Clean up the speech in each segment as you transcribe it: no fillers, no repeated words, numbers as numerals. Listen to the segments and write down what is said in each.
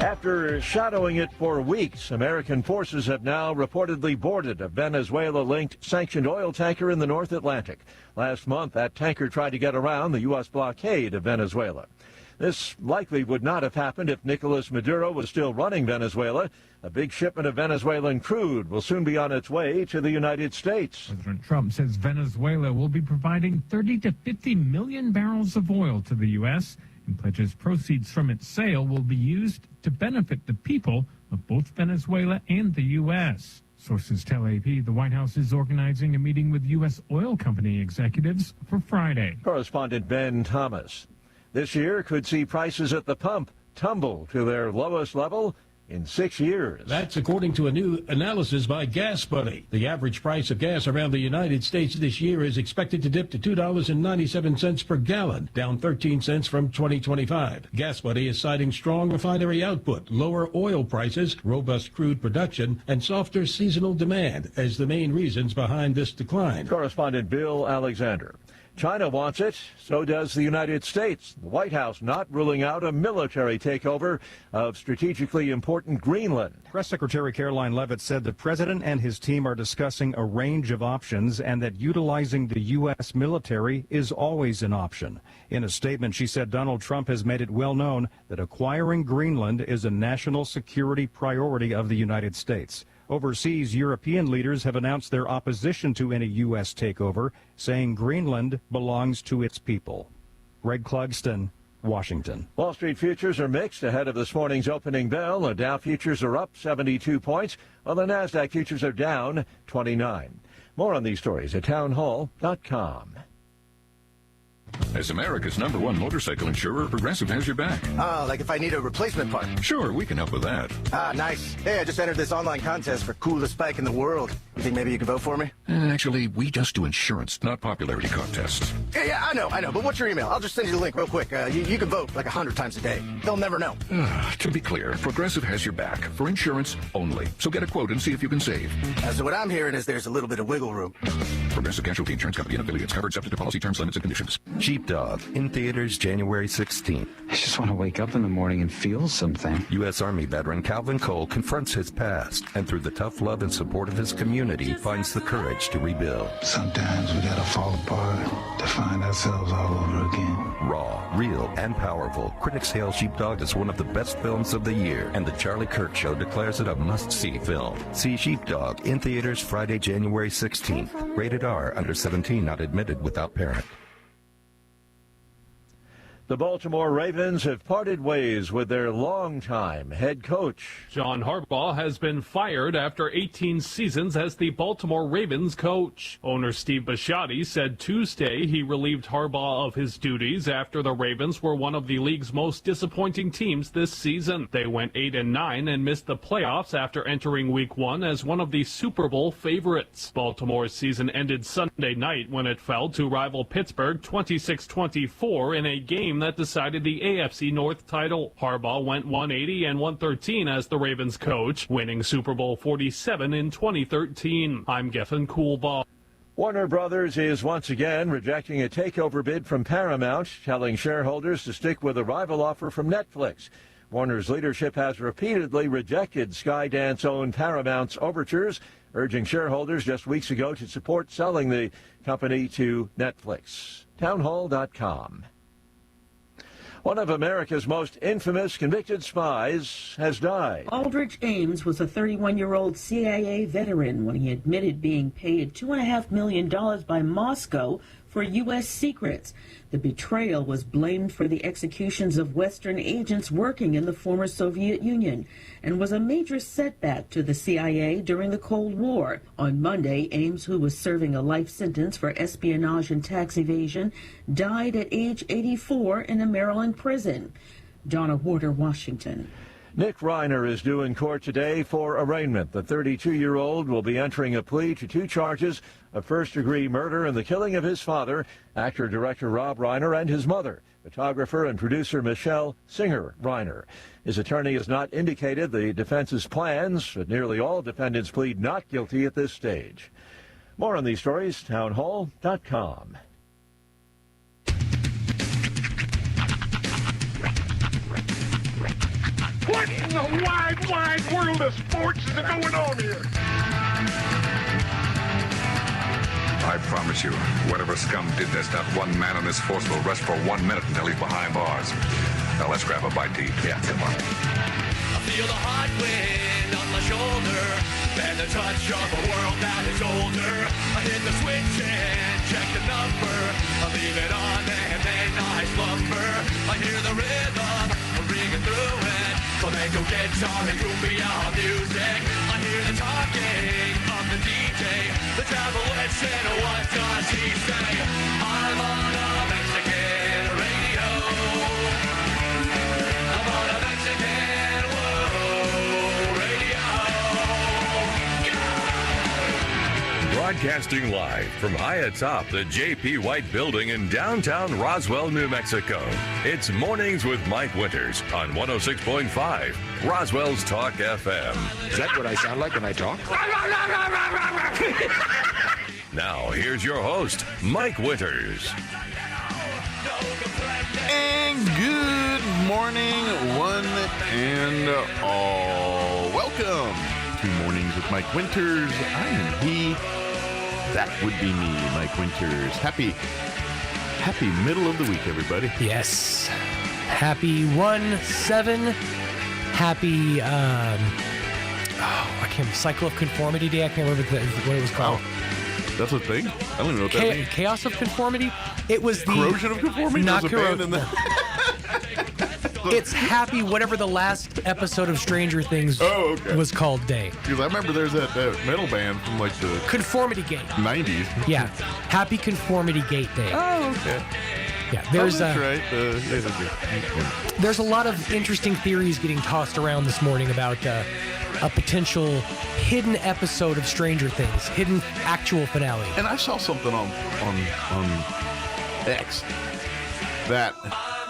After shadowing it for weeks, American forces have now reportedly boarded a Venezuela-linked sanctioned oil tanker in the North Atlantic. Last month, that tanker tried to get around the U.S. blockade of Venezuela. This likely would not have happened if Nicolas Maduro was still running Venezuela. A big shipment of Venezuelan crude will soon be on its way to the United States. President Trump says Venezuela will be providing 30 to 50 million barrels of oil to the U.S. and pledges proceeds from its sale will be used to benefit the people of both Venezuela and the U.S. Sources tell AP the White House is organizing a meeting with U.S. oil company executives for Friday. Correspondent Ben Thomas. This year could see prices at the pump tumble to their lowest level in 6 years. That's according to a new analysis by Gas Buddy. The average price of gas around the United States this year is expected to dip to $2.97 per gallon, down 13 cents from 2025. Gas Buddy is citing strong refinery output, lower oil prices, robust crude production, and softer seasonal demand as the main reasons behind this decline. Correspondent Bill Alexander. China wants it, so does the United States. The White House not ruling out a military takeover of strategically important Greenland. Press Secretary Caroline Leavitt said the president and his team are discussing a range of options and that utilizing the U.S. military is always an option. In a statement, she said Donald Trump has made it well known that acquiring Greenland is a national security priority of the United States. Overseas, European leaders have announced their opposition to any U.S. takeover, saying Greenland belongs to its people. Greg Clugston, Washington. Wall Street futures are mixed ahead of this morning's opening bell. The Dow futures are up 72 points, while the NASDAQ futures are down 29. More on these stories at townhall.com. As America's #1 motorcycle insurer, Progressive has your back. Like if I need a replacement part? Sure, we can help with that. Nice. Hey, I just entered this online contest for coolest bike in the world. You think maybe you can vote for me? Actually, we just do insurance, not popularity contests. Yeah, I know. But what's your email? I'll just send you the link real quick. You can vote like 100 times a day. They'll never know. To be clear, Progressive has your back for insurance only. So get a quote and see if you can save. So what I'm hearing is there's a little bit of wiggle room. Progressive Casualty Insurance Company and affiliates, covered subject to policy terms, limits, and conditions. Sheepdog, in theaters January 16th. I just want to wake up in the morning and feel something. U.S. Army veteran Calvin Cole confronts his past and through the tough love and support of his community finds the courage to rebuild. Sometimes we gotta fall apart to find ourselves all over again. Raw, real, and powerful, critics hail Sheepdog as one of the best films of the year, and the Charlie Kirk Show declares it a must-see film. See Sheepdog in theaters Friday, January 16th. Rated R, under 17, not admitted without parent. The Baltimore Ravens have parted ways with their longtime head coach. John Harbaugh has been fired after 18 seasons as the Baltimore Ravens coach. Owner Steve Bisciotti said Tuesday he relieved Harbaugh of his duties after the Ravens were one of the league's most disappointing teams this season. They went 8-9 and missed the playoffs after entering Week 1 as one of the Super Bowl favorites. Baltimore's season ended Sunday night when it fell to rival Pittsburgh 26-24 in a game that decided the AFC North title. Harbaugh went 180 and 113 as the Ravens coach, winning Super Bowl 47 in 2013. I'm Geffen Coolbaugh. Warner Brothers is once again rejecting a takeover bid from Paramount, telling shareholders to stick with a rival offer from Netflix. Warner's leadership has repeatedly rejected Skydance-owned Paramount's overtures, urging shareholders just weeks ago to support selling the company to Netflix. Townhall.com. One of America's most infamous convicted spies has died. Aldrich Ames was a 31-year-old CIA veteran when he admitted being paid $2.5 million by Moscow for U.S. secrets. The betrayal was blamed for the executions of Western agents working in the former Soviet Union and was a major setback to the CIA during the Cold War. On Monday, Ames, who was serving a life sentence for espionage and tax evasion, died at age 84 in a Maryland prison. Donna Warder, Washington. Nick Reiner is due in court today for arraignment. The 32-year-old will be entering a plea to 2 charges of first-degree murder and the killing of his father, actor-director Rob Reiner, and his mother, photographer and producer Michelle Singer Reiner. His attorney has not indicated the defense's plans, but nearly all defendants plead not guilty at this stage. More on these stories, townhall.com. What in the wide, wide world of sports is going on here? I promise you, whatever scum did this, not one man on this force will rest for 1 minute until he's behind bars. Now let's grab a bite to eat. Yeah, come on. I feel the hot wind on my shoulder and the touch of a world that is older. I hit the switch and check the number. I leave it on and then I slumber. I hear the rhythm ringing through it. Flamenco guitar and cumbia music. I hear the talking of the DJ. The travel said, what does he say? I'm on a Mexican radio. I'm on a Mexican radio. Broadcasting live from high atop the J.P. White Building in downtown Roswell, New Mexico. It's Mornings with Mike Winters on 106.5 Roswell's Talk FM. Is that what I sound like when I talk? Now, here's your host, Mike Winters. And good morning, one and all. Welcome to Mornings with Mike Winters. I am he. That would be me, Mike Winters. Happy middle of the week, everybody. Yes. Happy 1/7. Happy, I can't remember, Cycle of Conformity Day. I can't remember what it was called. That's a thing? I don't even know what that means. Chaos of Conformity? It was the... Corrosion of Conformity? Not There's a band in that. It's Happy, whatever the last episode of Stranger Things was called day. Because I remember there's that metal band from like the... Conformity Gate. 90s. Yeah. Happy Conformity Gate Day. Oh, okay. Yeah, there's that's right. There's a lot of interesting theories getting tossed around this morning about a potential hidden episode of Stranger Things, hidden actual finale. And I saw something on X that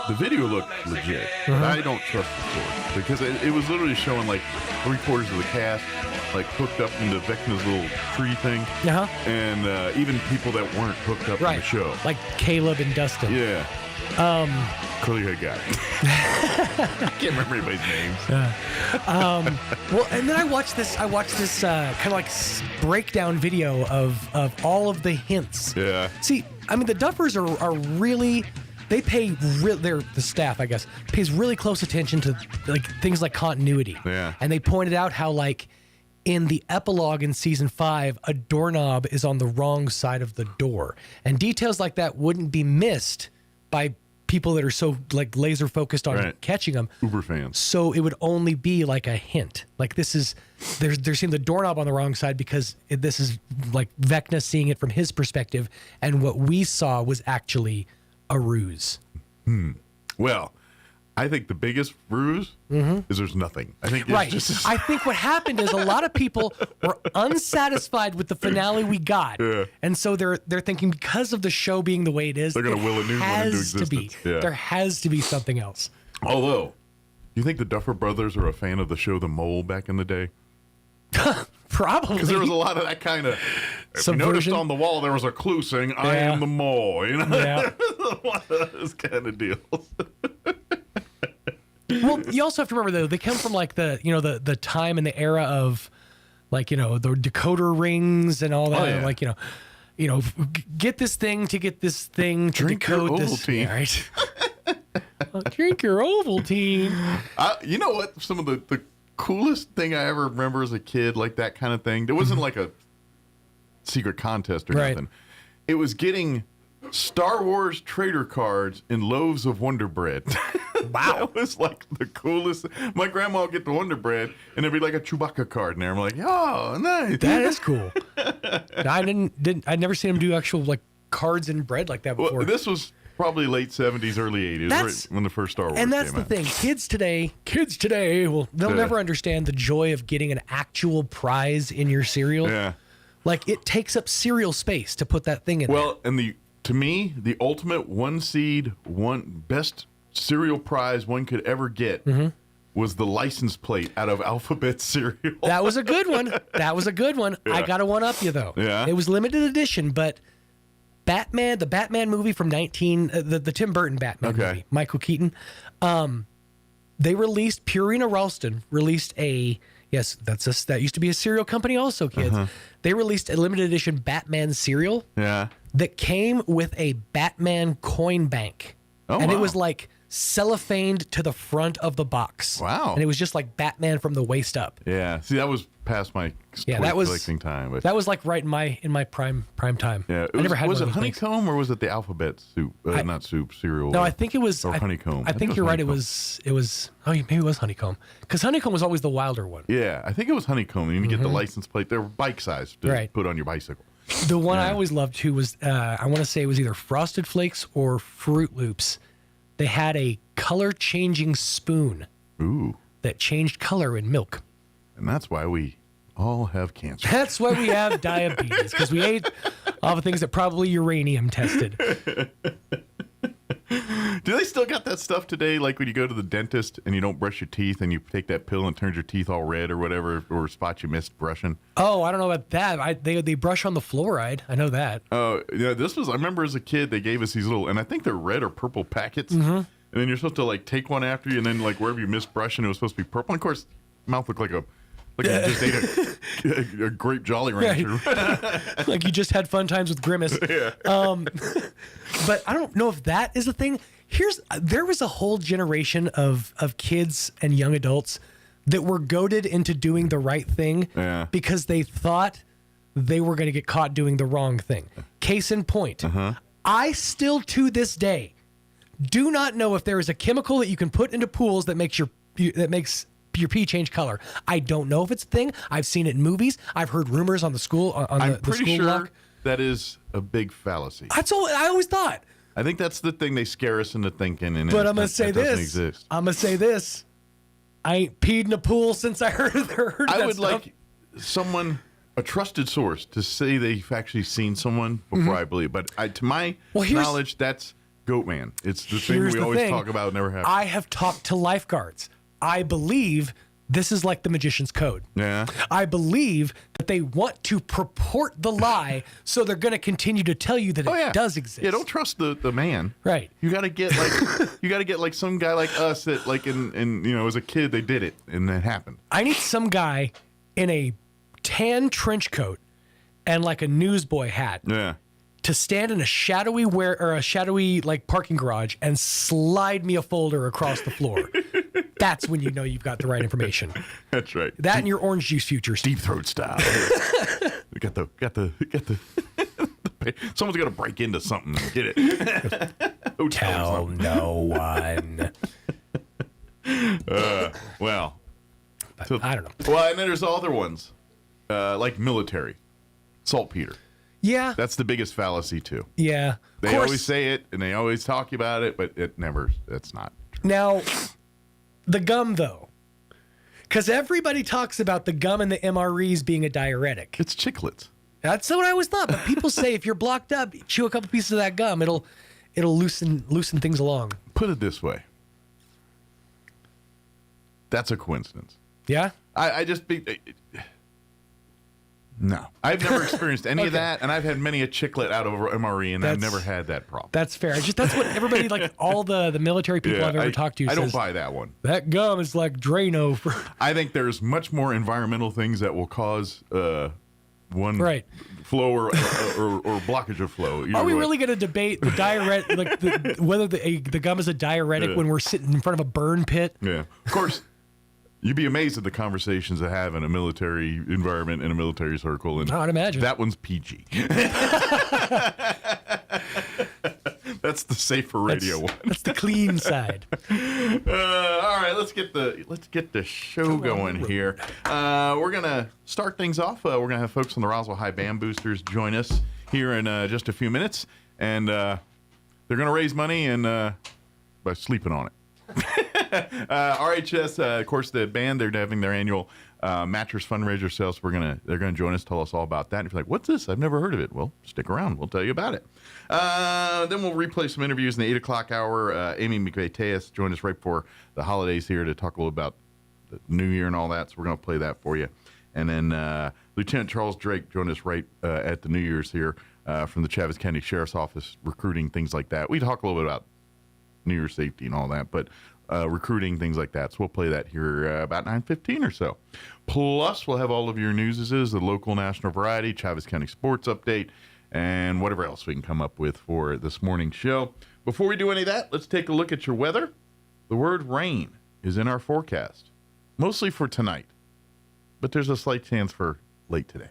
the video looked legit, but I don't trust the story because it was literally showing like 3/4 of the cast like hooked up into Vecna's little tree thing, and even people that weren't hooked up in the show, like Caleb and Dustin. Yeah. Curly haired guy. I can't remember anybody's names. Well, and then I watched this kind of like breakdown video of all of the hints. Yeah. See, I mean, the Duffers are really, they pay, the staff, I guess, pays really close attention to like things like continuity. Yeah. And they pointed out how like in the epilogue in season 5, a doorknob is on the wrong side of the door. And details like that wouldn't be missed by people that are so like laser focused on catching them. Uber fans. So it would only be like a hint. Like this is, they're seeing the doorknob on the wrong side because this is like Vecna seeing it from his perspective. And what we saw was actually a ruse. Well, I think the biggest ruse is there's nothing. I think it's just... I think what happened is a lot of people were unsatisfied with the finale we got, and so they're thinking because of the show being the way it is, they're going to will a new one into existence. There has to be something else. Although, you think the Duffer Brothers are a fan of the show The Mole back in the day? Probably, because there was a lot of that kind of. If you noticed on the wall, there was a clue saying "I am the mole." You know, one of those kind of deals. Well, you also have to remember though, they come from like the time and the era of like, the decoder rings and all that. Like, get this thing to get this thing to decode this. Right? Drink your Ovaltine. You know what? Some of the coolest thing I ever remember as a kid, like that kind of thing. There wasn't like a secret contest or nothing. It was getting Star Wars trader cards in loaves of Wonder Bread. Wow. That was like the coolest. My grandma would get the Wonder Bread and there'd be like a Chewbacca card in there. I'm like, oh, nice. That is cool. I'd never seen him do actual like cards and bread like that before. Well, this was probably late 70s, early 80s, right when the first Star Wars came out. And that's the thing. Kids today, well, they'll never understand the joy of getting an actual prize in your cereal. Yeah. Like it takes up cereal space to put that thing in there. Well, and to me, the ultimate one seed, best cereal prize one could ever get was the license plate out of Alphabet cereal. That was a good one. Yeah. I got to one up you though. Yeah. It was limited edition, but the Batman movie from the Tim Burton Batman movie, Michael Keaton. They released Purina Ralston released that used to be a cereal company also, kids. They released a limited edition Batman cereal that came with a Batman coin bank. And it was like cellophaned to the front of the box. Wow. And it was just like Batman from the waist up. Yeah. See, that was past my collecting time. But that was like right in my prime time. Yeah. I never had was one it of those honeycomb things. or was it the alphabet soup? Not soup, cereal. No, I think it was or honeycomb. I think you're right. It was. Oh, maybe it was honeycomb because honeycomb was always the wilder one. Yeah, I think it was honeycomb. You get the license plate. They're bike sized to put on your bicycle. The one I always loved too was I want to say it was either Frosted Flakes or Fruit Loops. They had a color changing spoon. Ooh. That changed color in milk. And that's why we all have cancer. That's why we have diabetes, because we ate all the things that probably uranium tested. Do they still got that stuff today? Like when you go to the dentist and you don't brush your teeth and you take that pill and it turns your teeth all red or whatever, or spots you missed brushing? Oh, I don't know about that. They brush on the fluoride. I know that. Oh, yeah. I remember as a kid, they gave us these little, and I think they're red or purple packets. And then you're supposed to like take one after you, and then like wherever you missed brushing, it was supposed to be purple. And of course, mouth looked like you just ate a grape Jolly Rancher. Like you just had fun times with Grimace. Yeah. But I don't know if that is a thing. There was a whole generation of kids and young adults that were goaded into doing the right thing because they thought they were going to get caught doing the wrong thing. Case in point, I still to this day do not know if there is a chemical that you can put into pools that makes your pee change color. I don't know if it's a thing. I've seen it in movies. I've heard rumors on the school I'm the pretty school sure block. that is a big fallacy. That's all I always thought. I think that's the thing they scare us into thinking. But I'm gonna say this. I ain't peed in a pool since I heard that I would stuff. like someone, a trusted source, to say they've actually seen someone before I believe. But to my knowledge, that's Goat Man. It's the thing we always talk about. Never happens. I have talked to lifeguards. I believe this is like the magician's code. Yeah. I believe that they want to purport the lie, so they're going to continue to tell you that it does exist. Yeah, don't trust the man. Right. You got to get like some guy like us that like in as a kid they did it and it happened. I need some guy in a tan trench coat and like a newsboy hat. Yeah. To stand in a shadowy like parking garage and slide me a folder across the floor. That's when you know you've got the right information. That's right. That and your orange juice futures. Deep throat style. We got the someone's got to break into something and get it. Tell no one. Well, I don't know. Well, and then there's other ones, like military, saltpeter. Yeah. That's the biggest fallacy, too. Yeah. They always say it, and they always talk about it, but it's not true. Now, the gum, though. Because everybody talks about the gum and the MREs being a diuretic. It's chiclets. That's what I always thought. But people say if you're blocked up, chew a couple pieces of that gum, it'll loosen things along. Put it this way. That's a coincidence. Yeah? No. I've never experienced any of that, and I've had many a chiclet out of MRE, and I've never had that problem. That's fair. That's what everybody, like all the military people I've ever talked to I says. don't buy that one. That gum is like Drano. I think there's much more environmental things that will cause one flow or blockage of flow. Are we really going to debate the diuretic, like whether the gum is a diuretic when we're sitting in front of a burn pit? Yeah. Of course. You'd be amazed at the conversations I have in a military environment, in a military circle. And I'd imagine. That one's PG. That's the safer radio one. That's the clean side. All right, let's get the show going here. We're gonna start things off. We're gonna have folks from the Roswell High Band Boosters join us here in just a few minutes, and they're gonna raise money by sleeping on it. RHS, of course, the band, they're having their annual mattress fundraiser sale, so they're gonna join us, tell us all about that. And if you're like, what's this? I've never heard of it. Well, stick around. We'll tell you about it. Then we'll replay some interviews in the 8 o'clock hour. Amy McVeigh-Tejas joined us right before the holidays here to talk a little about the New Year and all that, so we're going to play that for you. And then Lieutenant Charles Drake joined us right at the New Year's here from the Chaves County Sheriff's Office, recruiting, things like that. We talk a little bit about New Year's safety and all that, but recruiting, things like that. So we'll play that here about 9:15 or so. Plus, we'll have all of your news, the local, national variety, Chavez County sports update, and whatever else we can come up with for this morning's show. Before we do any of that, let's take a look at your weather. The word rain is in our forecast, mostly for tonight, but there's a slight chance for late today.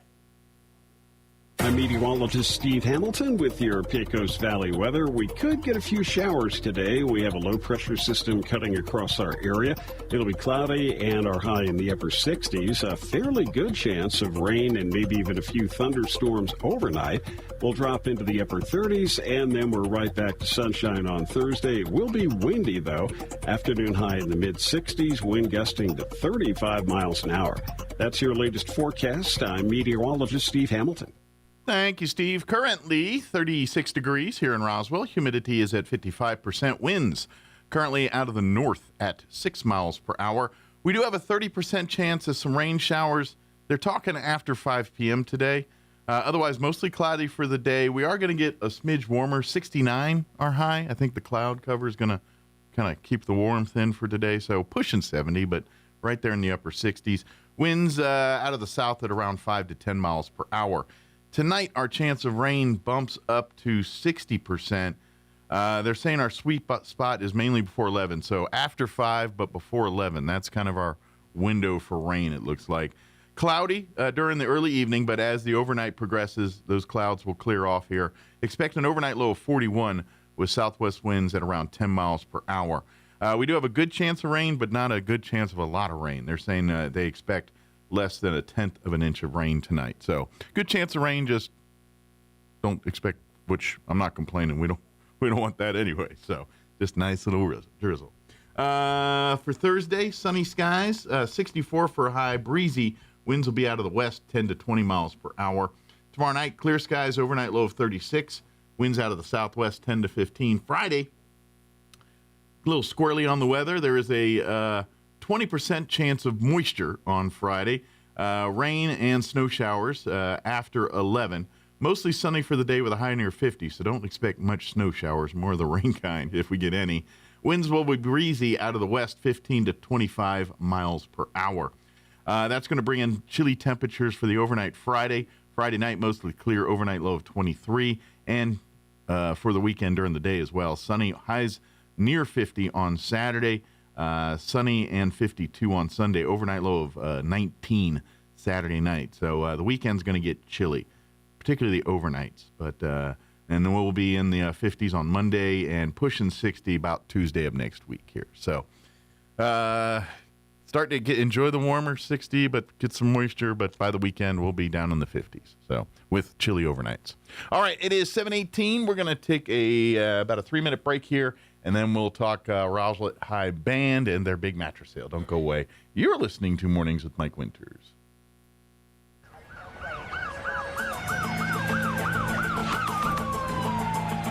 I'm meteorologist Steve Hamilton with your Pecos Valley weather. We could get a few showers today. We have a low-pressure system cutting across our area. It'll be cloudy and our high in the upper 60s. A fairly good chance of rain and maybe even a few thunderstorms overnight. We'll drop into the upper 30s, and then we're right back to sunshine on Thursday. It will be windy, though. Afternoon high in the mid-60s, wind gusting to 35 miles an hour. That's your latest forecast. I'm meteorologist Steve Hamilton. Thank you, Steve. Currently 36 degrees here in Roswell. Humidity is at 55%. Winds currently out of the north at 6 miles per hour. We do have a 30% chance of some rain showers. They're talking after 5 p.m. today. Otherwise, mostly cloudy for the day. We are going to get a smidge warmer. 69 our high. I think the cloud cover is going to kind of keep the warmth in for today. So pushing 70, but right there in the upper 60s. Winds out of the south at around 5 to 10 miles per hour. Tonight, our chance of rain bumps up to 60%. They're saying our sweet spot is mainly before 11, so after 5, but before 11. That's kind of our window for rain, it looks like. Cloudy during the early evening, but as the overnight progresses, those clouds will clear off here. Expect an overnight low of 41 with southwest winds at around 10 miles per hour. We do have a good chance of rain, but not a good chance of a lot of rain. They're saying they expect less than 1/10 of an inch of rain tonight. So good chance of rain, just don't expect, which I'm not complaining. We don't want that anyway. So just nice little drizzle. For Thursday, sunny skies, 64 for a high, breezy. Winds will be out of the west, 10 to 20 miles per hour. Tomorrow night, clear skies, overnight low of 36. Winds out of the southwest, 10 to 15. Friday, a little squirrely on the weather. There is a 20% chance of moisture on Friday. Rain and snow showers after 11. Mostly sunny for the day with a high near 50, so don't expect much snow showers, more of the rain kind if we get any. Winds will be breezy out of the west, 15 to 25 miles per hour. That's going to bring in chilly temperatures for the overnight Friday. Friday night, mostly clear, overnight low of 23. And for the weekend during the day as well. Sunny, highs near 50 on Saturday. Sunny and 52 on Sunday, overnight low of 19 Saturday night. So the weekend's going to get chilly, particularly the overnights. But and then we'll be in the 50s on Monday and pushing 60 about Tuesday of next week here. So start to enjoy the warmer 60, but get some moisture. But by the weekend, we'll be down in the 50s. So with chilly overnights. All right, it is 7:18. We're going to take about a 3-minute break here. And then we'll talk Roswell High Band and their big mattress sale. Don't go away. You're listening to Mornings with Mike Winters.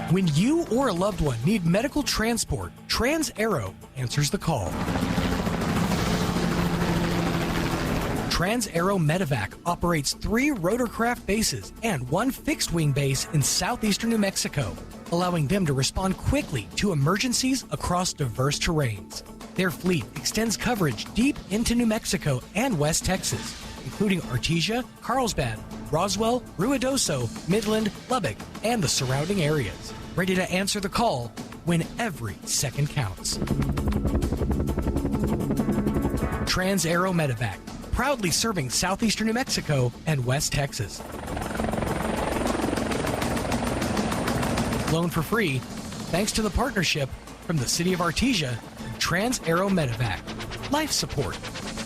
When you or a loved one need medical transport, Trans-Aero answers the call. Trans-Aero Medevac operates 3 rotorcraft bases and 1 fixed-wing base in southeastern New Mexico, allowing them to respond quickly to emergencies across diverse terrains. Their fleet extends coverage deep into New Mexico and West Texas, including Artesia, Carlsbad, Roswell, Ruidoso, Midland, Lubbock, and the surrounding areas, ready to answer the call when every second counts. Trans-Aero Medevac, proudly serving southeastern New Mexico and West Texas. Flown for free, thanks to the partnership from the City of Artesia and Trans-Aero Medevac. Life support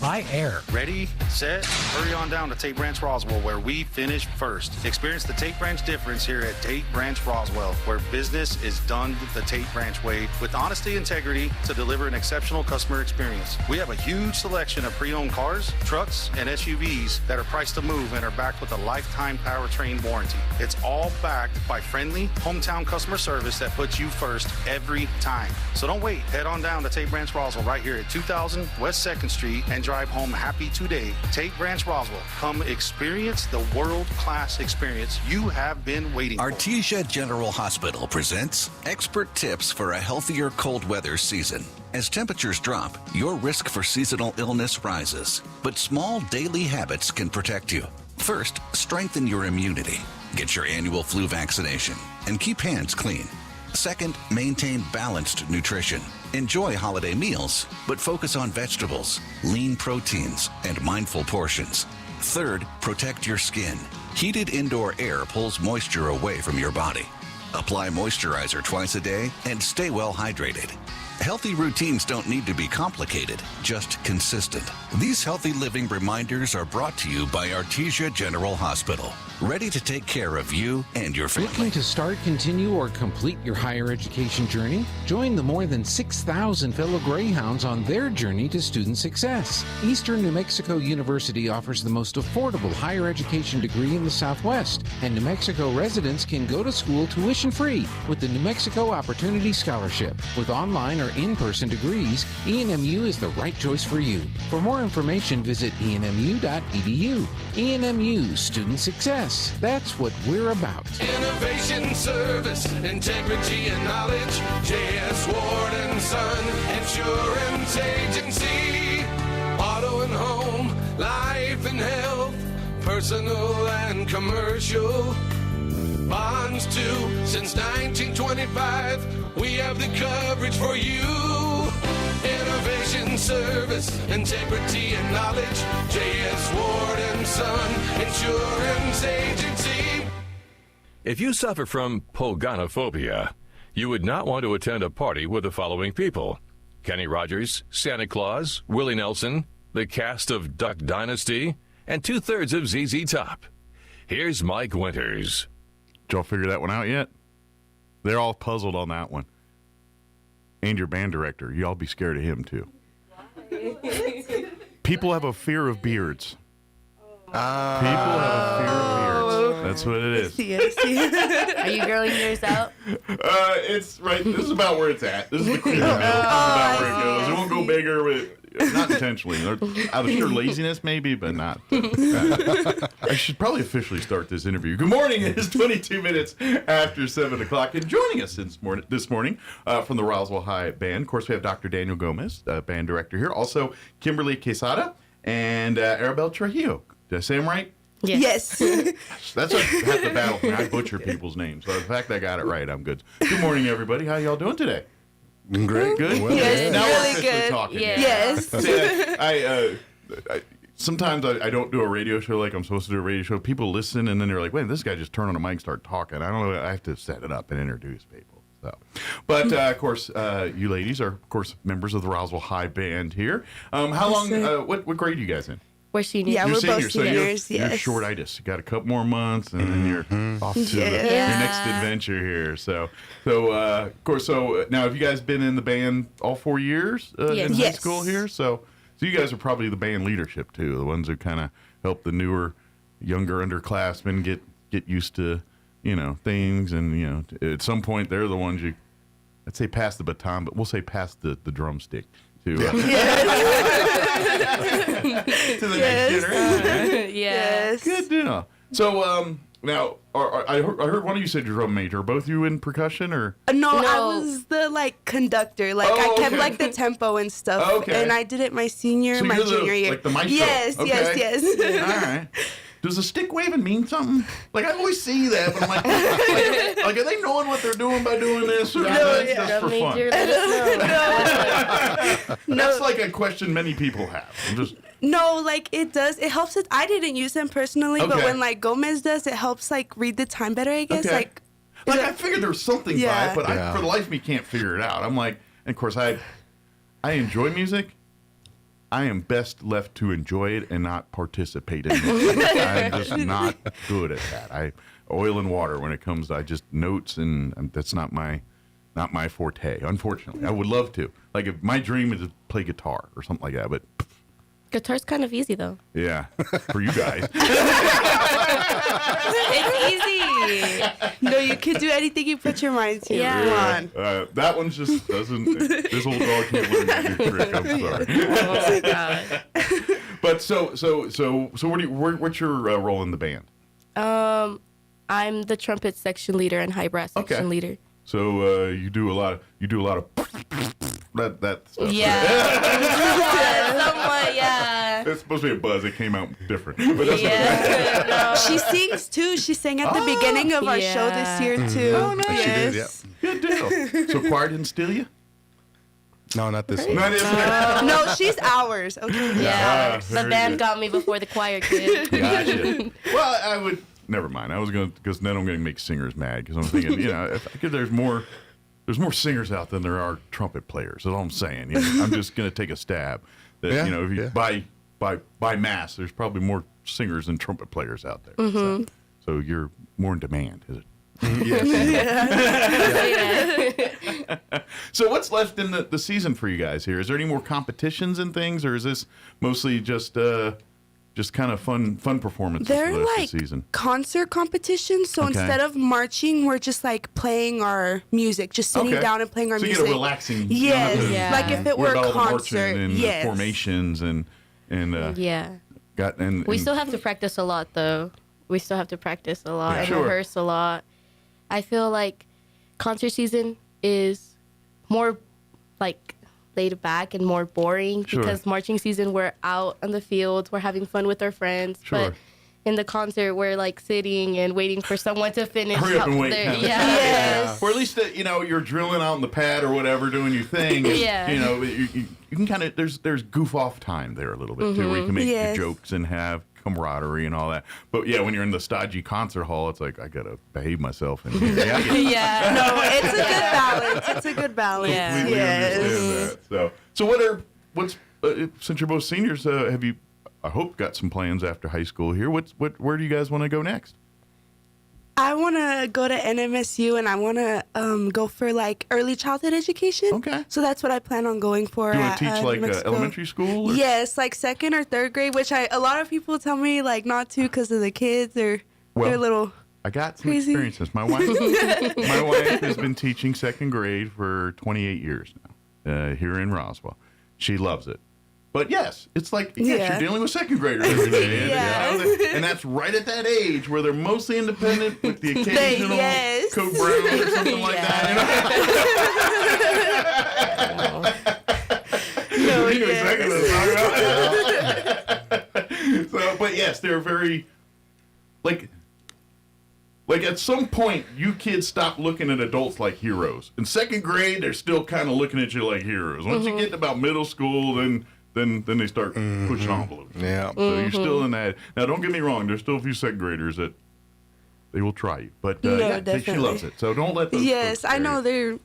by air. Ready, set, hurry on down to Tate Branch Roswell, where we finish first. Experience the Tate Branch difference here at Tate Branch Roswell, where business is done the Tate Branch way with honesty and integrity to deliver an exceptional customer experience. We have a huge selection of pre-owned cars, trucks, and SUVs that are priced to move and are backed with a lifetime powertrain warranty. It's all backed by friendly hometown customer service that puts you first every time. So don't wait. Head on down to Tate Branch Roswell right here at 2000 West 2nd Street and drive home happy today. Tate Branch Roswell. Come experience the world-class experience you have been waiting for. Artesia General Hospital presents expert tips for a healthier cold weather season. As temperatures drop, your risk for seasonal illness rises, but small daily habits can protect you. First, strengthen your immunity. Get your annual flu vaccination and keep hands clean. Second, maintain balanced nutrition. Enjoy holiday meals, but focus on vegetables, lean proteins, and mindful portions. Third, protect your skin. Heated indoor air pulls moisture away from your body. Apply moisturizer twice a day and stay well hydrated. Healthy routines don't need to be complicated, just consistent. These healthy living reminders are brought to you by Artesia General Hospital, ready to take care of you and your family. Looking to start, continue, or complete your higher education journey? Join the more than 6,000 fellow Greyhounds on their journey to student success. Eastern New Mexico University offers the most affordable higher education degree in the Southwest, and New Mexico residents can go to school tuition-free with the New Mexico Opportunity Scholarship. With online or in-person degrees, ENMU is the right choice for you. For more information, visit enmu.edu. ENMU, student success. That's what we're about. Innovation, service, integrity, and knowledge. J.S. Ward & Son Insurance Agency. Auto and home, life and health, personal and commercial. Bonds too, since 1925, we have the coverage for you. Innovation, service, integrity, and knowledge. J.S. Ward & Son Insurance Agency. If you suffer from pogonophobia, you would not want to attend a party with the following people: Kenny Rogers, Santa Claus, Willie Nelson, the cast of Duck Dynasty, and 2/3 of ZZ Top. Here's Mike Winters. Did y'all figure that one out yet? They're all puzzled on that one. And your band director, y'all be scared of him too. People have a fear of beards. People have a fear of beards. That's what it is. Are you growing yours out? It's right. This is about where it's at. This is the clear middle. This is about where it goes. It won't go bigger with. Not intentionally. Out of sheer laziness, maybe, but not. I should probably officially start this interview. Good morning. It is 22 minutes after 7 o'clock. And joining us this morning from the Roswell High Band, of course, we have Dr. Daniel Gomez, band director here. Also, Kimberly Quesada and Arabelle Trujillo. Did I say them right? Yes. That's half the battle for me. I butcher people's names. So the fact I got it right, I'm good. Good morning, everybody. How y'all doing today? Great. Good? Well, yes, now really we're officially good. talking. Yes. See, sometimes I don't do a radio show like I'm supposed to do a radio show. People listen, and then they're like, wait, this guy just turned on a mic and started talking. I don't know. I have to set it up and introduce people. So, but, of course, you ladies are, of course, members of the Roswell High Band here. How long, what grade are you guys in? We're seniors. Yeah, You're we're seniors, both so seniors, you're yes. shortitis. You got a couple more months, and then you're off to your next adventure here. So of course, now have you guys been in the band all 4 years in high school here? So you guys are probably the band leadership too, the ones who kind of help the newer, younger underclassmen get used to things, and at some point they're the ones I'd say pass the baton, but we'll say pass the drumstick. To the next generation. Yes. Good deal. So now I heard one of you said you're a drum major. Are both you in percussion or? No, I was the conductor. I kept the tempo and stuff. Okay. And I did it my junior year. Like the maestro. Yes, okay. yes. All right. Does the stick waving mean something? I always see that, but I'm like, are they knowing what they're doing by doing this? Or that's just for fun? That's like a question many people have. No, it does. It helps it. I didn't use them personally, but when Gomez does, it helps read the time better, I guess. Okay. I figured there was something by it, but I, for the life of me, can't figure it out. I'm like, and of course, I enjoy music. I am best left to enjoy it and not participate in it. I'm just not good at that. Oil and water when it comes to just notes, and that's not my forte. Unfortunately, I would love to. If my dream is to play guitar or something like that, but Guitar's kind of easy though. Yeah, for you guys. It's easy. No, you can do anything you put your mind to. Yeah. Come on. That one just doesn't. This old dog can't learn that new trick. I'm sorry. Oh my god. But so what's your role in the band? I'm the trumpet section leader and high brass section leader. So you do a lot of that stuff. Yeah. Somewhat, yeah. It's supposed to be a buzz. It came out different. But that's No. She sings too. She sang at the beginning of our show this year too. Oh, nice. Yes. She did, yeah. Good deal. So choir didn't steal you? No, not this one. No, she's ours. Okay. Yeah. The band got me before the choir did. Gotcha. Well, I would. Never mind. I was going to, because then I'm going to make singers mad, because I'm thinking, if there's more singers out than there are trumpet players. That's all I'm saying. I'm just going to take a stab that if you by mass, there's probably more singers than trumpet players out there. Mm-hmm. So you're more in demand, is it? Yeah. So what's left in the season for you guys here? Is there any more competitions and things, or is this mostly just kind of fun performances They're for the rest like of the season? concert competitions. So instead of marching, we're just like playing our music, just sitting down and playing our music. So you get a relaxing. Yes, like if it were a concert. And formations and we still have to practice a lot though. We still have to practice a lot and Sure. rehearse a lot. I feel like concert season is more like laid back and more boring because marching season we're out on the field, we're having fun with our friends, but in the concert we're like sitting and waiting for someone to finish. Hurry up and wait. Yes. Or at least you're drilling out on the pad or whatever, doing your thing. And, you can kind of there's goof off time there a little bit too, where you can make your jokes and have camaraderie and all that. But when you're in the stodgy concert hall, it's like I gotta behave myself in here. No, it's a good balance. It's a good balance. Completely understand that. So what's since you're both seniors, have you? I hope got some plans after high school here. Where do you guys want to go next? I want to go to NMSU and I want to go for like early childhood education. Okay. So that's what I plan on going for. Do you want to teach like elementary school? Or? Yes, like 2nd or 3rd grade, which a lot of people tell me like not to because of the kids. They're little. I got some crazy experiences. My wife has been teaching 2nd grade for 28 years now here in Roswell. She loves it. But yes, it's like you're dealing with 2nd graders every day, and that's right at that age where they're mostly independent with the occasional Code Brown or something like that. No, you know exactly what I'm talking about. So, but yes, they're very like at some point, you kids stop looking at adults like heroes. In 2nd grade, they're still kind of looking at you like heroes. Once you get to about middle school, then they start pushing envelopes. Yeah. So you're still in that. Now, don't get me wrong. There's still a few 2nd graders that they will try you. But she loves it. So don't let those Yes, folks I know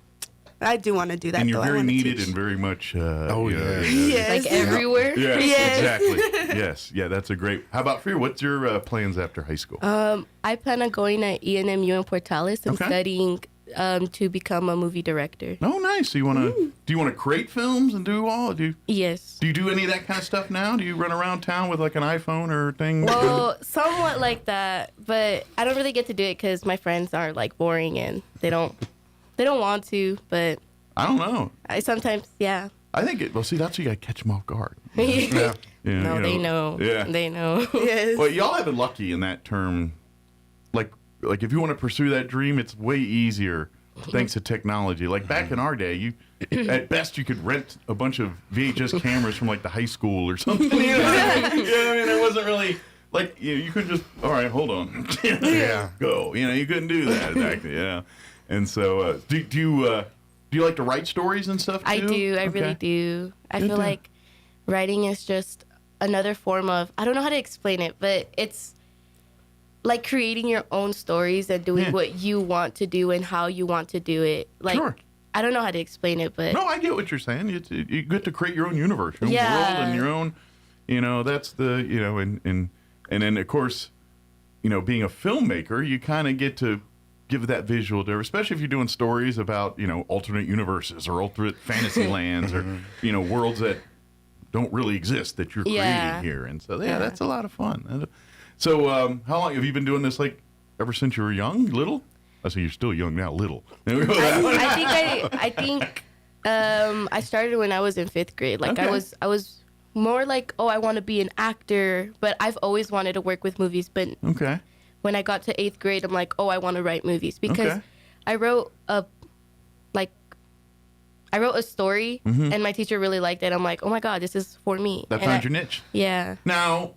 I do want to do that. And you're though. very needed and very much. Yes. Like everywhere. Yes, exactly. Yes. Yeah, that's a great. How about for you? What's your plans after high school? I plan on going to ENMU in Portales and studying to become a movie director. Oh, nice. So do you want to create films and do all? Yes. Do you do any of that kind of stuff now? Do you run around town with like an iPhone or thing? Well, somewhat like that, but I don't really get to do it because my friends are like boring and they don't want to, but I don't know. I sometimes, I think that's what you got to catch them off guard. They know. Yeah. They know. Yes. Well, y'all have been lucky in that term. Like if you want to pursue that dream, it's way easier thanks to technology. Like back in our day, at best you could rent a bunch of VHS cameras from like the high school or something. It wasn't really like you could just all right, hold on, go. You couldn't do that exactly. Yeah, and so do you like to write stories and stuff too? I do. I really do. I feel like writing is just another form of, I don't know how to explain it, but it's like creating your own stories and doing what you want to do and how you want to do it. Like, I don't know how to explain it, but... No, I get what you're saying. You get to create your own universe, your own world, and your own, that's the, and then, of course, being a filmmaker, you kind of get to give that visual to, especially if you're doing stories about, alternate universes or alternate fantasy lands or, worlds that don't really exist that you're creating here. And so, that's a lot of fun. So, how long have you been doing this? Like, ever since you were young, little? I say you're still young now, little. I think I started when I was in 5th grade. Like I was more like, I want to be an actor, but I've always wanted to work with movies. But when I got to 8th grade, I'm like, I want to write movies because I wrote a story and my teacher really liked it. I'm like, oh my God, this is for me. That found your niche. Yeah. Now,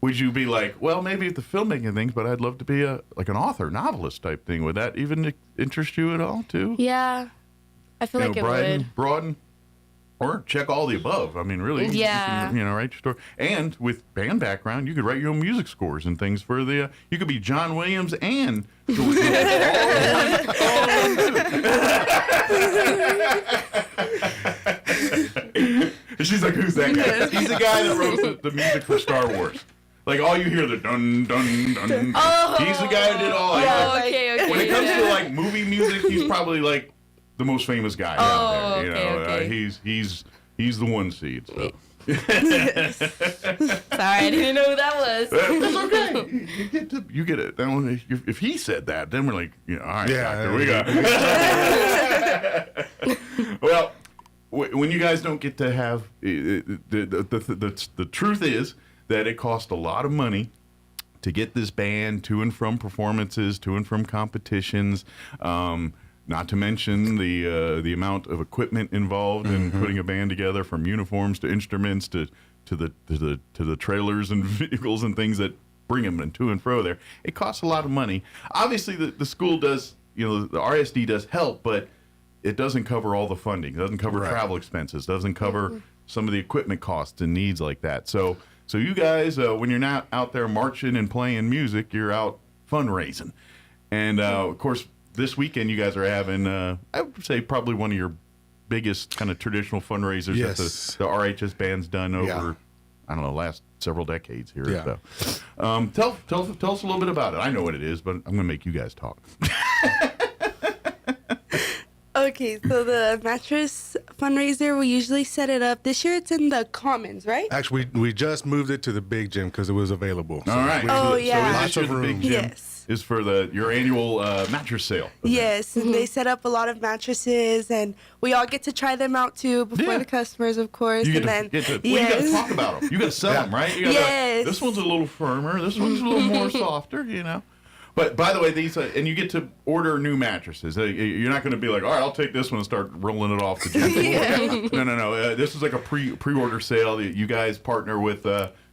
would you be like, well, maybe the filmmaking things, but I'd love to be an author, novelist type thing. Would that even interest you at all, too? Yeah, I feel like it would. Broaden, or check all the above. I mean, really, you can, write your story. And with band background, you could write your own music scores and things for the. You could be John Williams and George Lucas. She's like, who's that guy? He's the guy that wrote the music for Star Wars. Like, all you hear, the dun, dun, dun. He's the guy who did all that. Okay. When it comes to, like, movie music, he's probably, like, the most famous guy out there. He's the one seed. So. Sorry, I didn't know who that was. That's okay. You get it. Then if he said that, then we're like, all right, doctor, we got it. Well, when you guys don't get to have the truth is that it cost a lot of money to get this band to and from performances, to and from competitions. Not to mention the amount of equipment involved in putting a band together, from uniforms to instruments to the trailers and vehicles and things that bring them to and fro there. It costs a lot of money. Obviously, the school does, the RSD does help, but it doesn't cover all the funding. It doesn't cover travel expenses. Doesn't cover some of the equipment costs and needs like that. So you guys, when you're not out there marching and playing music, you're out fundraising, and of course. This weekend, you guys are having, I would say, probably one of your biggest kind of traditional fundraisers that the RHS band's done over, I don't know, last several decades here. Yeah. So, tell us a little bit about it. I know what it is, but I'm going to make you guys talk. Okay, so the mattress fundraiser, we usually set it up. This year it's in the Commons, right? Actually, we just moved it to the Big Gym because it was available. All right. So lots of room. The Big Gym is for your annual mattress sale. Yes, and they set up a lot of mattresses, and we all get to try them out too before the customers, of course. You got to talk about them. You got to sell them, right? This one's a little firmer. This one's a little more softer, But by the way, these and you get to order new mattresses. You're not going to be like, all right, I'll take this one and start rolling it off the gym. No. This is like a pre-order sale. You guys partner with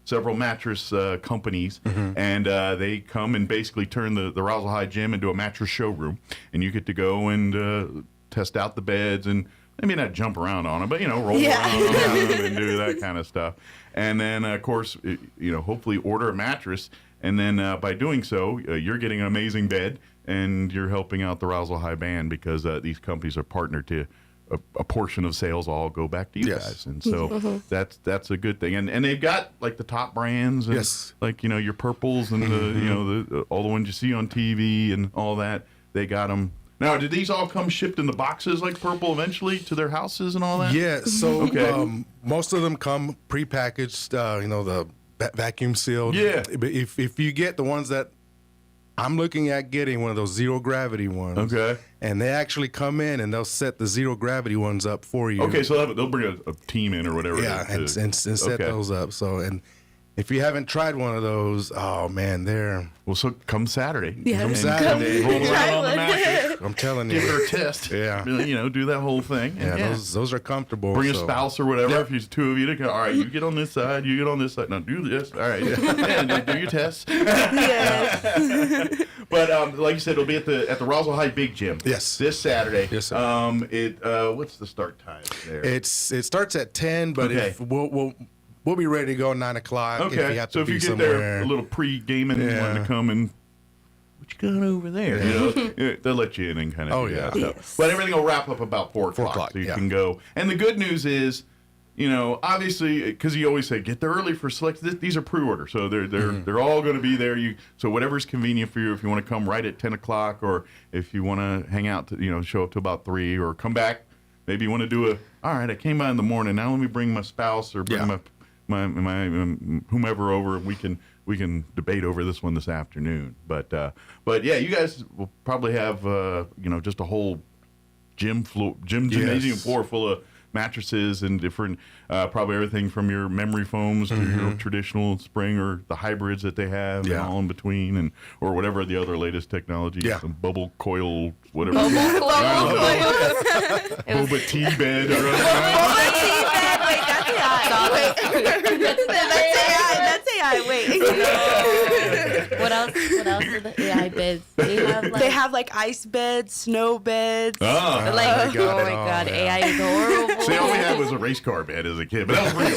several mattress companies, and they come and basically turn the Roswell High Gym into a mattress showroom, and you get to go and test out the beds and maybe not jump around on them, but roll around on them and do that kind of stuff. And then, of course, hopefully order a mattress. And then by doing so, you're getting an amazing bed, and you're helping out the Roswell High Band because these companies are partnered to a portion of sales all go back to you guys. And so that's a good thing. And they've got like the top brands, and like your Purples and the all the ones you see on TV and all that. They got them. Now, did these all come shipped in the boxes like Purple eventually to their houses and all that? Yeah. So most of them come prepackaged. The vacuum sealed. Yeah. But if you get the ones that I'm looking at getting, one of those zero gravity ones. Okay. And they actually come in and they'll set the zero gravity ones up for you. Okay, so they'll bring a team in or whatever. Yeah, and set those up. So, and if you haven't tried one of those, oh man, they're so come Saturday. Yeah, come Saturday. Roll around on the mattress. I'm telling you, give her a test. Yeah, do that whole thing. Yeah, those are comfortable. Bring a spouse or whatever. If there's two of you, all right, you get on this side, you get on this side. Now do this. All right, do your tests. Yes. But like you said, it'll be at the Roswell High Big Gym. Yes, this Saturday. Yes, sir. What's the start time there? It starts at 10, but if we'll be ready to go at 9 o'clock. Okay. If you have to if be you get somewhere. there a little pre-gaming, you want to come and what you got over there? They'll let you in and kind of that stuff. Yes. But everything will wrap up about 4 o'clock. 4 o'clock, so you can go. And the good news is, obviously, because you always say get there early for select. These are pre-order, so they're all going to be there. So whatever's convenient for you. If you want to come right at 10 o'clock, or if you want to hang out, to, show up to about 3, or come back. Maybe you want to do all right, I came by in the morning. Now let me bring my spouse or bring my whomever over. We can debate over this one this afternoon. But yeah, you guys will probably have just a whole gymnasium floor full of mattresses and different, probably everything from your memory foams to your traditional spring or the hybrids that they have and all in between, and or whatever the other latest technology, some bubble coil, whatever. Bubble coil. Boba tea bed. Boba tea bed. Wait, that's AI. That's AI. Wait. No. What else are the AI beds? They have like ice beds, snow beds. Oh, oh my god, AI is horrible. See, all we had was a race car bed as a kid, but that was real.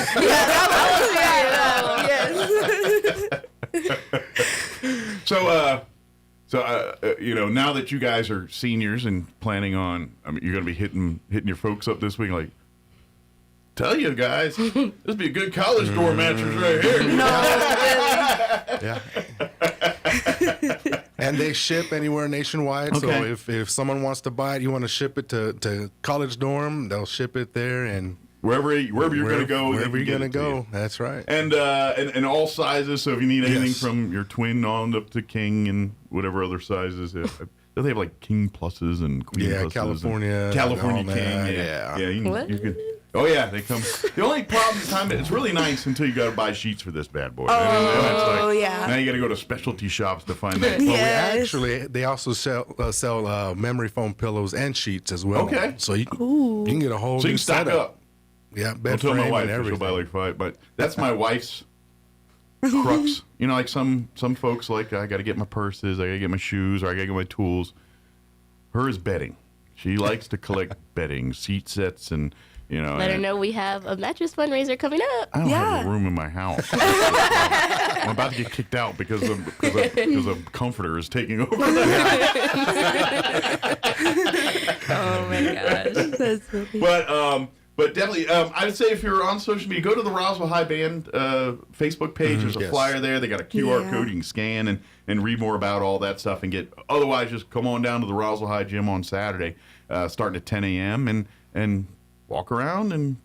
Yes. So, you know, now that you guys are seniors and planning on, I mean, you're going to be hitting your folks up this week, like, tell you guys, this would be a good college dorm mattress right here. Yeah. And they ship anywhere nationwide. Okay. So if someone wants to buy it, you want to ship it to college dorm, they'll ship it there, and wherever you're going to go, wherever you're going to go. That's right. And all sizes. So if you need anything from your twin on up to king and whatever other sizes, they have like king pluses and queen pluses. California King. Yeah. You can. Oh yeah, they come. The only problem is time. It's really nice until you got to buy sheets for this bad boy. Oh, yeah. Now you got to go to specialty shops to find that. Well, they also sell memory foam pillows and sheets as well. Okay. So you can get a whole. So you can stock up. Yeah, I'll bed tell frame my wife and she'll buy everything. like 5, but that's my wife's crux. You know, like some folks like I got to get my purses, I got to get my shoes, or I got to get my tools. Her is bedding. She likes to collect bedding, seat sets, and you know. Let her know we have a mattress fundraiser coming up. I don't have a room in my house. I'm about to get kicked out because a comforter is taking over. Oh my gosh, that's funny. But definitely, I would say if you're on social media, go to the Roswell High Band Facebook page. There's a flyer there. They got a QR code you can scan and read more about all that stuff and get. Otherwise, just come on down to the Roswell High Gym on Saturday, starting at 10 a.m. and walk around and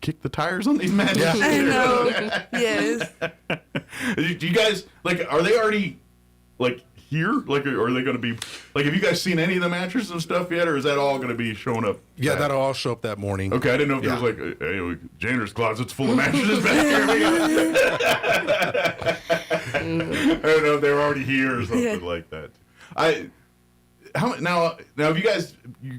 kick the tires on these mattresses. I know. Yes. Do you guys are they already here? Like, are they going to be have you guys seen any of the mattresses and stuff yet, or is that all going to be showing up? Yeah, that'll all show up that morning. Okay, I didn't know if there was hey, janitor's closet's full of mattresses back here. I don't know if they were already here or something like that. Now have you guys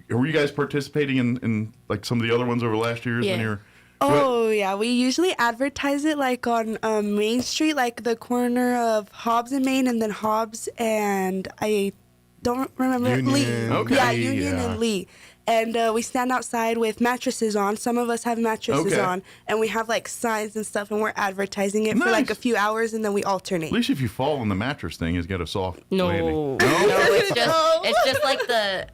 were you guys participating in like some of the other ones over the last years when you're? Yeah, we usually advertise it like on Main Street, like the corner of Hobbs and Main, and then Hobbs and I don't remember Lee. Okay. Yeah, Union and Lee. And we stand outside with mattresses on. Some of us have mattresses on, and we have like signs and stuff, and we're advertising it for like a few hours, and then we alternate. At least if you fall on the mattress thing, it's got a soft landing. No, it's just like the.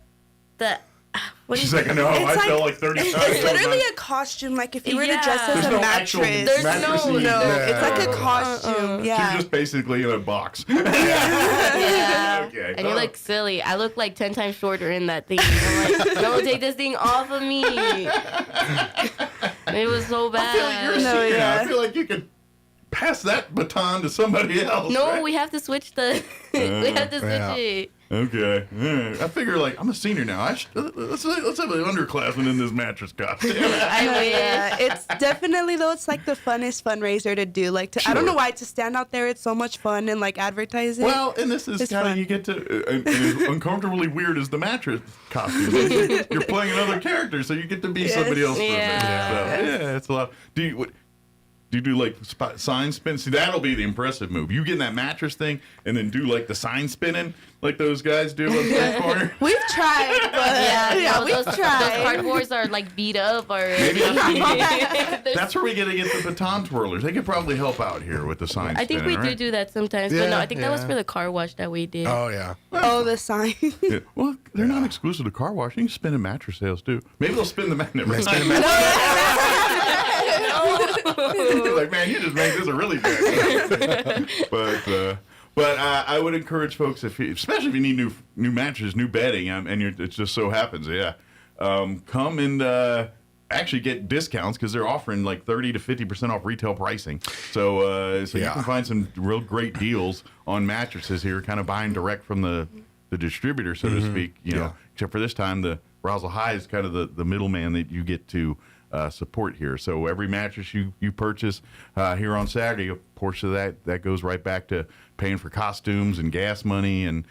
She's like, I know, I fell like 30 times. It's literally a costume. Like if you were to dress as a mattress. There's no. It's like a costume. Yeah. You're just basically in a box. Yeah. Okay. And you look silly. I look like 10 times shorter in that thing. I'm like, don't take this thing off of me. It was so bad. I feel like you're a senior now. I feel like you could pass that baton to somebody else. No, right? we have to switch the. We have to switch it. Okay. I figure like I'm a senior now. Let's have an underclassman in this mattress costume. It's definitely though. It's like the funnest fundraiser to do. Like I don't know why, to stand out there. It's so much fun and like advertise it. Well, and this is kind of you get to and as uncomfortably weird as the mattress costume. You're playing another character, so you get to be somebody else for a minute. So, it's a lot. Do you do like sign spin? See, that'll be the impressive move. You get in that mattress thing and then do like the sign spinning like those guys do on the corner. We've tried, but we've tried. Those cardboards are like beat up already. That's where we get to get the baton twirlers. They could probably help out here with the sign I think spinning, we right? do that sometimes. But no, I think that was for the car wash that we did. Oh, yeah. Oh, the sign. Yeah. Well, they're not exclusive to car washing. You can spin in mattress sales too. Maybe they'll spin the mattress. Like, man, you just made this a really bad. But I would encourage folks, especially if you need new mattresses, new bedding, and it just so happens, come and actually get discounts because they're offering like 30 to 50% off retail pricing. So you can find some real great deals on mattresses here, kind of buying direct from the distributor, so to speak. You know, except for this time the Roswell High is kind of the middleman that you get to support here. So every mattress you purchase here on Saturday, a portion of that goes right back to paying for costumes and gas money and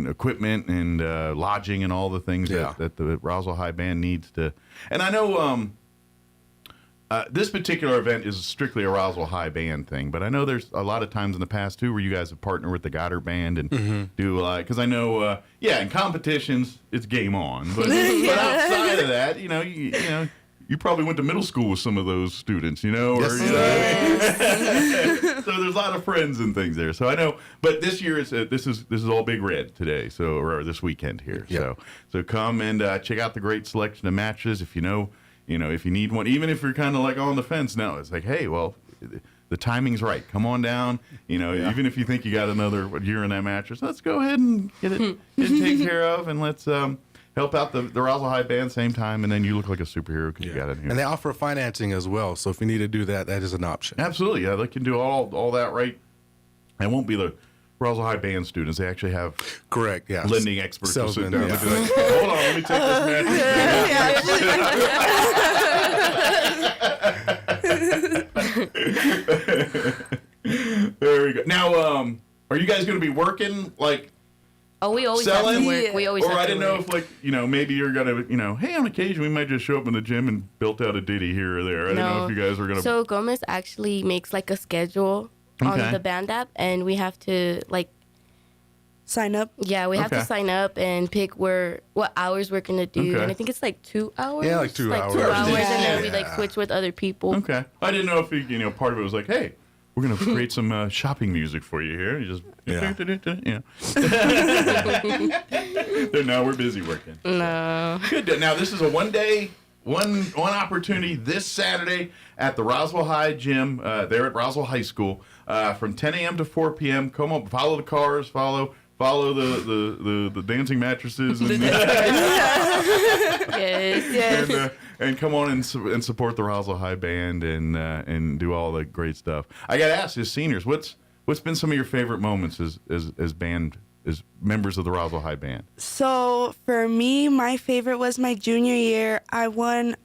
equipment and lodging and all the things that the Roswell High Band needs to. And I know this particular event is strictly a Roswell High Band thing, but I know there's a lot of times in the past too where you guys have partnered with the Goddard Band and do because I know in competitions it's game on, but outside of that, you know. You probably went to middle school with some of those students, or so there's a lot of friends and things there. So I know, but this year this is all Big Red today, or this weekend here. Yep. So come and check out the great selection of matches. If if you need one, even if you're kind of like on the fence now, it's like, hey, well, the timing's right. Come on down. Even if you think you got another year in that mattress, let's go ahead and get it taken care of, and let's help out the Roswell High Band same time, and then you look like a superhero because you got it here. And they offer financing as well, so if you need to do that, that is an option. Absolutely, yeah, they can do all that right. It won't be the Roswell High Band students. They actually have lending experts to sit down and be like, hold on, let me take this mattress. There we go. Now, are you guys going to be working like? Oh, we always selling? have to work. We always have to work. I didn't know if, maybe you're going to, hey, on occasion we might just show up in the gym and built out a ditty here or there. I didn't know if you guys were going to. So Gomez actually makes like a schedule on the band app, and we have to sign up. Yeah, we have to sign up and pick what hours we're going to do. And I think it's like 2 hours. Yeah, like 2 hours. 2 hours, and then we switch with other people. Okay. I didn't know if, part of it was like, hey, we're going to create some shopping music for you here. You just, now we're busy working. No. Good. Now, this is a one opportunity this Saturday at the Roswell High Gym there at Roswell High School from 10 a.m. to 4 p.m. Come up, follow the cars, follow the dancing mattresses. And, yes. And come on and support the Roswell High Band and do all the great stuff. I got to ask, as seniors, what's been some of your favorite moments as members of the Roswell High Band? So for me, my favorite was my junior year. I won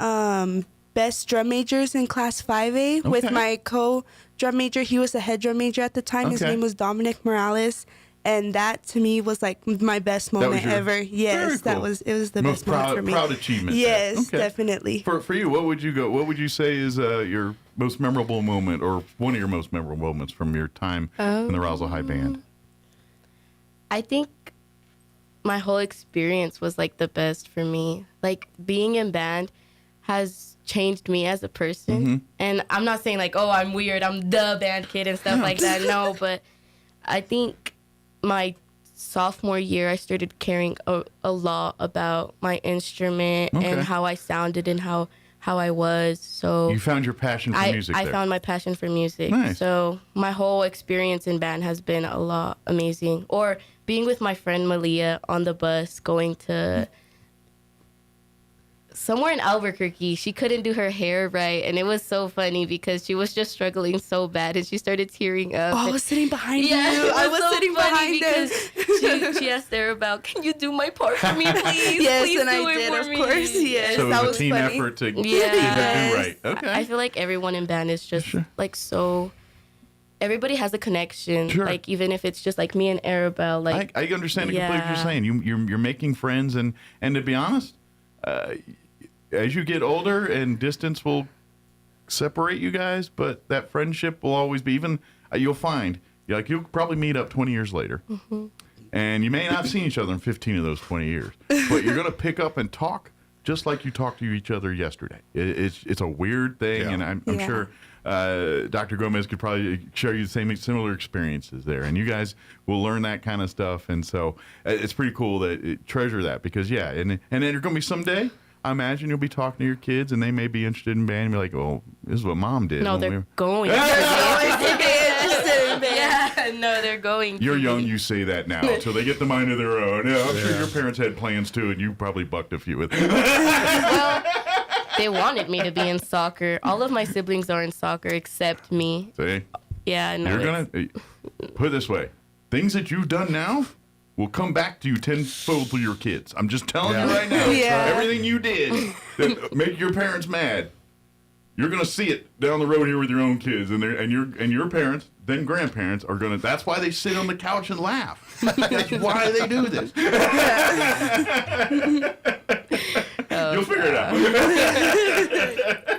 best drum majors in class 5A with my co-drum major. He was the head drum major at the time. His name was Dominic Morales. And that to me was like my best moment ever. Yes, cool. It was the best moment for me. Proud achievement. Yes, definitely. For you, what would you say is your most memorable moment, or one of your most memorable moments from your time in the Roswell High Band? I think my whole experience was like the best for me. Like being in band has changed me as a person. And I'm not saying like, oh, I'm weird, I'm the band kid and stuff like that. No, but I think my sophomore year, I started caring a lot about my instrument and how I sounded and how I was. So you found your passion for music. I found my passion for music. Nice. So my whole experience in band has been a lot amazing. Or being with my friend Malia on the bus, going to somewhere in Albuquerque. She couldn't do her hair right, and it was so funny because she was just struggling so bad, and she started tearing up. Oh, I was sitting behind you. I was so sitting behind because she asked her about, can you do my part for me, please? Yes, please and do I it did, for of me. course. Yes, so that it was was a team funny. effort to get it right. Okay. I feel like everyone in band is just like so. Everybody has a connection. Sure. Like even if it's just like me and Arabelle. Like I understand completely what you're saying. You're making friends, and to be honest, as you get older, and distance will separate you guys, but that friendship will always be. Even you'll find you'll probably meet up 20 years later, and you may not have seen each other in 15 of those 20 years, but you're gonna pick up and talk just like you talked to each other yesterday. It's a weird thing, and I'm sure Dr. Gomez could probably share you the similar experiences there, and you guys will learn that kind of stuff. And so it's pretty cool that treasure that, because and then you're gonna be someday, I imagine you'll be talking to your kids, and they may be interested in band and be like, oh, this is what mom did. No, they're going. No, they're going. You're young, you say that now, until they get the mind of their own. Yeah, I'm sure your parents had plans too, and you probably bucked a few with them. Well, they wanted me to be in soccer. All of my siblings are in soccer except me. See? Yeah, I know. You're going to put it this way. Things that you've done now will come back to you tenfold through your kids. I'm just telling you right now. Everything you did that make your parents mad You're going to see it down the road here with your own kids, and your parents, then grandparents are going to. That's why they sit on the couch and laugh. That's why they do this. You'll figure it out.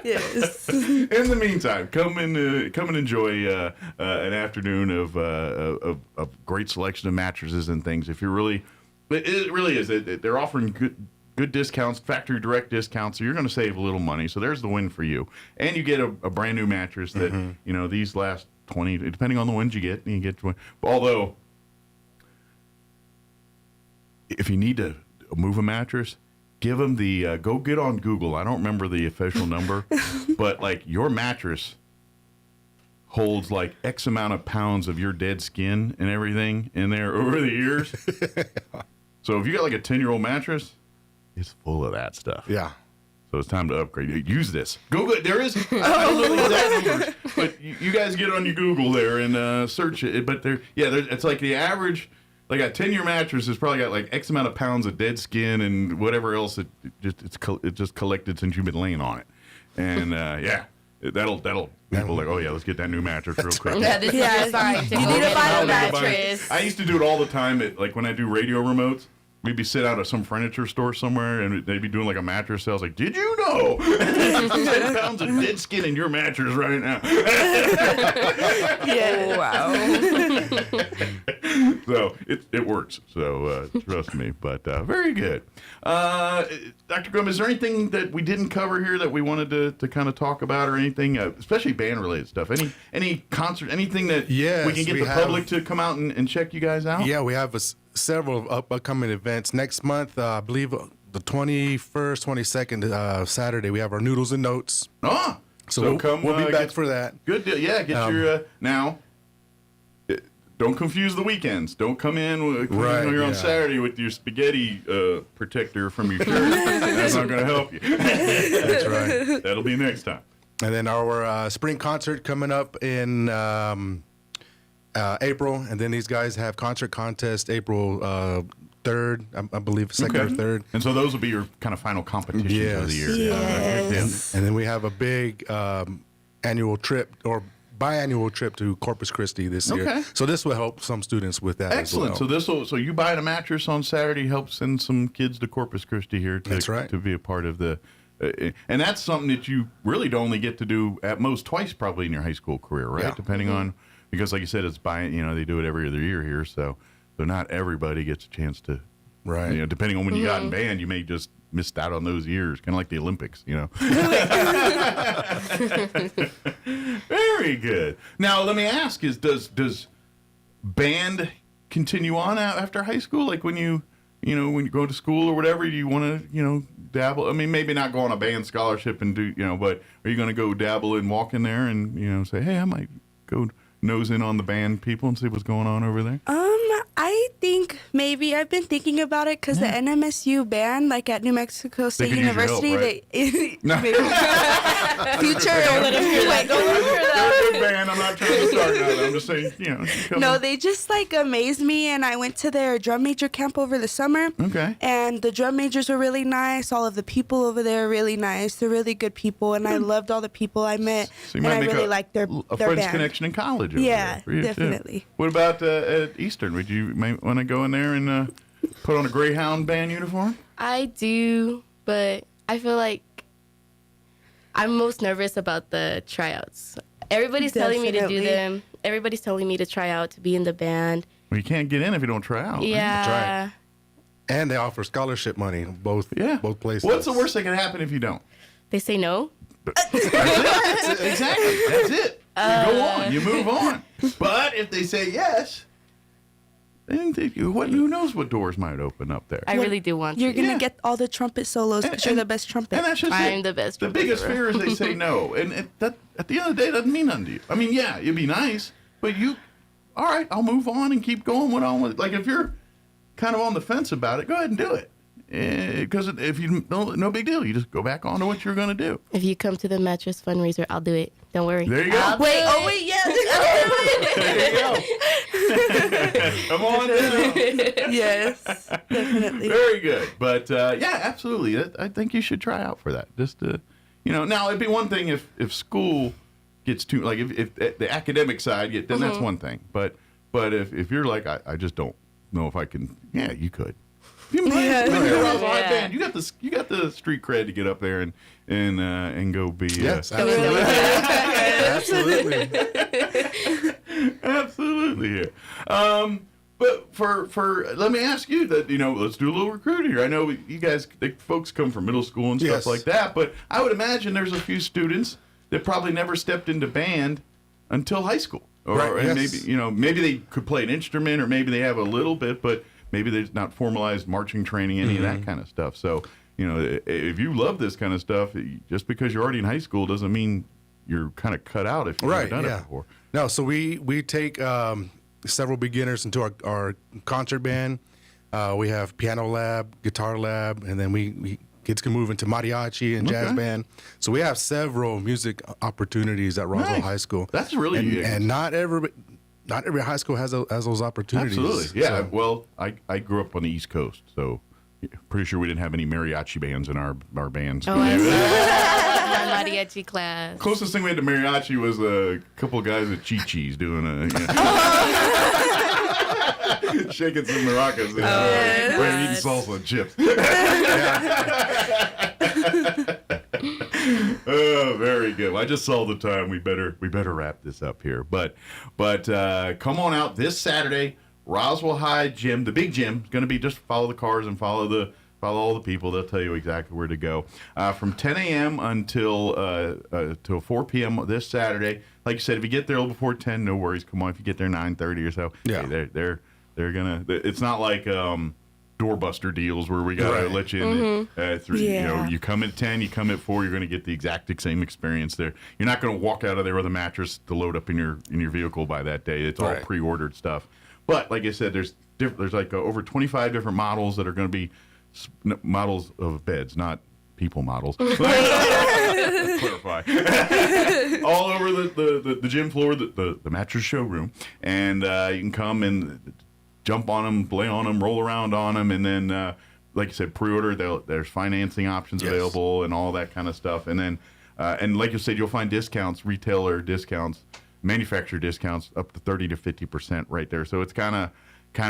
Yes. In the meantime, come and enjoy an afternoon of great selection of mattresses and things. If you're really, it really is. They're offering good discounts, factory direct discounts, so you're going to save a little money. So there's the win for you, and you get a brand new mattress that these last 20, depending on the ones you get 20. Although, if you need to move a mattress, give them the go get on Google. I don't remember the official number, but like your mattress holds like X amount of pounds of your dead skin and everything in there over the years. So if you got like a 10-year-old mattress, it's full of that stuff. Yeah. So it's time to upgrade. Use this. Google. There is. I don't know the exact numbers, but you guys get on your Google there and search it. But it's like the average. Like a 10-year mattress has probably got like X amount of pounds of dead skin and whatever else it just collected since you've been laying on it. And that'll people like, oh yeah, let's get that new mattress real quick. You need to buy a mattress. I used to do it all the time. Like when I do radio remotes. We'd be sit out at some furniture store somewhere, and they'd be doing like a mattress sale. I was like, did you know? 10 pounds of dead skin in your mattress right now. Yeah. Wow. So it works. So trust me. But very good. Dr. Grum, is there anything that we didn't cover here that we wanted to kind of talk about or anything, especially band-related stuff? Any concert, anything that we can get the public to come out and check you guys out? Yeah, we have several upcoming events. Next month, I believe the 21st, 22nd, Saturday, we have our Noodles and Notes. Oh, so we'll be back for that. Good deal. Yeah, get your, now, don't confuse the weekends. Don't come in when you're on Saturday with your spaghetti protector from your shirt. That's not going to help you. That's right. That'll be next time. And then our spring concert coming up in April, and then these guys have concert contest April 3rd, I believe, 2nd or 3rd. And so those will be your kind of final competitions of the year. Yes. And then we have a big annual trip or biannual trip to Corpus Christi this year. So this will help some students with that as well. So you buying a mattress on Saturday helps send some kids to Corpus Christi here to be a part of the and that's something that you really only get to do at most twice probably in your high school career, right? Yeah. Depending on, because like you said, it's they do it every other year here, so not everybody gets a chance to, depending on when you got in band, you may just missed out on those years, kind of like the Olympics, Very good. Now let me ask: does band continue on after high school? Like when you go to school or whatever, do you want to dabble? I mean, maybe not go on a band scholarship and do but are you going to go dabble and walk in there and say, hey, I might go nose in on the band people and see what's going on over there? I think maybe I've been thinking about it because the NMSU band, like at New Mexico State University, help, right? future band. I'm not trying to start now. I'm just saying, No, they just like amazed me, and I went to their drum major camp over the summer. Okay. And the drum majors were really nice. All of the people over there are really nice. They're really good people, and I loved all the people I met. So you might and I make really liked their friends band. connection in college. Yeah, definitely. Too. What about at Eastern? Would you want to go in there and put on a Greyhound band uniform? I do, but I feel like I'm most nervous about the tryouts. Everybody's telling me to do them. Everybody's telling me to try out to be in the band. Well, you can't get in if you don't try out. Yeah. That's right. And they offer scholarship money both places. What's the worst that can happen if you don't? They say no. That's it. Exactly. That's it. You go on. You move on. But if they say yes, then who knows what doors might open up there. I really do want to. You're going to get all the trumpet solos because you're the best trumpet. And that's just I'm the best trumpet. The biggest fear is they say no. And that at the end of the day, doesn't mean nothing to you. I mean, yeah, it'd be nice, but all right, I'll move on and keep going like if you're kind of on the fence about it, go ahead and do it. Because if you no big deal, you just go back on to what you're going to do. If you come to the mattress fundraiser, I'll do it. Don't worry. There you go. Wait, yes. There you go. Come on down. Yes, definitely. Very good. But yeah, absolutely. I think you should try out for that. Just now it'd be one thing if school gets too, like if the academic side then that's one thing. But if you're like, I just don't know if I can. Yeah, you could. You band. You got the street cred to get up there and go be. Yes, absolutely. Absolutely. Yeah. But for let me ask you that, let's do a little recruiting here. I know you guys, folks come from middle school and stuff like that, but I would imagine there's a few students that probably never stepped into band until high school, maybe they could play an instrument, or maybe they have a little bit, but maybe there's not formalized marching training, any of that kind of stuff. So, if you love this kind of stuff, just because you're already in high school doesn't mean you're kind of cut out if you've never done it before. No, so we take several beginners into our concert band. We have piano lab, guitar lab, and then we kids can move into mariachi and jazz band. So we have several music opportunities at Roswell High School. That's really good. And not every high school has those opportunities. Absolutely. Yeah. So. Well, I grew up on the East Coast, so pretty sure we didn't have any mariachi bands in our bands. Oh, I see. My mariachi class. Closest thing we had to mariachi was a couple of guys at Chi-Chi's doing shaking some maracas and eating salsa and chips. Oh, very good. Well, I just saw the time. We better wrap this up here. But come on out this Saturday. Roswell High Gym, the big gym, is going to be just follow the cars and follow all the people. They'll tell you exactly where to go. From 10 a.m. until 4 p.m. this Saturday. Like you said, if you get there a little before 10, no worries. Come on, if you get there 9:30 or so, they're gonna. It's not like doorbuster deals where we gotta let you in through. You come at 10, you come at 4, you're gonna get the exact same experience there. You're not gonna walk out of there with a mattress to load up in your vehicle by that day. It's all pre-ordered stuff. But like I said, there's like over 25 different models that are going to be models of beds, not people models. Clarify. All over the gym floor, the mattress showroom, and you can come and jump on them, play on them, roll around on them, and then like you said, pre-order. There's financing options available and all that kind of stuff, and then and like you said, you'll find discounts, retailer discounts, manufacturer discounts up to 30 to 50% right there. So it's kind of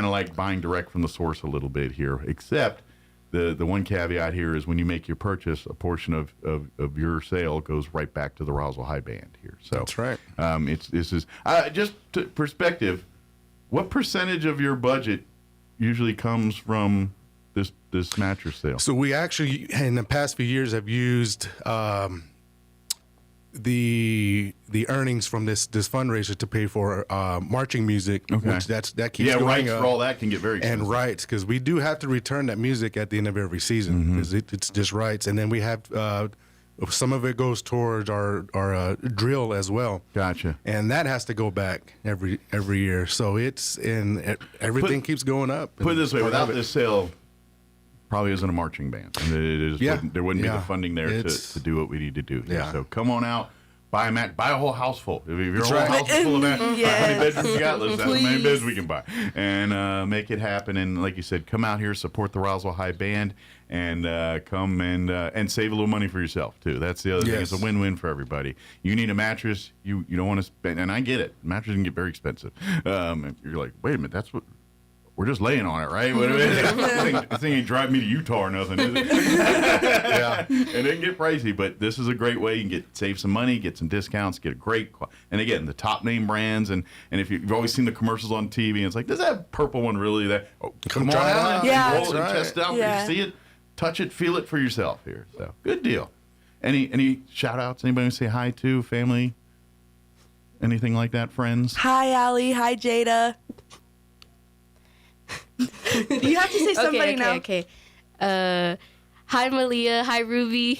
like buying direct from the source a little bit here, except the one caveat here is when you make your purchase, a portion of your sale goes right back to the Roswell High Band here. So that's right. This is just to perspective. What percentage of your budget usually comes from this mattress sale? So we actually, in the past few years, have used the earnings from this fundraiser to pay for marching music, which that keeps going rights up. For all that can get very expensive. And rights, because we do have to return that music at the end of every season, because it's just rights. And then we have some of it goes towards our drill as well. Gotcha. And that has to go back every year. So everything keeps going up. Put it this way: without this sale, probably isn't a marching band. There wouldn't be the funding there to do what we need to do here. So come on out, buy a whole house full. If your whole house is full of that, how many bedrooms you got? That's how many beds we can buy, and make it happen. And like you said, come out here, support the Roswell High Band, and come and save a little money for yourself too. That's the other thing. It's a win-win for everybody. You need a mattress. You don't want to spend, and I get it. Mattresses can get very expensive. You're like, wait a minute, that's what. We're just laying on it, right? This thing ain't driving me to Utah or nothing, is it? And it can get pricey, but this is a great way. You can save some money, get some discounts, get a great, and again, the top name brands. And if you've always seen the commercials on TV, and it's like, does that purple one really? Come on out and roll it and test it out. You see it, touch it, feel it for yourself here. So good deal. Any shout outs? Anybody want to say hi to family? Anything like that, friends? Hi, Allie. Hi, Jada. You have to say somebody now. Okay. Hi, Malia. Hi, Ruby.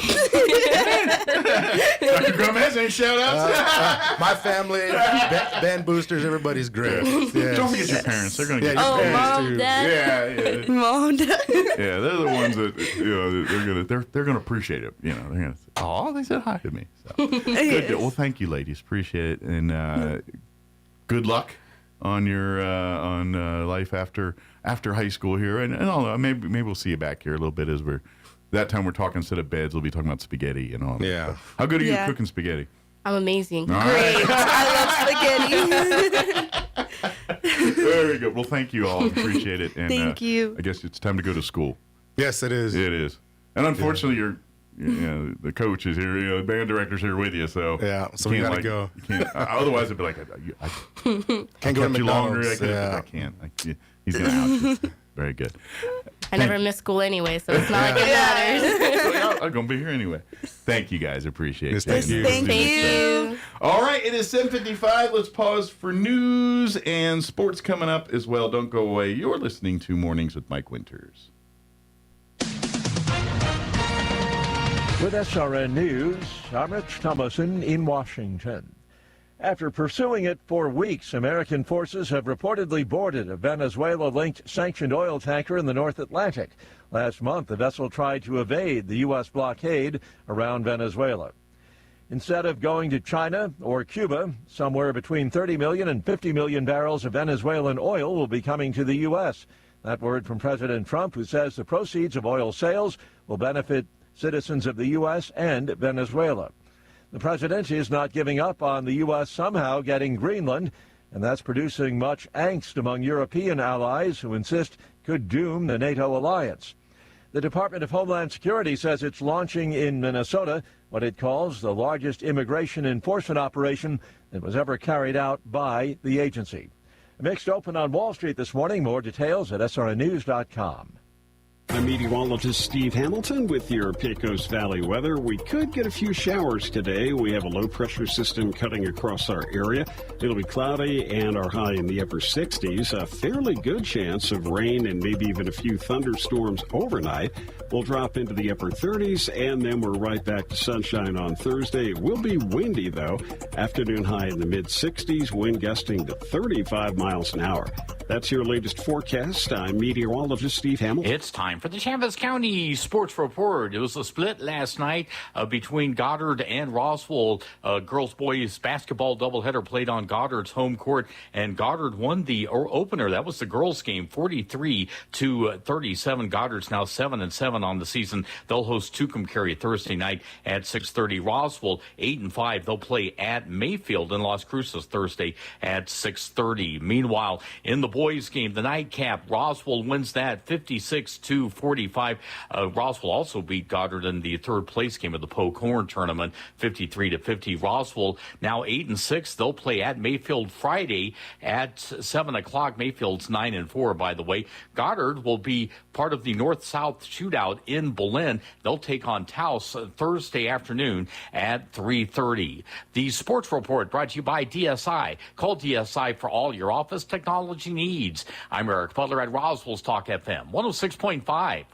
Dr. Gomez, any shout-outs? My family, band boosters, everybody's great. Yes. Don't forget your parents. They're going to get your parents, Mom, too. Dad. Yeah. Mom, Dad. Yeah, they're the ones that, they're going to appreciate it. They're going to say, oh, they said hi to me. So, good deal. Well, thank you, ladies. Appreciate it. And good luck on your life after high school here, and maybe we'll see you back here a little bit as we're that time we're talking instead of beds, we'll be talking about spaghetti and all that. Yeah. Stuff. How good are you at cooking spaghetti? I'm amazing. All Great. right. I love spaghetti. Very good. Well, thank you all. Appreciate it. And, Thank you. I guess it's time to go to school. Yes, it is. It is. And unfortunately, the coach is here. The band director's here with you. So so we gotta go. You can't, otherwise, I'd be like, I can't go to you longer. McDonald's. I can't. He's gonna out you. Very good. I never miss school anyway, so it's not like it matters. I'm gonna be here anyway. Thank you guys. Appreciate it. Thank you. Thank you. All right, it is 7:55. Let's pause for news and sports coming up as well. Don't go away. You're listening to Mornings with Mike Winters. With SRN News, I'm Rich Thomason in Washington. After pursuing it for weeks, American forces have reportedly boarded a Venezuela-linked sanctioned oil tanker in the North Atlantic. Last month, the vessel tried to evade the U.S. blockade around Venezuela. Instead of going to China or Cuba, somewhere between 30 million and 50 million barrels of Venezuelan oil will be coming to the U.S. That word from President Trump, who says the proceeds of oil sales will benefit citizens of the U.S. and Venezuela. The president is not giving up on the U.S. somehow getting Greenland, and that's producing much angst among European allies who insist could doom the NATO alliance. The Department of Homeland Security says it's launching in Minnesota what it calls the largest immigration enforcement operation that was ever carried out by the agency. A mixed open on Wall Street this morning. More details at srnnews.com. I'm meteorologist Steve Hamilton with your Pecos Valley weather. We could get a few showers today. We have a low pressure system cutting across our area. It'll be cloudy and our high in the upper 60s. A fairly good chance of rain and maybe even a few thunderstorms overnight. We'll drop into the upper 30s and then we're right back to sunshine on Thursday. It will be windy though. Afternoon high in the mid 60s, wind gusting to 35 miles an hour. That's your latest forecast. I'm meteorologist Steve Hamilton. It's time for the Chaffetz County Sports Report. It was a split last night between Goddard and Roswell. Girls-boys basketball doubleheader played on Goddard's home court, and Goddard won the opener. That was the girls' game, 43-37. Goddard's now 7-7 on the season. They'll host Tucumcari Thursday night at 6:30. Roswell 8-5. They'll play at Mayfield in Las Cruces Thursday at 6:30. Meanwhile, in the boys' game, the nightcap, Roswell wins that 56-45. Roswell also beat Goddard in the third place game of the Polk Horn tournament, 53-50. Roswell now 8-6. They'll play at Mayfield Friday at 7 o'clock. Mayfield's 9-4, by the way. Goddard will be part of the North-South shootout in Belen. They'll take on Taos Thursday afternoon at 3:30. The Sports Report brought to you by DSI. Call DSI for all your office technology needs. I'm Eric Butler at Roswell's Talk FM 106.5.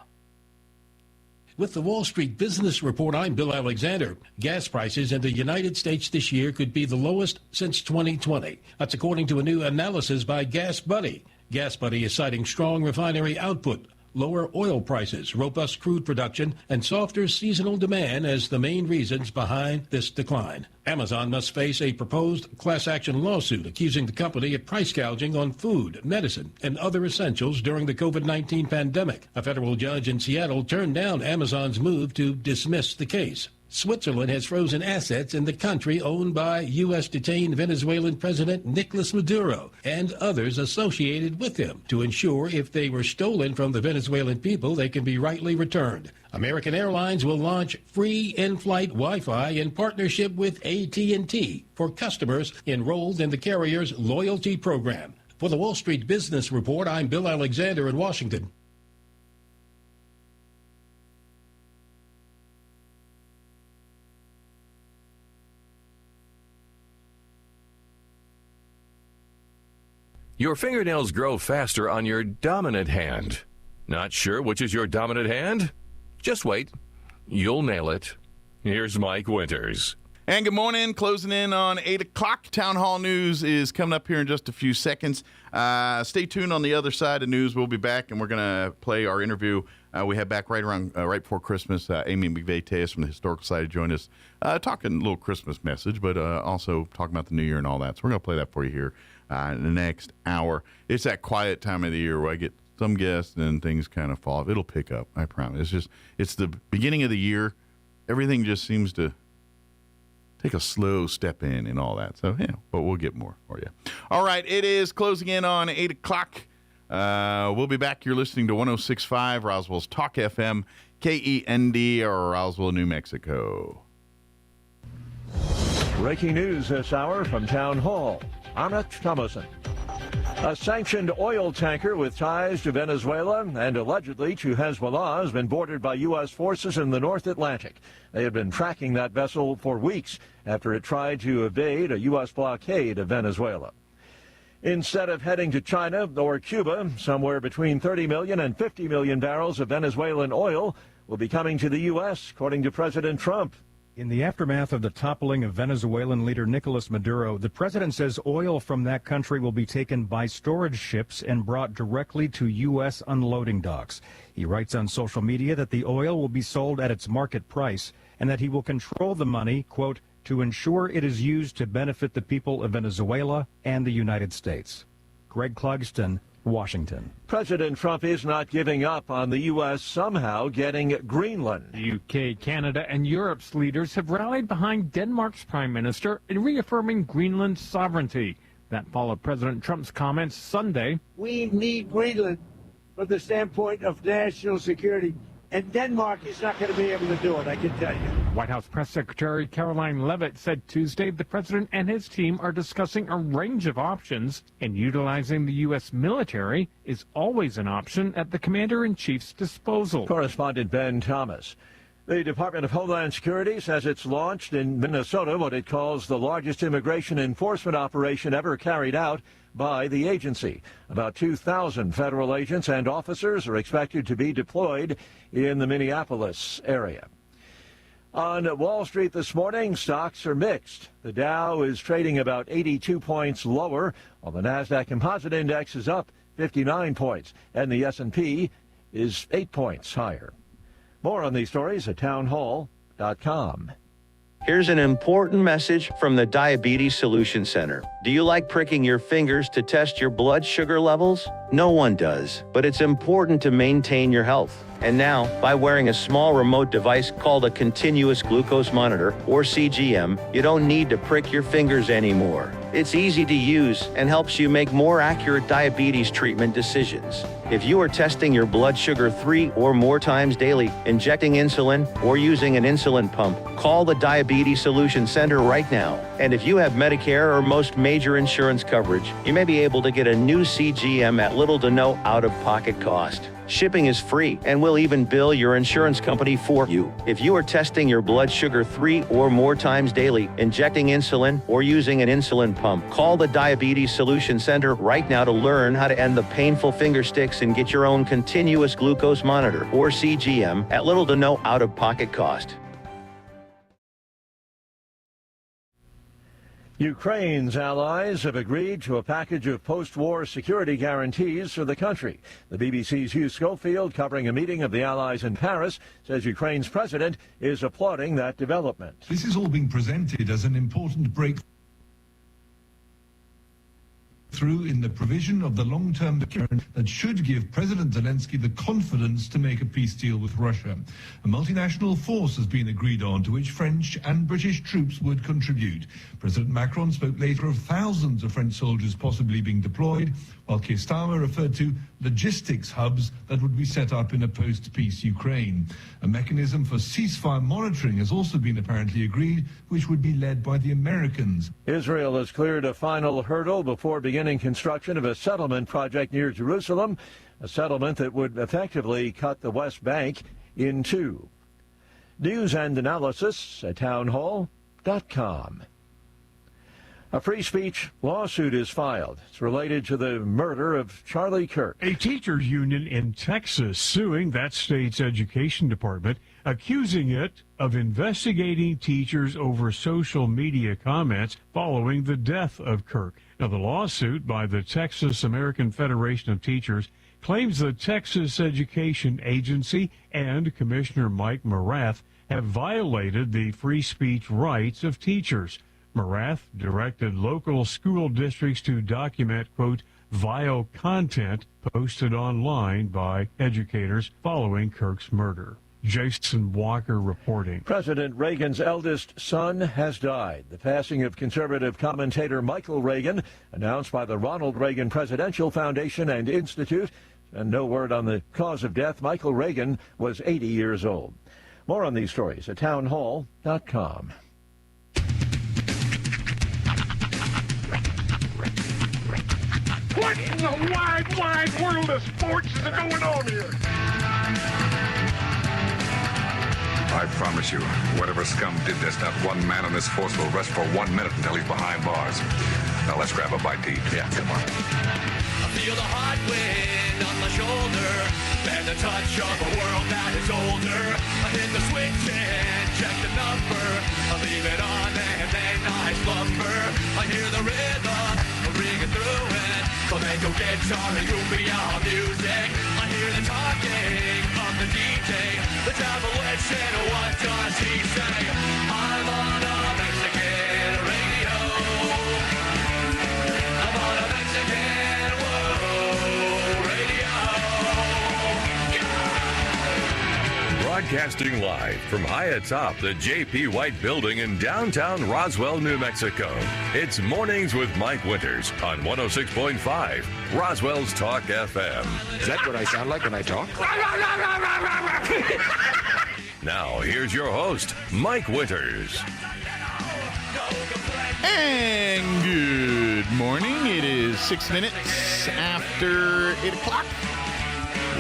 With the Wall Street Business Report, I'm Bill Alexander. Gas prices in the United States this year could be the lowest since 2020. That's according to a new analysis by Gas Buddy. Gas Buddy is citing strong refinery output, lower oil prices, robust crude production, and softer seasonal demand as the main reasons behind this decline. Amazon must face a proposed class action lawsuit accusing the company of price gouging on food, medicine, and other essentials during the COVID-19 pandemic. A federal judge in Seattle turned down Amazon's move to dismiss the case. Switzerland has frozen assets in the country owned by U.S. detained Venezuelan President Nicolas Maduro and others associated with him to ensure if they were stolen from the Venezuelan people, they can be rightly returned. American Airlines will launch free in-flight Wi-Fi in partnership with AT&T for customers enrolled in the carrier's loyalty program. For the Wall Street Business Report, I'm Bill Alexander in Washington. Your fingernails grow faster on your dominant hand. Not sure which is your dominant hand? Just wait. You'll nail it. Here's Mike Winters. And good morning. Closing in on 8 o'clock. Town Hall News is coming up here in just a few seconds. Stay tuned on the other side of news. We'll be back, and we're going to play our interview we had back right before Christmas. Amy McVeigh-Tejas from the Historical Society joined us, talking a little Christmas message, but also talking about the New Year and all that. So we're going to play that for you here in the next hour. It's that quiet time of the year where I get some guests, and then things kind of fall off. It'll pick up, I promise. It's the beginning of the year. Everything just seems to take a slow step in and all that. So, yeah, but we'll get more for you. All right, it is closing in on 8 o'clock. We'll be back. You're listening to 106.5 Roswell's Talk FM, KEND, or Roswell, New Mexico. Breaking news this hour from Town Hall. I'm Rich Thomason. A sanctioned oil tanker with ties to Venezuela and allegedly to Hezbollah has been boarded by U.S. forces in the North Atlantic. They have been tracking that vessel for weeks after it tried to evade a U.S. blockade of Venezuela. Instead of heading to China or Cuba, somewhere between 30 million and 50 million barrels of Venezuelan oil will be coming to the U.S., according to President Trump. In the aftermath of the toppling of Venezuelan leader Nicolas Maduro, the president says oil from that country will be taken by storage ships and brought directly to U.S. unloading docks. He writes on social media that the oil will be sold at its market price and that he will control the money, quote, to ensure it is used to benefit the people of Venezuela and the United States. Greg Clugston, Washington. President Trump is not giving up on the U.S. somehow getting Greenland. The UK, Canada, and Europe's leaders have rallied behind Denmark's prime minister in reaffirming Greenland's sovereignty. That followed President Trump's comments Sunday. We need Greenland from the standpoint of national security, and Denmark is not going to be able to do it, I can tell you. White House Press Secretary Caroline Leavitt said Tuesday the president and his team are discussing a range of options, and utilizing the U.S. military is always an option at the commander-in-chief's disposal. Correspondent Ben Thomas. The Department of Homeland Security says it's launched in Minnesota what it calls the largest immigration enforcement operation ever carried out by the agency. About 2,000 federal agents and officers are expected to be deployed in the Minneapolis area. On Wall Street this morning, stocks are mixed. The Dow is trading about 82 points lower, while the NASDAQ Composite Index is up 59 points, and the S&P is 8 points higher. More on these stories at townhall.com. Here's an important message from the Diabetes Solution Center. Do you like pricking your fingers to test your blood sugar levels? No one does, but it's important to maintain your health. And now, by wearing a small remote device called a continuous glucose monitor, or CGM, you don't need to prick your fingers anymore. It's easy to use and helps you make more accurate diabetes treatment decisions. If you are testing your blood sugar 3 or more times daily, injecting insulin, or using an insulin pump, call the Diabetes Solution Center right now. And if you have Medicare or most major insurance coverage, you may be able to get a new CGM at little to no out-of-pocket cost. Shipping is free, and we'll even bill your insurance company for you. If you are testing your blood sugar 3 or more times daily, injecting insulin, or using an insulin pump, call the Diabetes Solution Center right now to learn how to end the painful finger sticks and get your own continuous glucose monitor, or CGM, at little to no out-of-pocket cost. Ukraine's allies have agreed to a package of post-war security guarantees for the country. The BBC's Hugh Schofield, covering a meeting of the allies in Paris, says Ukraine's president is applauding that development. This is all being presented as an important breakthrough in the provision of the long-term security that should give President Zelensky the confidence to make a peace deal with Russia. A multinational force has been agreed on to which French and British troops would contribute. President Macron spoke later of thousands of French soldiers possibly being deployed, while Keir Starmer referred to logistics hubs that would be set up in a post-peace Ukraine. A mechanism for ceasefire monitoring has also been apparently agreed, which would be led by the Americans. Israel has cleared a final hurdle before beginning construction of a settlement project near Jerusalem, a settlement that would effectively cut the West Bank in two. News and analysis at townhall.com. A free speech lawsuit is filed. It's related to the murder of Charlie Kirk. A teachers union in Texas suing that state's education department, accusing it of investigating teachers over social media comments following the death of Kirk. Now, the lawsuit by the Texas American Federation of Teachers claims the Texas Education Agency and Commissioner Mike Morath have violated the free speech rights of teachers. Marath directed local school districts to document, quote, vile content posted online by educators following Kirk's murder. Jason Walker reporting. President Reagan's eldest son has died. The passing of conservative commentator Michael Reagan, announced by the Ronald Reagan Presidential Foundation and Institute, and no word on the cause of death. Michael Reagan was 80 years old. More on these stories at townhall.com. What in the wide, wide world of sports is going on here? I promise you, whatever scum did this, not one man on this force will rest for 1 minute until he's behind bars. Now let's grab a bite to eat. Yeah, come on. I feel the hot wind on my shoulder and the touch of a world that is older. I hit the switch and check the number. I leave it on and then I slumber. I hear the rhythm ringing through it. Flamenco guitar and cumbia music. I hear the talking of the DJ. The devil is in, what does he say? I'm on a Mexican radio. I'm on a Mexican radio. Broadcasting live from high atop the J.P. White Building in downtown Roswell, New Mexico. It's Mornings with Mike Winters on 106.5 Roswell's Talk FM. Is that what I sound like when I talk? Now, here's your host, Mike Winters. And good morning. It is 6 minutes after 8 o'clock.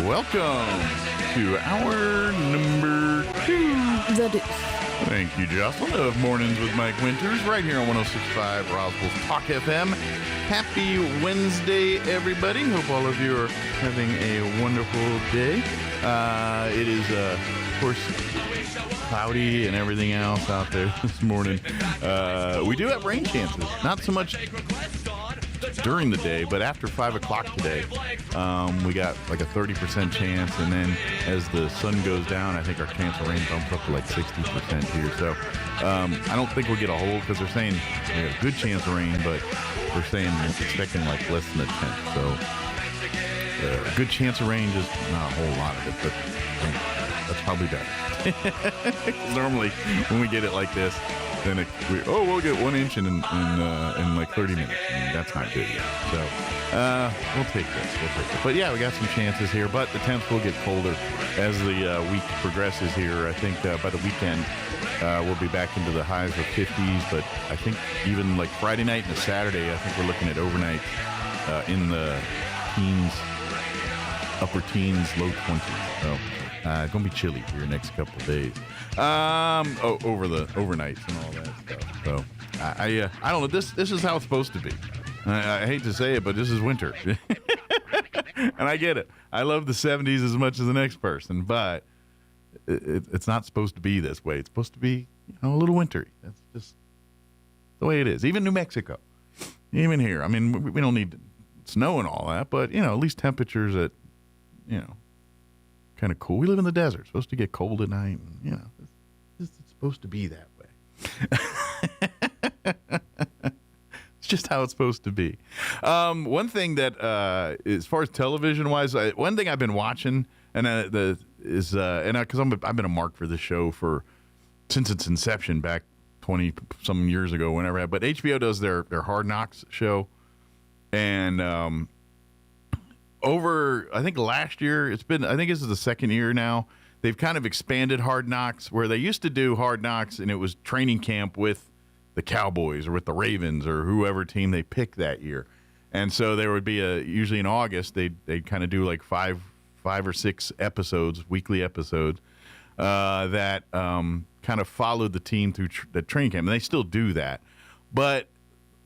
Welcome to hour number 2. Thank you, Jocelyn, of Mornings with Mike Winters, right here on 106.5 Roswell's Talk FM. Happy Wednesday, everybody. Hope all of you are having a wonderful day. It is, of course, cloudy and everything else out there this morning. We do have rain chances. Not so much during the day, but after 5 o'clock today, we got like a 30% chance, and then as the sun goes down, I think our chance of rain bumps up to like 60% here. So I don't think we'll get a whole, because they're saying we have a good chance of rain, but they're saying expecting like less than a tenth. So good chance of rain, just not a whole lot of it, but that's probably better. Normally when we get it like this, then we'll get 1 inch in like 30 minutes. And that's not good yet. So we'll take this. But yeah, we got some chances here. But the temps will get colder as the week progresses here. I think by the weekend we'll be back into the highs of 50s. But I think even like Friday night and a Saturday, I think we're looking at overnight in the teens, upper teens, low 20s. So it's going to be chilly for your next couple of days. Over the overnights and all that stuff. So I don't know. This is how it's supposed to be. I hate to say it, but this is winter. And I get it. I love the 70s as much as the next person, but it's not supposed to be this way. It's supposed to be, a little wintry. That's just the way it is. Even New Mexico. Even here. I mean, we don't need snow and all that, but, at least temperatures that, kind of cool. We live in the desert. It's supposed to get cold at night. And, it's supposed to be that way. It's just how it's supposed to be. One thing that, as far as television-wise, one thing I've been watching, and because I've been a mark for this show since its inception back 20-some years ago, whenever. But HBO does their Hard Knocks show, and over, I think last year, I think this is the second year now, they've kind of expanded Hard Knocks, where they used to do Hard Knocks and it was training camp with the Cowboys or with the Ravens or whoever team they picked that year. And so there would be usually in August, they'd kind of do like five or six episodes, weekly episodes, that kind of followed the team through the training camp. And they still do that. But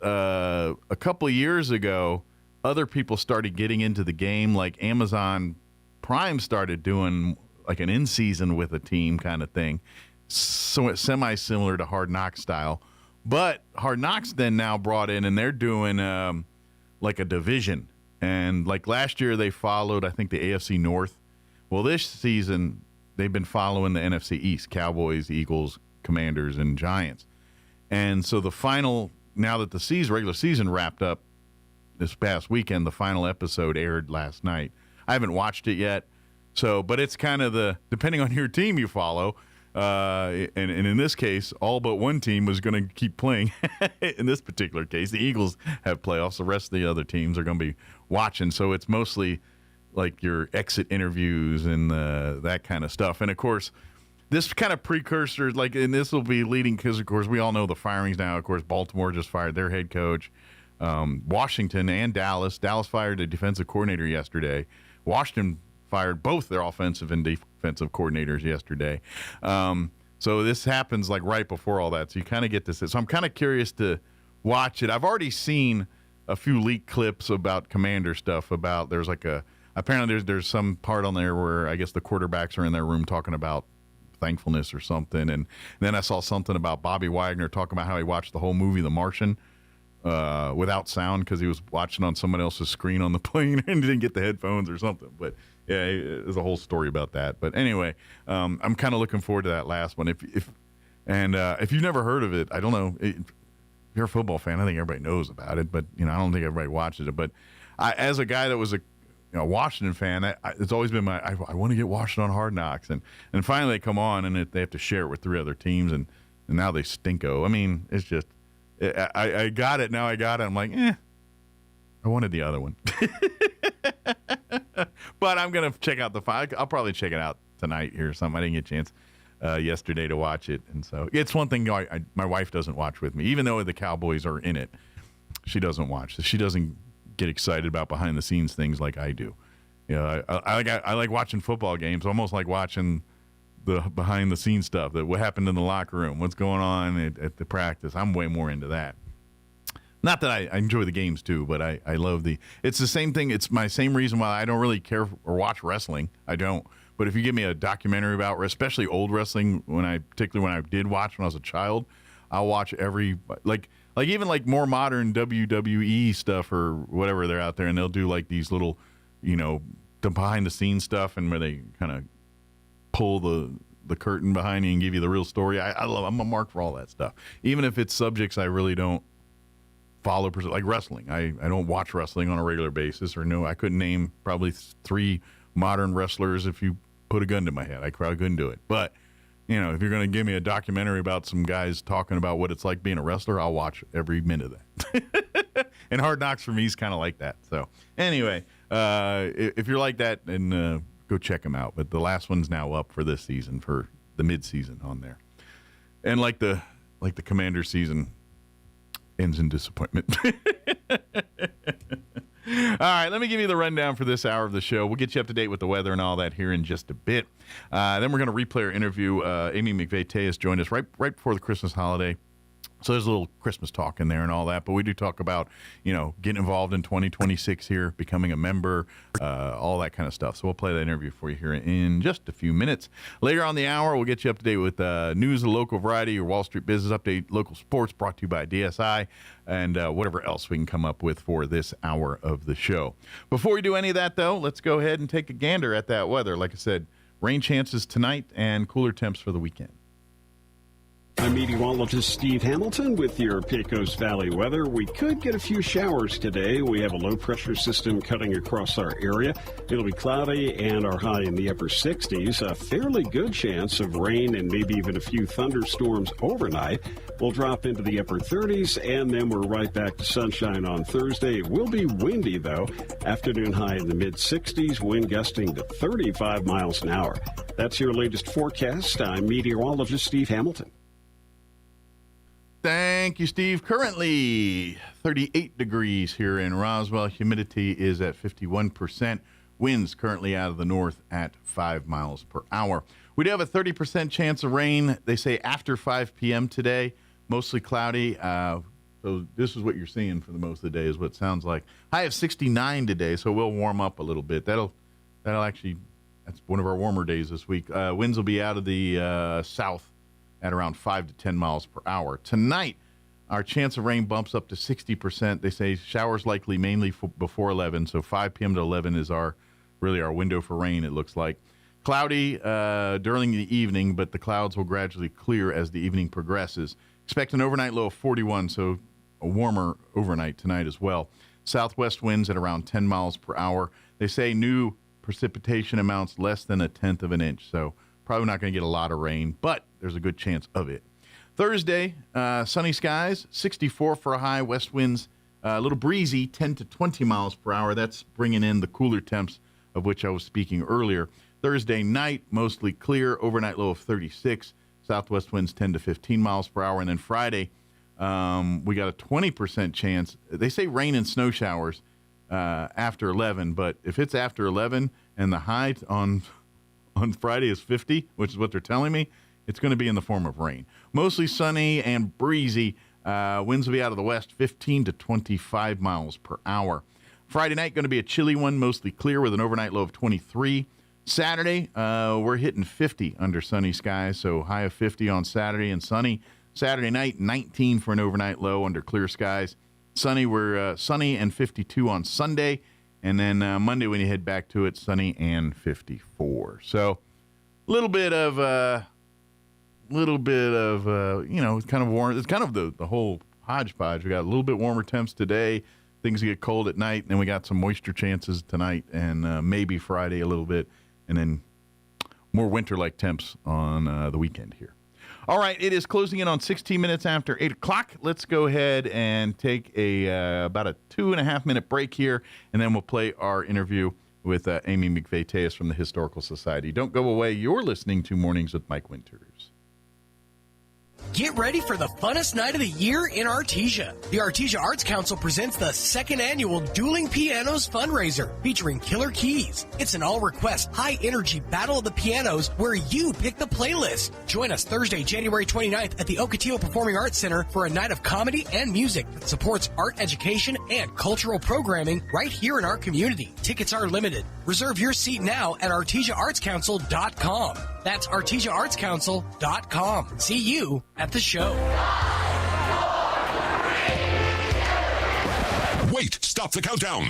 a couple of years ago, other people started getting into the game, like Amazon Prime started doing like an in-season with a team kind of thing. So it's semi-similar to Hard Knocks style. But Hard Knocks then now brought in, and they're doing like a division. And like last year they followed, I think, the AFC North. Well, this season they've been following the NFC East, Cowboys, Eagles, Commanders, and Giants. And so the final, now that the regular season wrapped up this past weekend, the final episode aired last night. I haven't watched it yet. So, but it's kind of depending on your team you follow, and in this case, all but one team was going to keep playing. In this particular case, the Eagles have playoffs. The rest of the other teams are going to be watching. So it's mostly like your exit interviews and that kind of stuff. And, of course, this kind of precursor, and this will be leading because, of course, we all know the firings now. Of course, Baltimore just fired their head coach. Washington and Dallas. Dallas fired a defensive coordinator yesterday. Washington fired both their offensive and defensive coordinators yesterday. So this happens like right before all that. So you kind of get this. So I'm kind of curious to watch it. I've already seen a few leaked clips about Commander stuff. Apparently there's some part on there where I guess the quarterbacks are in their room talking about thankfulness or something. And then I saw something about Bobby Wagner talking about how he watched the whole movie The Martian without sound because he was watching on someone else's screen on the plane and didn't get the headphones or something. But yeah, there's a whole story about that. But anyway, I'm kind of looking forward to that last one. If you've never heard of it, I don't know. If you're a football fan, I think everybody knows about it. But I don't think everybody watches it. But as a guy that was a Washington fan, it's always been I want to get Washington on Hard Knocks, and finally they come on and they have to share it with 3 other teams, and now they stinko. I mean, it's just I got it now. I got it. I'm like, I wanted the other one. But I'm going to check out the file. I'll probably check it out tonight here or something. I didn't get a chance yesterday to watch it. And so it's one thing my wife doesn't watch with me. Even though the Cowboys are in it, she doesn't watch. She doesn't get excited about behind-the-scenes things like I do. I like watching football games, almost like watching the behind-the-scenes stuff, what happened in the locker room, what's going on at the practice. I'm way more into that. Not that I enjoy the games too, but I love it's the same thing. It's my same reason why I don't really care or watch wrestling. I don't. But if you give me a documentary about, especially old wrestling, particularly when I did watch when I was a child, I'll watch every, even more modern WWE stuff or whatever they're out there, and they'll do like these little, the behind the scenes stuff and where they kind of pull the curtain behind you and give you the real story. I'm a mark for all that stuff. Even if it's subjects I really don't follow, like wrestling. I don't watch wrestling on a regular basis, I couldn't name probably 3 modern wrestlers if you put a gun to my head. I probably couldn't do it. But, if you're going to give me a documentary about some guys talking about what it's like being a wrestler, I'll watch every minute of that. And Hard Knocks for me is kind of like that. So anyway, if you're like that, then go check them out. But the last one's now up for this season, for the mid-season on there. And like the Commander season ends in disappointment. All right, let me give you the rundown for this hour of the show. We'll get you up to date with the weather and all that here in just a bit. Then we're going to replay our interview. Amy McVeigh-Tejas joined us right before the Christmas holiday. So there's a little Christmas talk in there and all that, but we do talk about, getting involved in 2026 here, becoming a member, all that kind of stuff. So we'll play that interview for you here in just a few minutes. Later on the hour, we'll get you up to date with news of the local variety, your Wall Street business update, local sports brought to you by DSI, and whatever else we can come up with for this hour of the show. Before we do any of that, though, let's go ahead and take a gander at that weather. Like I said, rain chances tonight and cooler temps for the weekend. I'm meteorologist Steve Hamilton with your Pecos Valley weather. We could get a few showers today. We have a low-pressure system cutting across our area. It'll be cloudy and our high in the upper 60s. A fairly good chance of rain and maybe even a few thunderstorms overnight. We'll drop into the upper 30s, and then we're right back to sunshine on Thursday. It will be windy, though. Afternoon high in the mid-60s, wind gusting to 35 miles an hour. That's your latest forecast. I'm meteorologist Steve Hamilton. Thank you, Steve. Currently 38 degrees here in Roswell. Humidity is at 51%. Winds currently out of the north at 5 miles per hour. We do have a 30% chance of rain, they say, after 5 p.m. today. Mostly cloudy. So this is what you're seeing for the most of the day is what it sounds like. High of 69 today, so we'll warm up a little bit. That'll actually, that's one of our warmer days this week. Winds will be out of the south at around 5 to 10 miles per hour. Tonight, our chance of rain bumps up to 60%. They say showers likely mainly before 11, so 5 p.m. to 11 is our window for rain, it looks like. Cloudy during the evening, but the clouds will gradually clear as the evening progresses. Expect an overnight low of 41, so a warmer overnight tonight as well. Southwest winds at around 10 miles per hour. They say new precipitation amounts less than 1/10 of an inch, so probably not going to get a lot of rain, but there's a good chance of it. Thursday, sunny skies, 64 for a high, west winds a little breezy, 10 to 20 miles per hour. That's bringing in the cooler temps of which I was speaking earlier. Thursday night, mostly clear, overnight low of 36, southwest winds 10 to 15 miles per hour. And then Friday, we got a 20% chance. They say rain and snow showers after 11, but if it's after 11 and the high on Friday is 50, which is what they're telling me, it's going to be in the form of rain. Mostly sunny and breezy. Winds will be out of the west, 15 to 25 miles per hour. Friday night going to be a chilly one, mostly clear with an overnight low of 23. Saturday, we're hitting 50 under sunny skies, so high of 50 on Saturday and sunny. Saturday night, 19 for an overnight low under clear skies. Sunny, we're sunny and 52 on Sunday. And then Monday, when you head back to it, sunny and 54. So a little bit of, it's kind of warm. It's kind of the whole hodgepodge. We got a little bit warmer temps today. Things get cold at night. And then we got some moisture chances tonight and maybe Friday a little bit. And then more winter-like temps on the weekend here. All right, it is closing in on 16 minutes after 8 o'clock. Let's go ahead and take about a 2.5-minute break here, and then we'll play our interview with Amy McVeigh-Tejas from the Historical Society. Don't go away. You're listening to Mornings with Mike Winters. Get ready for the funnest night of the year in Artesia. The Artesia Arts Council presents the second annual Dueling Pianos fundraiser featuring Killer Keys. It's an all-request, high-energy battle of the pianos where you pick the playlist. Join us Thursday, January 29th at the Ocotillo Performing Arts Center for a night of comedy and music that supports art education and cultural programming right here in our community. Tickets are limited. Reserve your seat now at ArtesiaArtsCouncil.com. That's ArtesiaArtsCouncil.com. See you at the show. Wait, stop the countdown.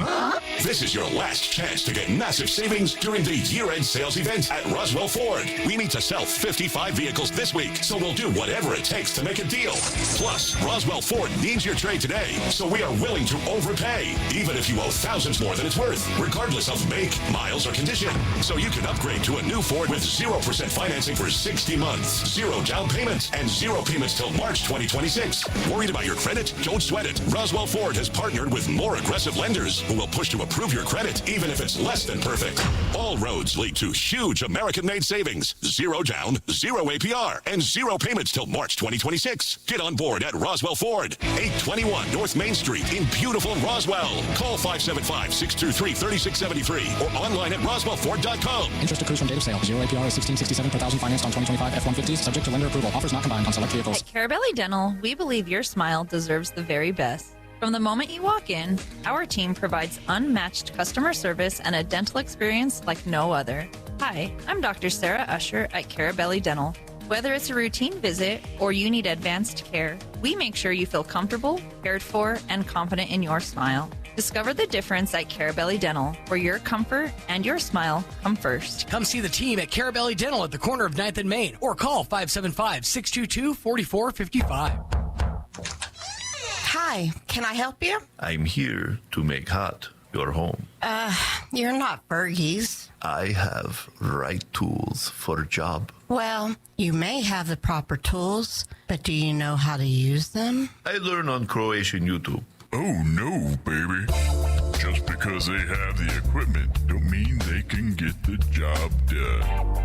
This is your last chance to get massive savings during the year-end sales event at Roswell Ford. We need to sell 55 vehicles this week, so we'll do whatever it takes to make a deal. Plus, Roswell Ford needs your trade today, so we are willing to overpay, even if you owe thousands more than it's worth, regardless of make, miles, or condition. So you can upgrade to a new Ford with 0% financing for 60 months, 0 down payment, and 0 payments till March 2026. Worried about your credit? Don't sweat it. Roswell Ford has partnered with more aggressive lenders who will push to approve your credit even if it's less than perfect. All roads lead to huge American-made savings. 0 down, 0 APR, and 0 payments till March 2026. Get on board at Roswell Ford, 821 North Main Street in beautiful Roswell. Call 575-623-3673 or online at roswellford.com. Interest accrues from date of sale. 0 APR is $16.67 per thousand financed on 2025 F-150s, subject to lender approval. Offers not combined on select vehicles. At Carabelli Dental, we believe your smile deserves the very best. From the moment you walk in, our team provides unmatched customer service and a dental experience like no other. Hi, I'm Dr. Sarah Usher at Carabelli Dental. Whether it's a routine visit or you need advanced care, we make sure you feel comfortable, cared for, and confident in your smile. Discover the difference at Carabelli Dental, where your comfort and your smile come first. Come see the team at Carabelli Dental at the corner of 9th and Main or call 575-622-4455. Hi, can I help you? I'm here to make hot your home. You're not Fergie's. I have right tools for job. Well, you may have the proper tools, but do you know how to use them? I learn on Croatian YouTube. Oh no, baby. Just because they have the equipment don't mean they can get the job done.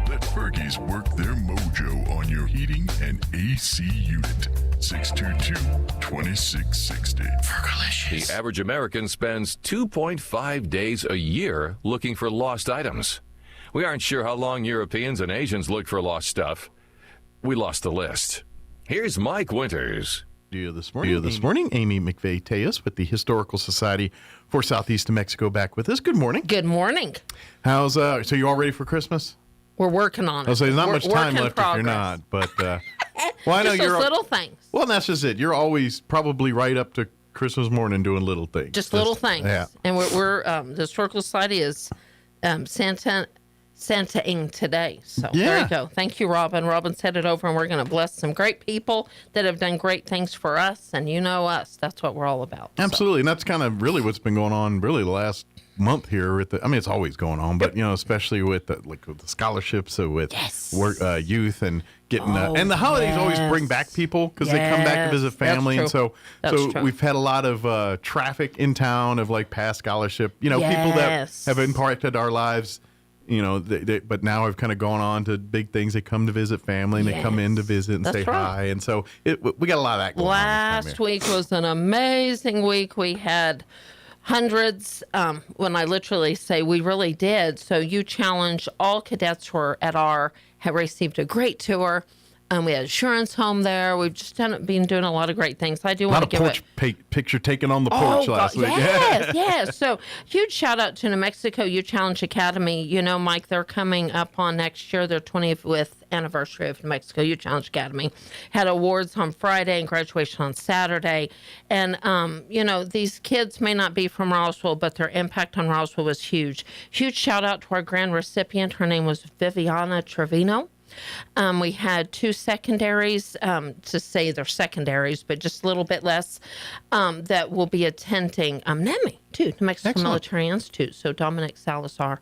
Let Fergie's work their mojo on your heating and AC unit. 622-2660. The average American spends 2.5 days a year looking for lost items. We aren't sure how long Europeans and Asians look for lost stuff. We lost the list. Here's Mike Winters. This morning, Amy McVeigh-Tejas with the Historical Society for Southeast New Mexico back with us. Good morning. Good morning. How's so you all ready for Christmas? We're working on it. I'll say there's not much time left if you're not, but well, I know just you're those little things. Well, that's just it. You're always probably right up to Christmas morning doing little things. Just little things. Yeah. And we're the Historical Society is Santa Santa-ing today. So there you go. Thank you, Robin. Robin said it over, and we're going to bless some great people that have done great things for us. And you know us. That's what we're all about. Absolutely. And that's kind of really what's been going on really the last month here. It's always going on, but, especially with with the scholarships, with work, youth and getting and the holidays always bring back people because they come back to visit family. And so we've had a lot of traffic in town of past scholarship, people that have impacted our lives. But now I've kind of gone on to big things. They come to visit family, and they come in to visit and say hi. And so we got a lot of that going on. Last week was an amazing week. We had hundreds, when I literally say we really did. So you challenge all cadets were have received a great tour. We had Insurance Home there. We've just been doing a lot of great things. I do want to give porch picture taken on the porch last week. Yes. So huge shout out to New Mexico Youth Challenge Academy. Mike, they're coming up on next year, their 25th anniversary of New Mexico Youth Challenge Academy. Had awards on Friday and graduation on Saturday. And, these kids may not be from Roswell, but their impact on Roswell was huge. Huge shout out to our grand recipient. Her name was Viviana Trevino. We had 2 secondaries, to say they're secondaries, but just a little bit less, that will be attending NEMI, too, New Mexico Military Institute. So Dominic Salazar.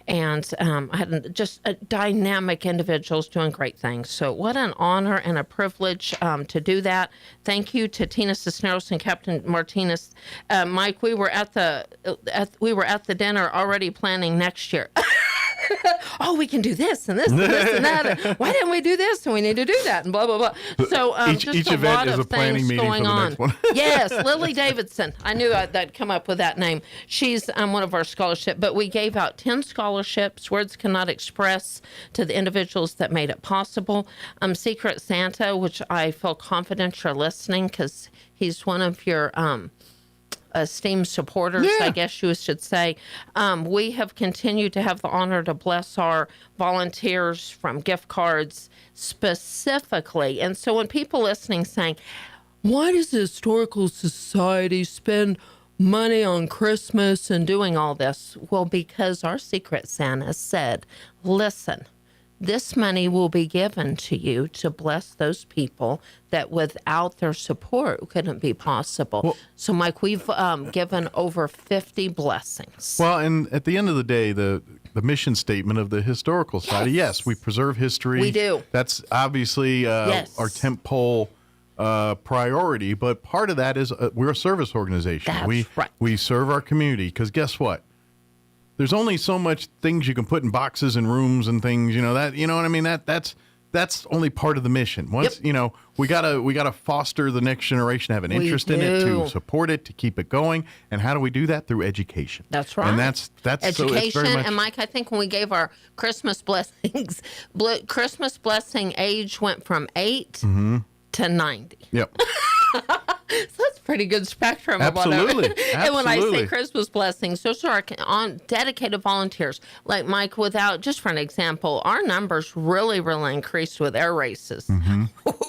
And I had just dynamic individuals doing great things. So what an honor and a privilege to do that. Thank you to Tina Cisneros and Captain Martinez. Mike, we were at the dinner already planning next year. Oh, we can do this and this and this and that. Why didn't we do this? And we need to do that and blah, blah, blah. So each a event lot is of a planning things meeting going for the on. next one. Yes, Lily Davidson. I knew I'd come up with that name. She's one of our scholarship, but we gave out 10 scholarships, words cannot express, to the individuals that made it possible. Secret Santa, which I feel confident you're listening because he's one of your esteemed supporters, I guess you should say. We have continued to have the honor to bless our volunteers from gift cards specifically. And so when people listening saying, why does the Historical Society spend money on Christmas and doing all this? Well, because our Secret Santa said, listen, this money will be given to you to bless those people that without their support couldn't be possible. Well, so, Mike, we've given over 50 blessings. Well, and at the end of the day, the mission statement of the Historical Society, yes, we preserve history. We do. That's obviously our tentpole priority, but part of that is we're a service organization. That's right. We serve our community because guess what? There's only so much things you can put in boxes and rooms and things, that, what I mean? That's only part of the mission. Once, we gotta foster the next generation to have an interest in it, to support it, to keep it going. And how do we do that? Through education. That's right. And that's education. So it's very much... And Mike, I think when we gave our Christmas blessings, Christmas blessing age went from 8 to 90. Yep. So that's a pretty good spectrum. Absolutely. And when I say Christmas blessings, those are our dedicated volunteers. Like Mike, just for an example, our numbers really increased with air races.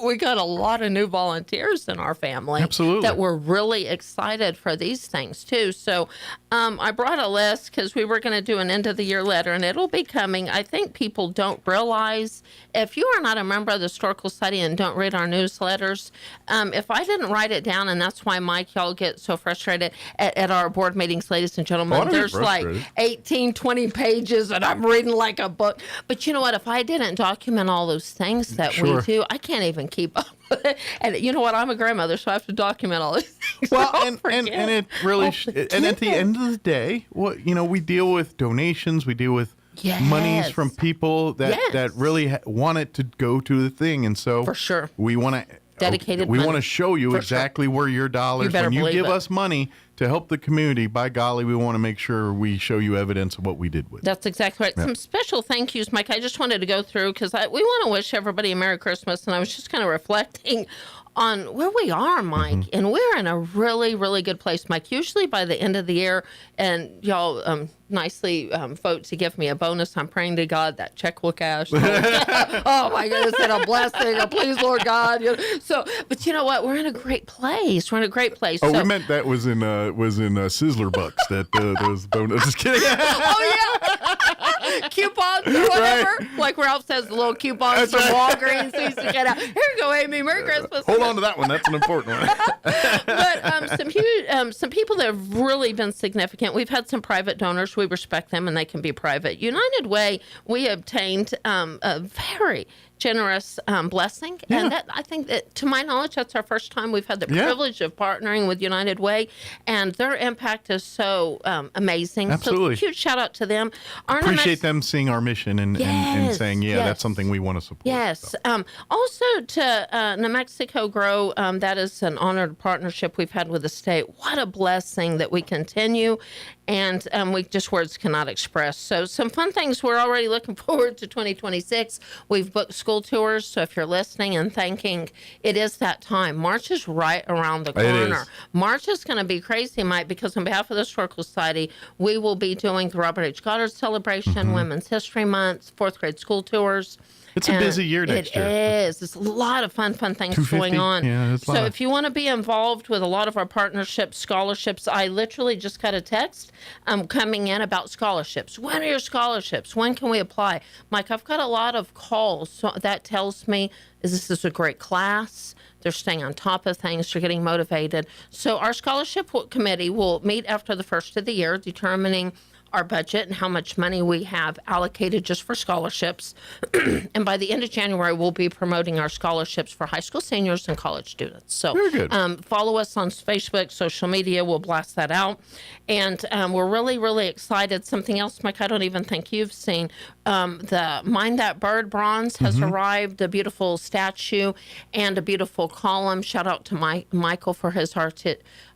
We got a lot of new volunteers in our family. Absolutely. That were really excited for these things too. So I brought a list because we were going to do an end of the year letter, and it'll be coming. I think people don't realize, if you are not a member of the Historical Society and don't read our newsletters, if I didn't write it down, and that's why, Mike, y'all get so frustrated at our board meetings, ladies and gentlemen. There's like 18, 20 pages, and I'm reading like a book. But you know what? If I didn't document all those things that we do, I can't even keep up with it. And you know what? I'm a grandmother, so I have to document all these things. Well, and it really, and at the end of the day, we deal with donations, we deal with monies from people that really want it to go to the thing. And so for sure, we want to dedicated we money. want to show you exactly where your dollars, when you give us money to help the community, by golly, we want to make sure we show you evidence of what we did with it. That's exactly right. Some special thank yous, Mike. I just wanted to go through because we want to wish everybody a Merry Christmas, and I was just kind of reflecting on where we are, Mike, and we're in a really, really good place, Mike. Usually by the end of the year, and y'all nicely vote to give me a bonus. I'm praying to God that check will cash. Oh my goodness, and a blessing. Oh, please, Lord God. So, but you know what? We're in a great place. We're in a great place. Oh, we meant that was in Sizzler Bucks. That those bonus. Just kidding. Oh yeah. coupons or whatever. Like Ralph says, the little coupons from Walgreens. He used to get out. Here you go, Amy. Merry Christmas. Hold on to that one. That's an important one. But some people that have really been significant. We've had some private donors. We respect them, and they can be private. United Way, we obtained a very generous blessing, and that, I think that, to my knowledge, that's our first time we've had the privilege of partnering with United Way, and their impact is so amazing. Absolutely. So huge shout out to them. Appreciate them seeing our mission and saying, that's something we want to support. Yes. Also to New Mexico Grow, that is an honored partnership we've had with the state. What a blessing that we continue, and we just words cannot express. So some fun things. We're already looking forward to 2026. We've booked school tours, so if you're listening and thinking, it is that time. March is right around the corner. March is going to be crazy, Mike, because on behalf of the Historical Society, we will be doing the Robert H. Goddard celebration, Women's History Month, 4th grade school tours. It's a busy year next year. It is. There's a lot of fun things going on. Yeah, so if you want to be involved with a lot of our partnerships, scholarships, I literally just got a text coming in about scholarships. When are your scholarships? When can we apply? Mike, I've got a lot of calls. So that tells me this is a great class. They're staying on top of things. They're getting motivated. So our scholarship committee will meet after the first of the year, determining our budget and how much money we have allocated just for scholarships. And by the end of January, we'll be promoting our scholarships for high school seniors and college students. So very good. Follow us on Facebook, social media. We'll blast that out. And we're really, really excited. Something else, Mike, I don't even think you've seen. The Mind That Bird bronze has arrived, a beautiful statue and a beautiful column. Shout out to Michael for his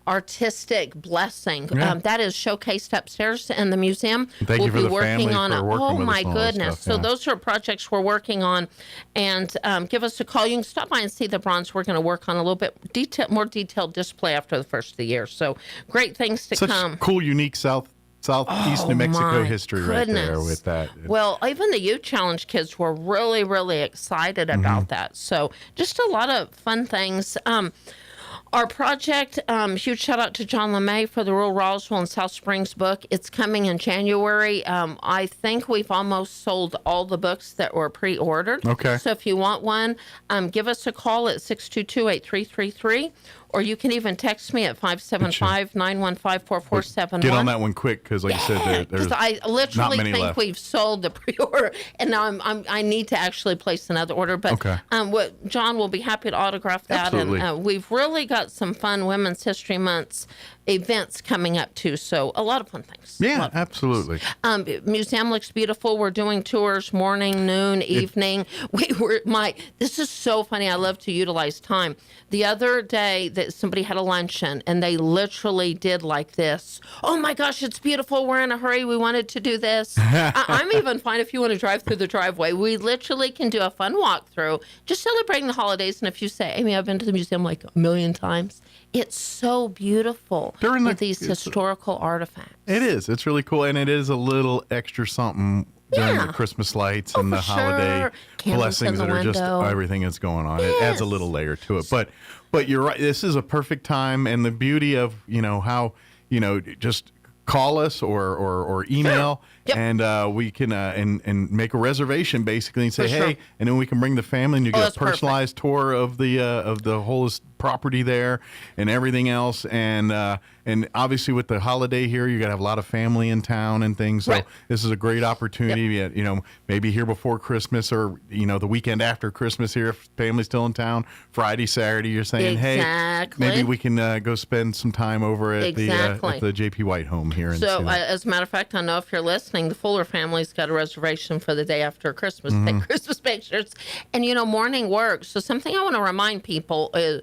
artistic blessing. That is showcased upstairs in the museum. Thank you for the family for working with my us on all goodness. stuff, So those are projects we're working on, and give us a call. You can stop by and see the bronze. We're going to work on a little bit more detailed display after the first of the year. So great things to come. Cool, unique Southeast New Mexico history right there with that. Well, even the Youth Challenge kids were really, really excited about that. So just a lot of fun things. Our project, huge shout out to John LeMay for the Rural Roswell and South Springs book. It's coming in January. I think we've almost sold all the books that were pre-ordered. Okay. So if you want one, give us a call at 622-8333. Or you can even text me at 575-915-4471. Get on that one quick, because like you said, there's I literally not many think left. we've sold the pre-order, and now I need to actually place another order. But John will be happy to autograph that. Absolutely. And we've really got some fun Women's History Months events coming up too, so a lot of fun things. Yeah, absolutely. Museum looks beautiful. We're doing tours morning, noon, evening. This is so funny. I love to utilize time. The other day that somebody had a luncheon and they literally did like this. Oh my gosh, it's beautiful. We're in a hurry. We wanted to do this. I'm even fine if you want to drive through the driveway. We literally can do a fun walkthrough, just celebrating the holidays. And if you say, Amy, I've been to the museum like a million times, it's so beautiful with these historical artifacts. It is. It's really cool. And it is a little extra something during the Christmas lights and the holiday blessings that are just everything that's going on. It adds a little layer to it. But you're right. This is a perfect time. And the beauty of, how, just call us or email. And we can and make a reservation basically and say, hey, and then we can bring the family and you get a personalized tour of the whole property there and everything else. And obviously with the holiday here, you got to have a lot of family in town and things. So this is a great opportunity. Maybe here before Christmas or the weekend after Christmas here, if family's still in town, Friday, Saturday, you're saying, hey, maybe we can go spend some time over at the JP White home here. As a matter of fact, I know if you're listening, the Fuller family's got a reservation for the day after Christmas. Take Christmas pictures. And, morning work. So something I want to remind people is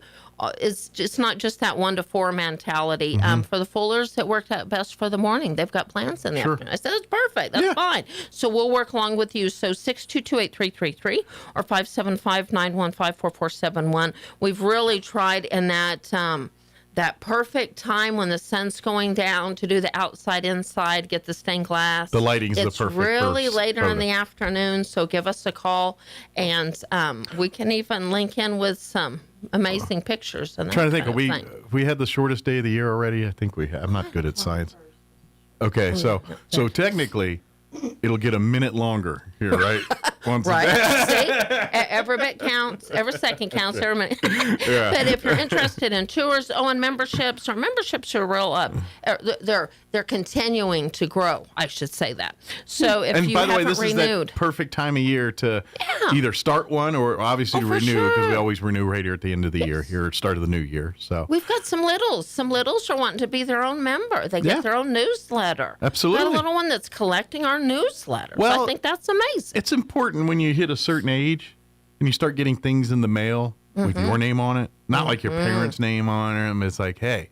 it's not just that 1 to 4 mentality. For the Fullers, that worked out best for the morning. They've got plans in the afternoon. I said, it's perfect. That's fine. So we'll work along with you. So 622-8333 or 575-915-4471. We've really tried in that perfect time when the sun's going down to do the outside, inside, get the stained glass. The lighting's the perfect. It's really later in the afternoon, so give us a call, and we can even link in with some amazing pictures. And I'm trying to think, we had the shortest day of the year already? I think we have. I'm not good at science. Okay, so technically, it'll get a minute longer here, right? Once Right. See, every bit counts. Every second counts. Every minute. Yeah. But if you're interested in tours, and memberships, our memberships are real up. They're continuing to grow. I should say that. So if and you by the way, haven't this renewed, is that perfect time of year to either start one or obviously to for renew, because we sure. always renew right here at the end of the year, here at start of the new year. So we've got some littles. Some littles are wanting to be their own member. They get their own newsletter. Absolutely. Got a little one that's collecting our newsletters. Well, I think that's amazing. it's important when you hit a certain age and you start getting things in the mail with your name on it, not like your parents' name on them. It's like, hey,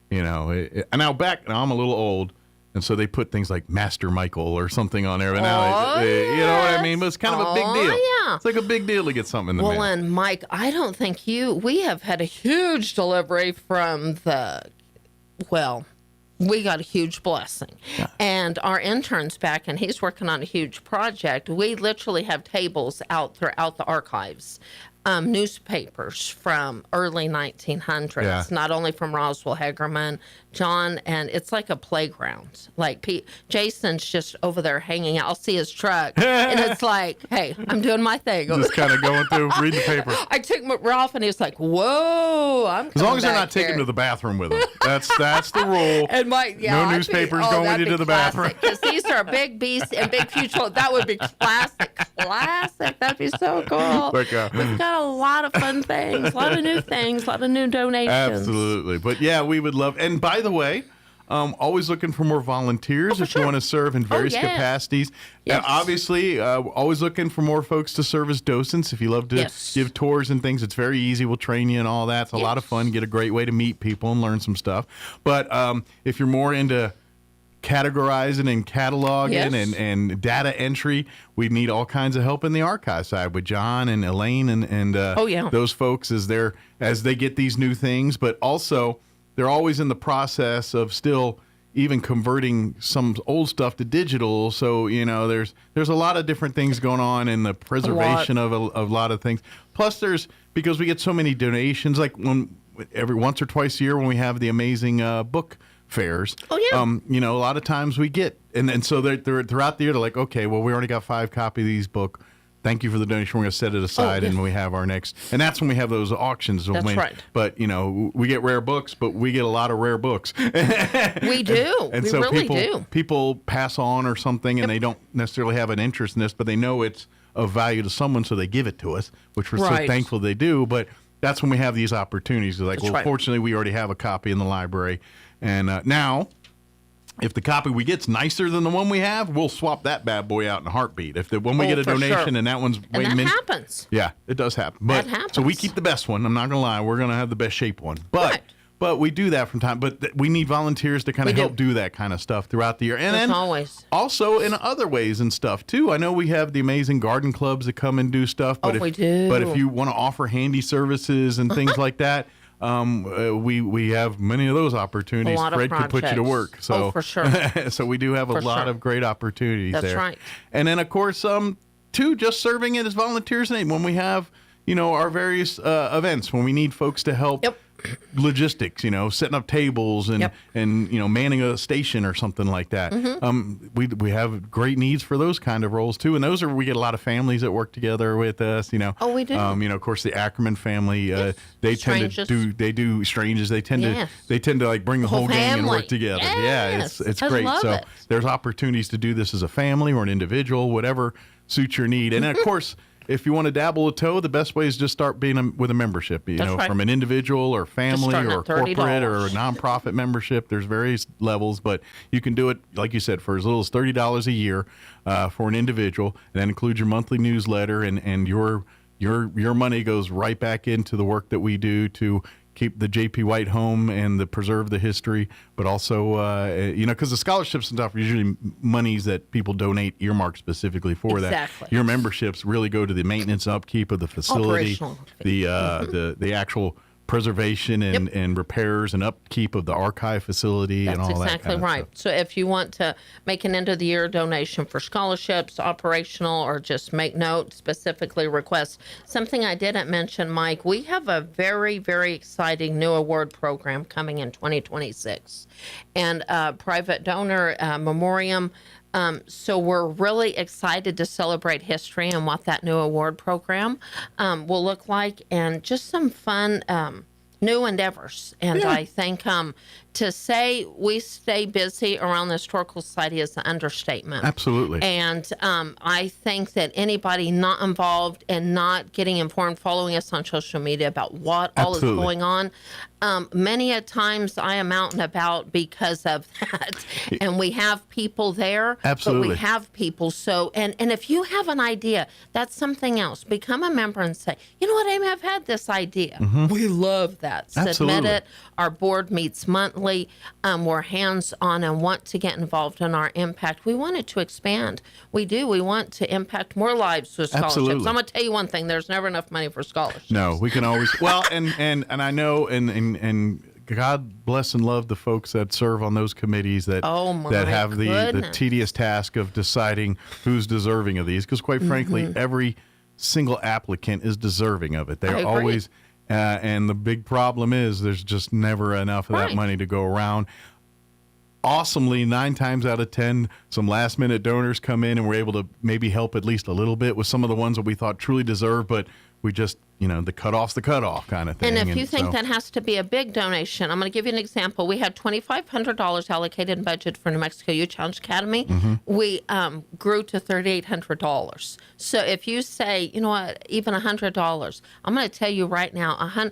and now I'm a little old, and so they put things like Master Michael or something on there. But now, you know what I mean? But it's kind of a big deal. Yeah. It's like a big deal to get something in the mail. Well, and Mike, I don't think we have had a huge delivery from we got a huge blessing. Yeah. And our intern's back, and he's working on a huge project. We literally have tables out throughout the archives, newspapers from early 1900s, not only from Roswell, Hegerman, John, and it's like a playground. Like Jason's just over there hanging out. I'll see his truck, and it's like, hey, I'm doing my thing. Just kind of going through, reading the paper. I took Ralph, and he was like, whoa, I'm coming as long as they're back not taking here. him to the bathroom with them. That's the rule. And Mike, no newspapers going with you to the bathroom. Because these are big beasts and big future. That would be classic. That'd be so cool. We've got a lot of fun things, a lot of new things, a lot of new donations. Absolutely. But yeah, we would love. And by the way, always looking for more volunteers if you want to serve in various capacities. Yes. Obviously, always looking for more folks to serve as docents. If you love to give tours and things, it's very easy. We'll train you and all that. It's a lot of fun. Get a great way to meet people and learn some stuff. But if you're more into categorizing and cataloging and data entry, we need all kinds of help in the archive side with John and Elaine and those folks as they get these new things. But also, they're always in the process of still even converting some old stuff to digital. So, there's a lot of different things going on in the preservation of a lot of things. Plus, because we get so many donations, like every once or twice a year when we have the amazing book fairs. A lot of times we get, and so they're throughout the year, they're like, okay, well, we already got 5 copies of these books. Thank you for the donation. We're going to set it aside, and we have our next. And that's when we have those auctions. That's right. But, we get rare books, but we get a lot of rare books. We do. And we so really do. People pass on or something, and they don't necessarily have an interest in this, but they know it's of value to someone, so they give it to us, which we're so thankful they do. But that's when we have these opportunities. Like, fortunately, we already have a copy in the library. And now, if the copy we get's nicer than the one we have, we'll swap that bad boy out in a heartbeat. When we get a donation and that one's way happens. Yeah, it does happen. But, that happens. So we keep the best one. I'm not going to lie. We're going to have the best shaped one. But we do that from time. But we need volunteers to kind of help do that kind of stuff throughout the year. And then always. Also in other ways and stuff, too. I know we have the amazing garden clubs that come and do stuff. But we do. But if you want to offer handy services and things like that, we have many of those opportunities. Fred could put you to work. So, for sure. So we do have a lot of great opportunities there. That's right. And then, of course, too, just serving it as volunteers when we have, our various events, when we need folks to help. Logistics, setting up tables and manning a station or something like that. We have great needs for those kind of roles too, and we get a lot of families that work together with us. We do. Of course, the Ackerman family, they tend to do Stranges. They tend to like bring the whole gang and work together. Yes. It's great. So there's opportunities to do this as a family or an individual, whatever suits your need, and then, of course. If you want to dabble a toe, the best way is just start being with a membership, from an indivial or family or a corporate or a nonprofit membership. There's various levels, but you can do it, like you said, for as little as $30 a year for an individual, and that includes your monthly newsletter, and your money goes right back into the work that we do to keep the J.P. White home and preserve the history, but also, because the scholarships and stuff are usually monies that people donate earmarked specifically for that. Your memberships really go to the maintenance and upkeep of the facility, the actual preservation and repairs and upkeep of the archive facility and all that. That's exactly right. So if you want to make an end of the year donation for scholarships, operational, or just make note, specifically request something I didn't mention, Mike, we have a very, very exciting new award program coming in 2026. And private donor memoriam So we're really excited to celebrate history and what that new award program will look like, and just some fun new endeavors. And I think to say we stay busy around the Historical Society is an understatement. Absolutely. And I think that anybody not involved and not getting informed, following us on social media about what all is going on, many a times I am out and about because of that. And we have people there. Absolutely. But we have people. So, and if you have an idea, that's something else. Become a member and say, you know what, Amy, I've had this idea. We love that. Submit it. Our board meets monthly. We're hands-on and want to get involved in our impact. We want it to expand. We do. We want to impact more lives with scholarships. Absolutely. I'm going to tell you one thing. There's never enough money for scholarships. No, we can always. Well, and I know, and God bless and love the folks that serve on those committees that have the tedious task of deciding who's deserving of these. Because quite frankly, every single applicant is deserving of it. They're always. And the big problem is there's just never enough of that money to go around. Awesomely, 9 times out of 10, some last-minute donors come in and we're able to maybe help at least a little bit with some of the ones that we thought truly deserve, but we just, the cutoff's the cutoff kind of thing. And if you think that has to be a big donation, I'm going to give you an example. We had $2,500 allocated in budget for New Mexico Youth Challenge Academy. We grew to $3,800. So if you say, you know what, even $100, I'm going to tell you right now,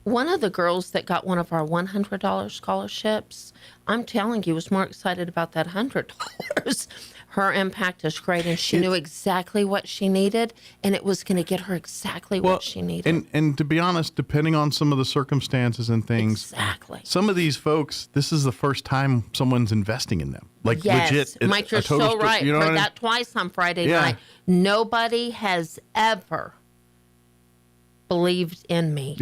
one of the girls that got one of our $100 scholarships, I'm telling you, was more excited about that $100. Her impact is great, and she knew exactly what she needed, and it was going to get her exactly what she needed. And to be honest, depending on some of the circumstances and things, some of these folks, this is the first time someone's investing in them. Like legit. Mike, you're so right. You know Heard that twice on Friday night. Nobody has ever believed in me.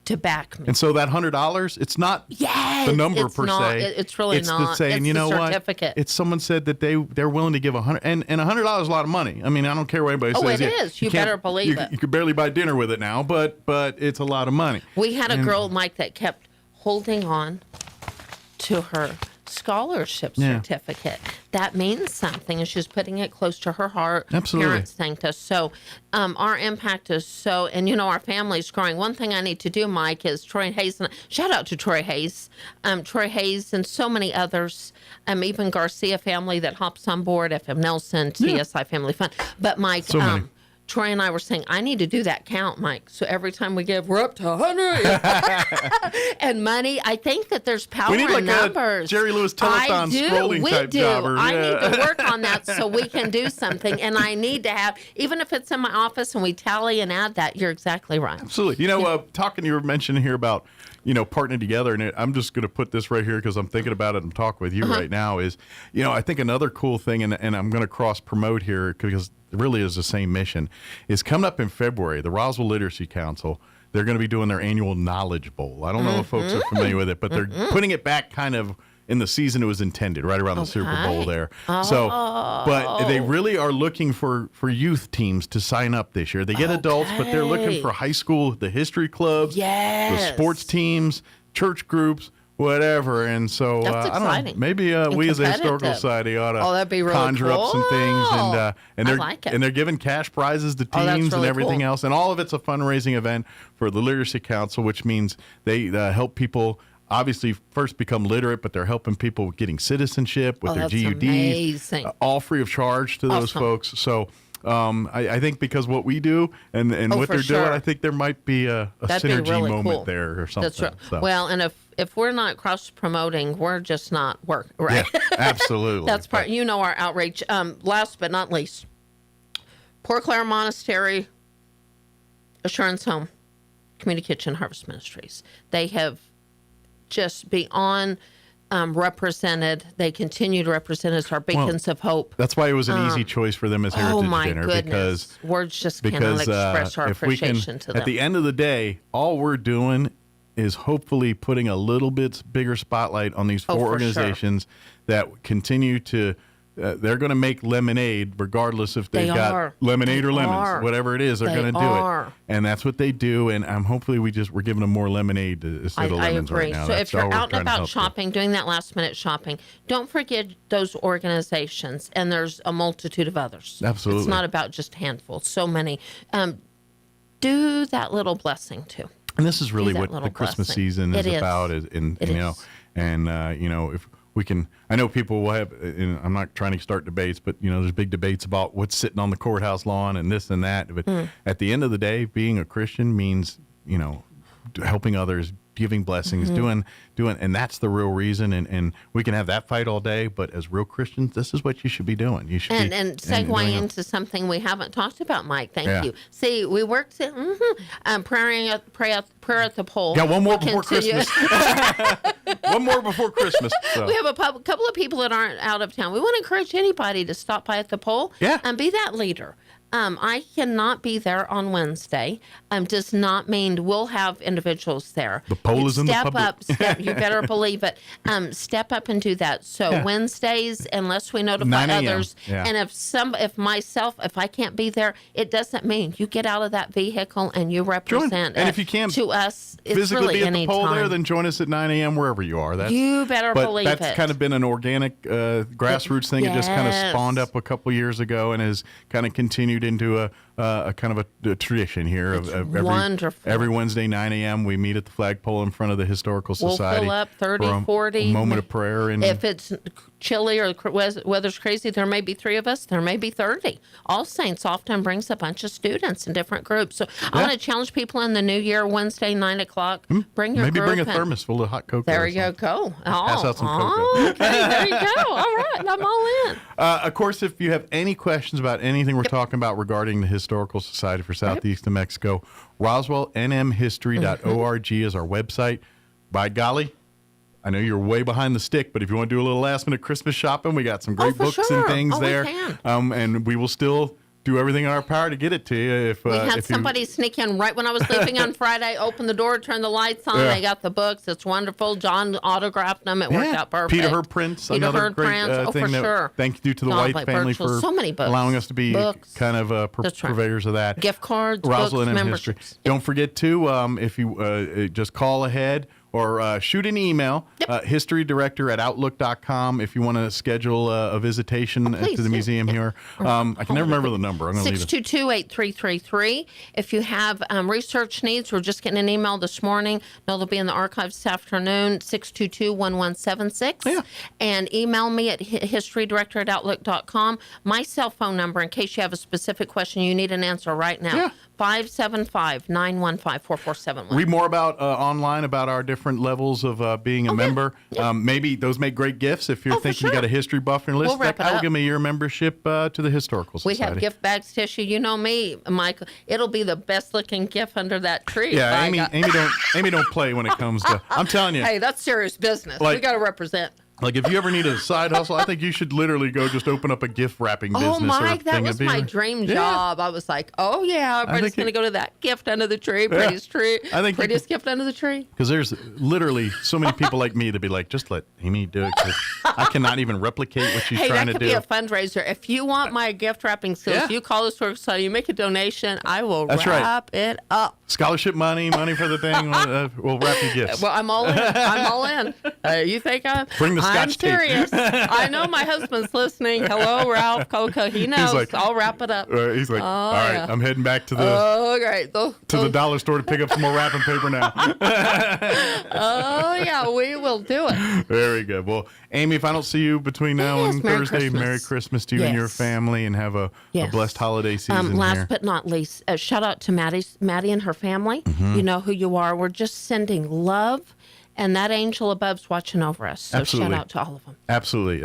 To back me. And so that $100, it's not the number per se. It's really not. It's saying, it's you know certificate. It's someone said that they're willing to give $100, and $100 is a lot of money. I mean, I don't care what anybody says. Oh, it is. You better believe it. You could barely buy dinner with it now, but it's a lot of money. We had a girl, Mike, that kept holding on to her scholarship certificate. That means something, and she's putting it close to her heart. Absolutely. Parents thanked us. So our impact is so, and our family's growing. One thing I need to do, Mike, is Troy Hayes, and shout out to Troy Hayes and so many others, even Garcia family that hops on board, FM Nelson, TSI Family Fund. But Mike, Troy and I were saying, I need to do that count, Mike. So every time we give, we're up to 100. And money, I think that there's power in numbers. A Jerry Lewis telethon scrolling type jobber. I need to work on that so we can do something. And I need to have, even if it's in my office and we tally and add that, you're exactly right. Absolutely. Talking, you were mentioning here about, partnering together, and I'm just going to put this right here because I'm thinking about it and talking with you right now is, I think another cool thing, and I'm going to cross promote here because it really is the same mission, is coming up in February, the Roswell Literacy Council, they're going to be doing their annual Knowledge Bowl. I don't know if folks are familiar with it, but they're putting it back kind of in the season it was intended, right around the Super Bowl there. So, but they really are looking for youth teams to sign up this year. They get adults, but they're looking for high school, the history clubs, the sports teams, church groups, whatever. And so I don't know, maybe we as a Historical Society ought to that'd be really conjure up some things, and they're like it. and they're giving cash prizes to teams and everything else, and all of it's a fundraising event for the Literacy Council, which means they help people obviously first become literate, but they're helping people getting citizenship with their GUDs, all free of charge to those folks. So I think because what we do and what they're doing, I think there might be a synergy really moment there or something. That's right. So. Well, and if we're not cross-promoting, we're just not working, right? Yeah, absolutely. That's part. Our outreach. Last but not least, Port Clare Monastery, Assurance Home, Community Kitchen, Harvest Ministries. They have just beyond represented. They continue to represent as our beacons of hope. That's why it was an easy choice for them as Heritage Dinner. Goodness. Because words just cannot express our appreciation to them. At the end of the day, all we're doing is hopefully putting a little bit bigger spotlight on these four organizations that continue to they're going to make lemonade regardless if they've got lemonade or lemons, whatever it is. They're going to do it, and that's what they do. And hopefully we're giving them more lemonade instead of lemons right now. So That's if you're all we're out and trying to about help shopping, doing that last minute shopping, don't forget those organizations. And there's a multitude of others. Absolutely, it's not about just a handful. So many. Do that little blessing too. And this is really what the Christmas season is about. If we can, I know people will have, and I'm not trying to start debates, but there's big debates about what's sitting on the courthouse lawn and this and that. But at the end of the day, being a Christian means, helping others, giving blessings, doing, and that's the real reason. And we can have that fight all day, but as real Christians, this is what you should be doing. You should and segue into something we haven't talked about, Mike. Thank you. See, we worked prayer at the pole. Got one more before Christmas. One more before Christmas. So. We have a couple of people that aren't out of town. We want to encourage anybody to stop by at the pole and be that leader. I cannot be there on Wednesday. Does not mean we'll have individuals there. The poll is in the public. You better believe it. Step up and do that. So Wednesdays, unless we notify others, and if I can't be there, it doesn't mean you get out of that vehicle and you represent. And if you can't to us, it's physically really be at any the poll time. there, then join us at 9 a.m. wherever you are. You better believe it. That's kind of been an organic grassroots thing. It just kind of spawned up a couple years ago and has kind of continued into a kind of a tradition here of every Wednesday 9 a.m. we meet at the flagpole in front of the Historical Society. We'll fill up 30, 40. A moment of prayer. And if it's chilly or weather's crazy, there may be 3 of us. There may be 30. All Saints often brings a bunch of students in different groups. So I want to challenge people in the new year, Wednesday, 9 o'clock. Bring your maybe group bring a thermos full of hot cocoa. There you go. Pass out some cocoa. Okay, there you go. All right, I'm all in. Of course, if you have any questions about anything we're talking about regarding the Historical Society for Southeast New Mexico, RoswellNMhistory.org is our website. By golly, I know you're way behind the stick, but if you want to do a little last-minute Christmas shopping, we got some great books and things there. And we will still do everything in our power to get it to you. We had somebody sneak in right when I was leaving on Friday, open the door, turn the lights on. They got the books. It's wonderful. John autographed them. It worked out perfect. Peter Hurd prints, another great thing. Thank you to the White family for so many books. Allowing us to be kind of purveyors of that. Gift cards, Roswell books, History. Don't forget to, if you just call ahead or shoot an email, historydirector@outlook.com if you want to schedule a visitation to the museum here. I can never remember the number. I'm going to leave it. 622-8333. If you have research needs, we're just getting an email this morning. No, they'll be in the archives this afternoon, 622-1176. And email me at historydirector@outlook.com. My cell phone number, in case you have a specific question you need an answer right now, 575-915-4471. Read more about online about our different levels of being a member. Maybe those make great gifts. If you're thinking you got a history buff on your list, I will give me your membership to the Historical Society. We have gift bags, tissue. You know me, Michael. It'll be the best looking gift under that tree. Yeah, Amy don't play when it comes to. I'm telling you. Hey, that's serious business. We got to represent. Like, if you ever need a side hustle, I think you should literally go just open up a gift wrapping business. Oh, Mike, that was my dream job. I was like, everybody's going to go to that gift under the tree, prettiest gift under the tree. Because there's literally so many people like me to be like, just let Amy do it. I cannot even replicate what she's trying to do. Hey, that could be a fundraiser. If you want my gift wrapping skills, you call the Historical Society, you make a donation, I will wrap it up. Scholarship money for the thing. We'll wrap your gifts. Well, I'm all in. You think Bring the I'm serious. I know my husband's listening. Hello, Ralph Coco. He knows. Like, I'll wrap it up. He's like, all right, I'm heading back to the the dollar store to pick up some more wrapping paper now. We will do it. Very good. Well, Amy, if I don't see you between now and Thursday, Merry Christmas to you and your family, and have a blessed holiday season. Last but not least, shout out to Maddie and her family. You know who you are. We're just sending love. And that angel above's watching over us. So shout out to all of them. Absolutely.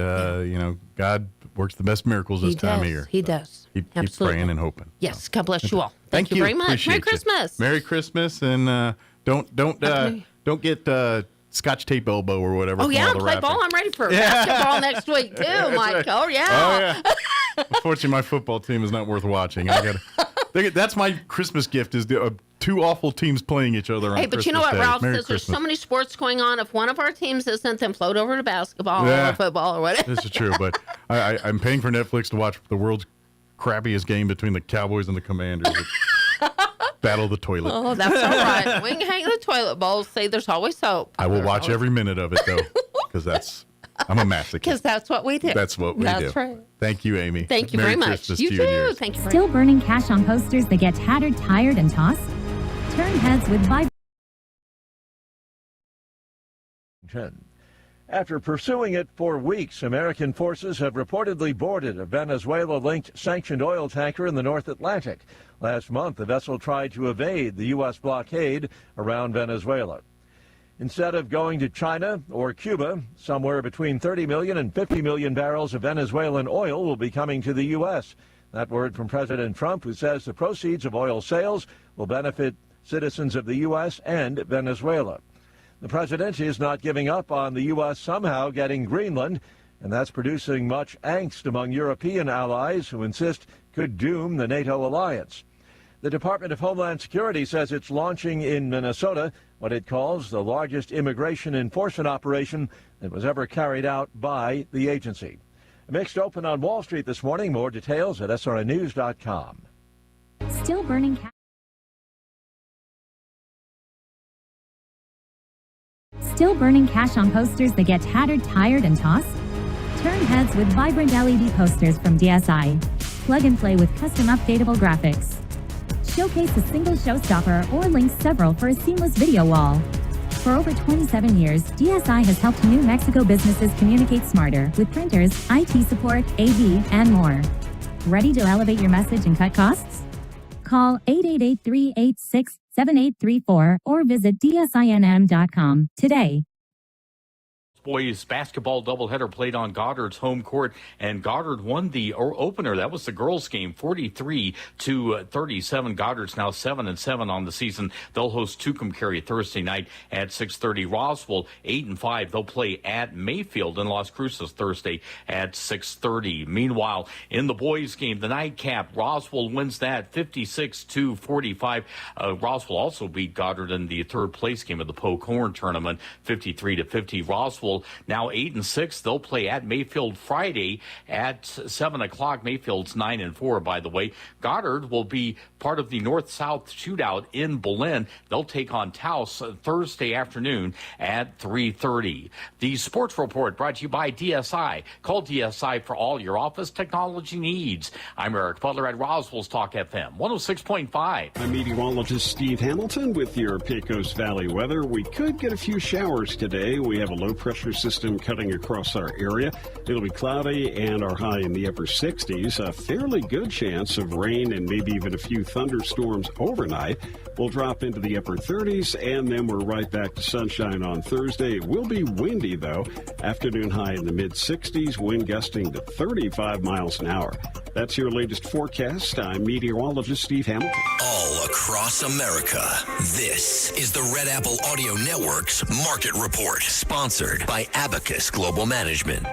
God works the best miracles this time of year. He does. Keep praying and hoping. Yes. God bless you all. Thank you very much. Appreciate Merry Christmas. Merry Christmas, and don't get Scotch tape elbow or whatever. Oh yeah, play ball. I'm ready for basketball next week too, Mike. Right. Oh yeah. Unfortunately, my football team is not worth watching. That's my Christmas gift is to two awful teams playing each other on Hey, but Christmas you know what Day. Ralph Merry says? There's Christmas. so many sports going on. If one of our teams isn't, then float over to basketball or football or whatever. This is true, but I'm paying for Netflix to watch the world's crappiest game between the Cowboys and the Commanders. Battle of the toilet. Oh, that's all right. We can hang the toilet bowl. Say there's always soap. I will watch every minute of it, though, because I'm a masochist. Because that's what we do. That's what we do. That's right. Thank you, Amy. Thank you Merry very much. Christmas You to too. and yours. Thank you. Still burning cash on posters that get tattered, tired, and tossed? Turn heads with vibrant. After pursuing it for weeks, American forces have reportedly boarded a Venezuela-linked sanctioned oil tanker in the North Atlantic. Last month, the vessel tried to evade the U.S. blockade around Venezuela. Instead of going to China or Cuba, somewhere between 30 million and 50 million barrels of Venezuelan oil will be coming to the U.S. That word from President Trump, who says the proceeds of oil sales will benefit citizens of the U.S. and Venezuela. The president is not giving up on the U.S. somehow getting Greenland, and that's producing much angst among European allies who insist could doom the NATO alliance. The Department of Homeland Security says it's launching in Minnesota what it calls the largest immigration enforcement operation that was ever carried out by the agency. A mixed open on Wall Street this morning. More details at srnnews.com. Still burning cash. Still burning cash on posters that get tattered, tired, and tossed? Turn heads with vibrant LED posters from DSI. Plug and play with custom updatable graphics. Showcase a single showstopper or link several for a seamless video wall. For over 27 years, DSI has helped New Mexico businesses communicate smarter with printers, IT support, AV, and more. Ready to elevate your message and cut costs? Call 888-386-7834 or visit DSINM.com today. Boys basketball doubleheader played on Goddard's home court, and Goddard won the opener. That was the girls' game, 43-37. Goddard's now 7-7 on the season. They'll host Tucumcari Thursday night at 6:30. Roswell 8-5. They'll play at Mayfield in Las Cruces Thursday at 6:30. Meanwhile, in the boys' game, the nightcap, Roswell wins that 56-45. Roswell also beat Goddard in the third place game of the Poke Horn tournament, 53-50. Roswell now 8-6. They'll play at Mayfield Friday at 7 o'clock. Mayfield's 9-4, by the way. Goddard will be part of the North-South shootout in Berlin. They'll take on Taos Thursday afternoon at 3:30. The sports report brought to you by DSI. Call DSI for all your office technology needs. I'm Eric Butler at Roswell's Talk FM 106.5. I'm meteorologist Steve Hamilton with your Pecos Valley weather. We could get a few showers today. We have a low pressure system cutting across our area. It'll be cloudy and our high in the upper 60s. A fairly good chance of rain and maybe even a few thunderstorms overnight. We'll drop into the upper 30s, and then we're right back to sunshine on Thursday. It will be windy, though. Afternoon high in the mid-60s, wind gusting to 35 miles an hour. That's your latest forecast. I'm meteorologist Steve Hamilton. All across America, this is the Red Apple Audio Network's Market Report, sponsored by Abacus Global Management.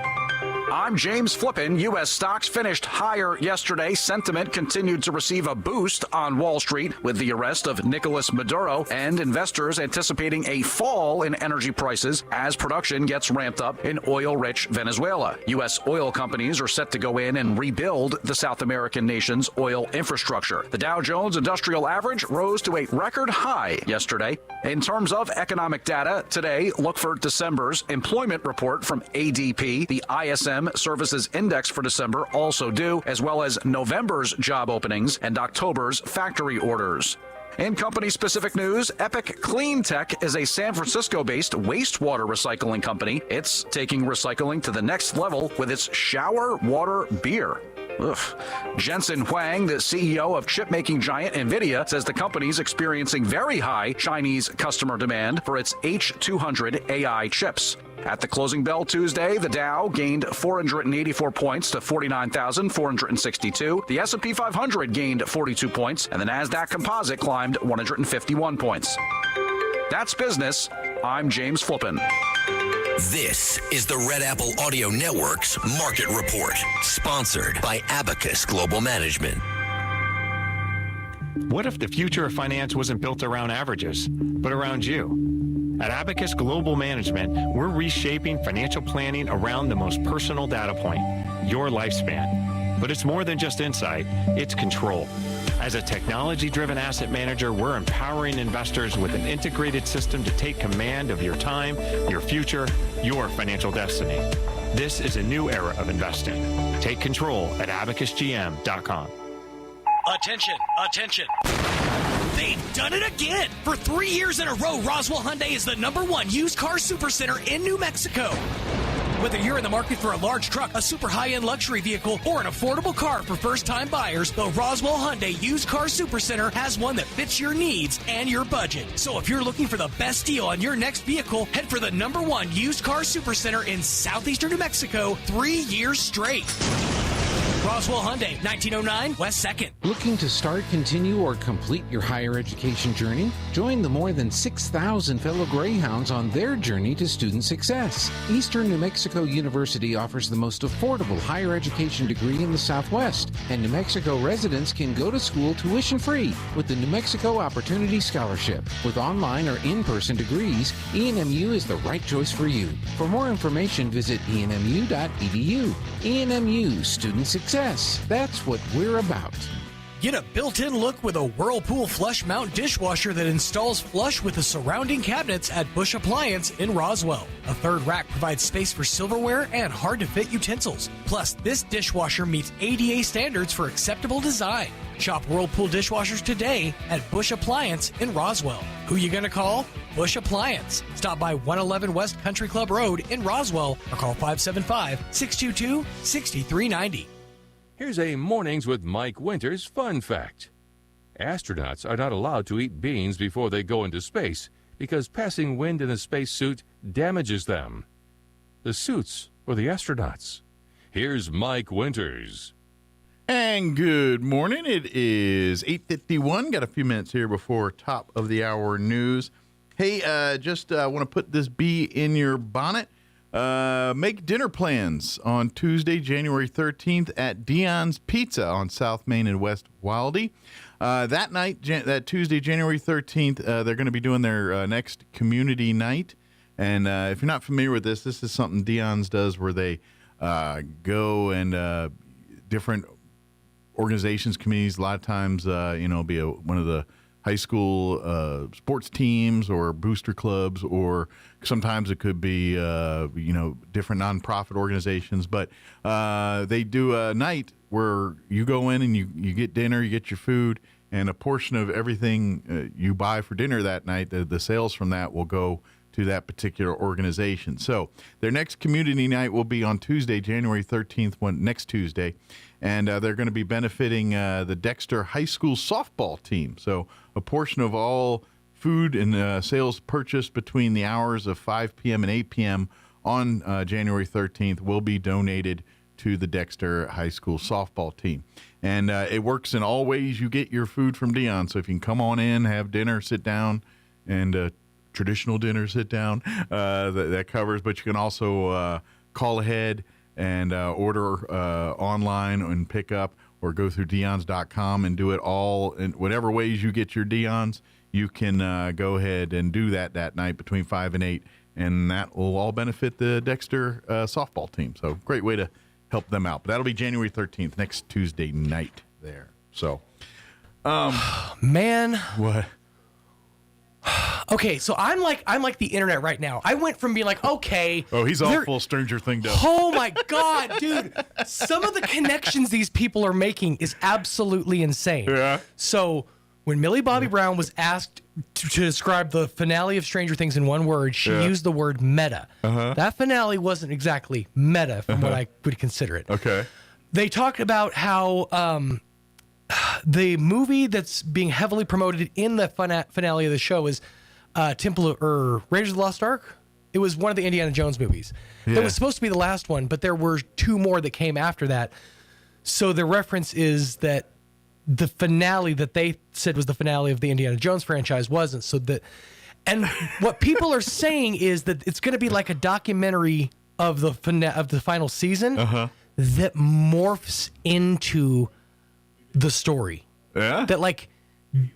I'm James Flippin. U.S. stocks finished higher yesterday. Sentiment continued to receive a boost on Wall Street with the arrest of Nicolas Maduro and investors anticipating a fall in energy prices as production gets ramped up in oil-rich Venezuela. U.S. oil companies are set to go in and rebuild the South American nation's oil infrastructure. The Dow Jones Industrial Average rose to a record high yesterday. In terms of economic data, today, look for December's employment report from ADP, the ISM Services Index for December also due, as well as November's job openings and October's factory orders. In company-specific news, Epic Clean Tech is a San Francisco-based wastewater recycling company. It's taking recycling to the next level with its shower water beer. Ugh. Jensen Huang, the CEO of chip-making giant NVIDIA, says the company's experiencing very high Chinese customer demand for its H200 AI chips. At the closing bell Tuesday, the Dow gained 484 points to 49,462. The S&P 500 gained 42 points, and the NASDAQ Composite climbed 151 points. That's business. I'm James Flippin. This is the Red Apple Audio Network's Market Report, sponsored by Abacus Global Management. What if the future of finance wasn't built around averages, but around you? At Abacus Global Management, we're reshaping financial planning around the most personal data point, your lifespan. But it's more than just insight, it's control. As a technology-driven asset manager, we're empowering investors with an integrated system to take command of your time, your future, your financial destiny. This is a new era of investing. Take control at abacusgm.com. Attention, attention. They've done it again. For 3 years in a row, Roswell Hyundai is the #1 used car supercenter in New Mexico. Whether you're in the market for a large truck, a super high-end luxury vehicle, or an affordable car for first-time buyers, the Roswell Hyundai Used Car Supercenter has one that fits your needs and your budget. So if you're looking for the best deal on your next vehicle, head for the #1 Used Car Supercenter in southeastern New Mexico 3 years straight. Roswell Hyundai, 1909 West 2nd. Looking to start, continue, or complete your higher education journey? Join the more than 6,000 fellow Greyhounds on their journey to student success. Eastern New Mexico University offers the most affordable higher education degree in the Southwest, and New Mexico residents can go to school tuition-free with the New Mexico Opportunity Scholarship. With online or in-person degrees, ENMU is the right choice for you. For more information, visit enmu.edu. ENMU, student success. That's what we're about. Get a built-in look with a Whirlpool flush mount dishwasher that installs flush with the surrounding cabinets at Bush Appliance in Roswell. A third rack provides space for silverware and hard-to-fit utensils. Plus, this dishwasher meets ADA standards for acceptable design. Shop Whirlpool dishwashers today at Bush Appliance in Roswell. Who you gonna call? Bush Appliance. Stop by 111 West Country Club Road in Roswell or call 575-622-6390. Here's a Mornings with Mike Winters fun fact. Astronauts are not allowed to eat beans before they go into space because passing wind in a spacesuit damages them. The suit's for the astronauts. Here's Mike Winters. And good morning. It is 8:51. Got a few minutes here before top of the hour news. Hey, just want to put this bee in your bonnet. Make dinner plans on Tuesday, January 13th at Dion's Pizza on South Main and West Wildey. That night, that Tuesday, January 13th, they're going to be doing their next community night. And if you're not familiar with this is something Dion's does where they go and different organizations, communities, a lot of times, be one of the high school sports teams or booster clubs, or sometimes it could be, different nonprofit organizations. But they do a night where you go in and you get dinner, you get your food, and a portion of everything you buy for dinner that night, the sales from that will go to that particular organization. So their next community night will be on Tuesday, January 13th, next Tuesday. And they're going to be benefiting the Dexter High School softball team. So a portion of all food and sales purchased between the hours of 5 p.m. and 8 p.m. on January 13th will be donated to the Dexter High School softball team. And it works in all ways you get your food from Dion. So if you can come on in, have dinner, sit down, and traditional dinner, sit down, that covers. But you can also call ahead and order online and pick up, or go through Dion's.com and do it all in whatever ways you get your Dion's. You can go ahead and do that night between 5 and 8, and that will all benefit the Dexter softball team. So great way to help them out. But that'll be January 13th, next Tuesday night there. So, man, what? Okay, so I'm like the internet right now. I went from being like, okay. Oh, he's all full Stranger Things. Oh my God, dude. Some of the connections these people are making is absolutely insane. Yeah. So when Millie Bobby Brown was asked to describe the finale of Stranger Things in one word, she used the word meta. Uh-huh. That finale wasn't exactly meta from what I would consider it. Okay. They talked about how the movie that's being heavily promoted in the finale of the show is Raiders of the Lost Ark. It was one of the Indiana Jones movies. It was supposed to be the last one, but there were two more that came after that. So the reference is that the finale that they said was the finale of the Indiana Jones franchise wasn't. And what people are saying is that it's going to be like a documentary of the final season that morphs into the story. Yeah. That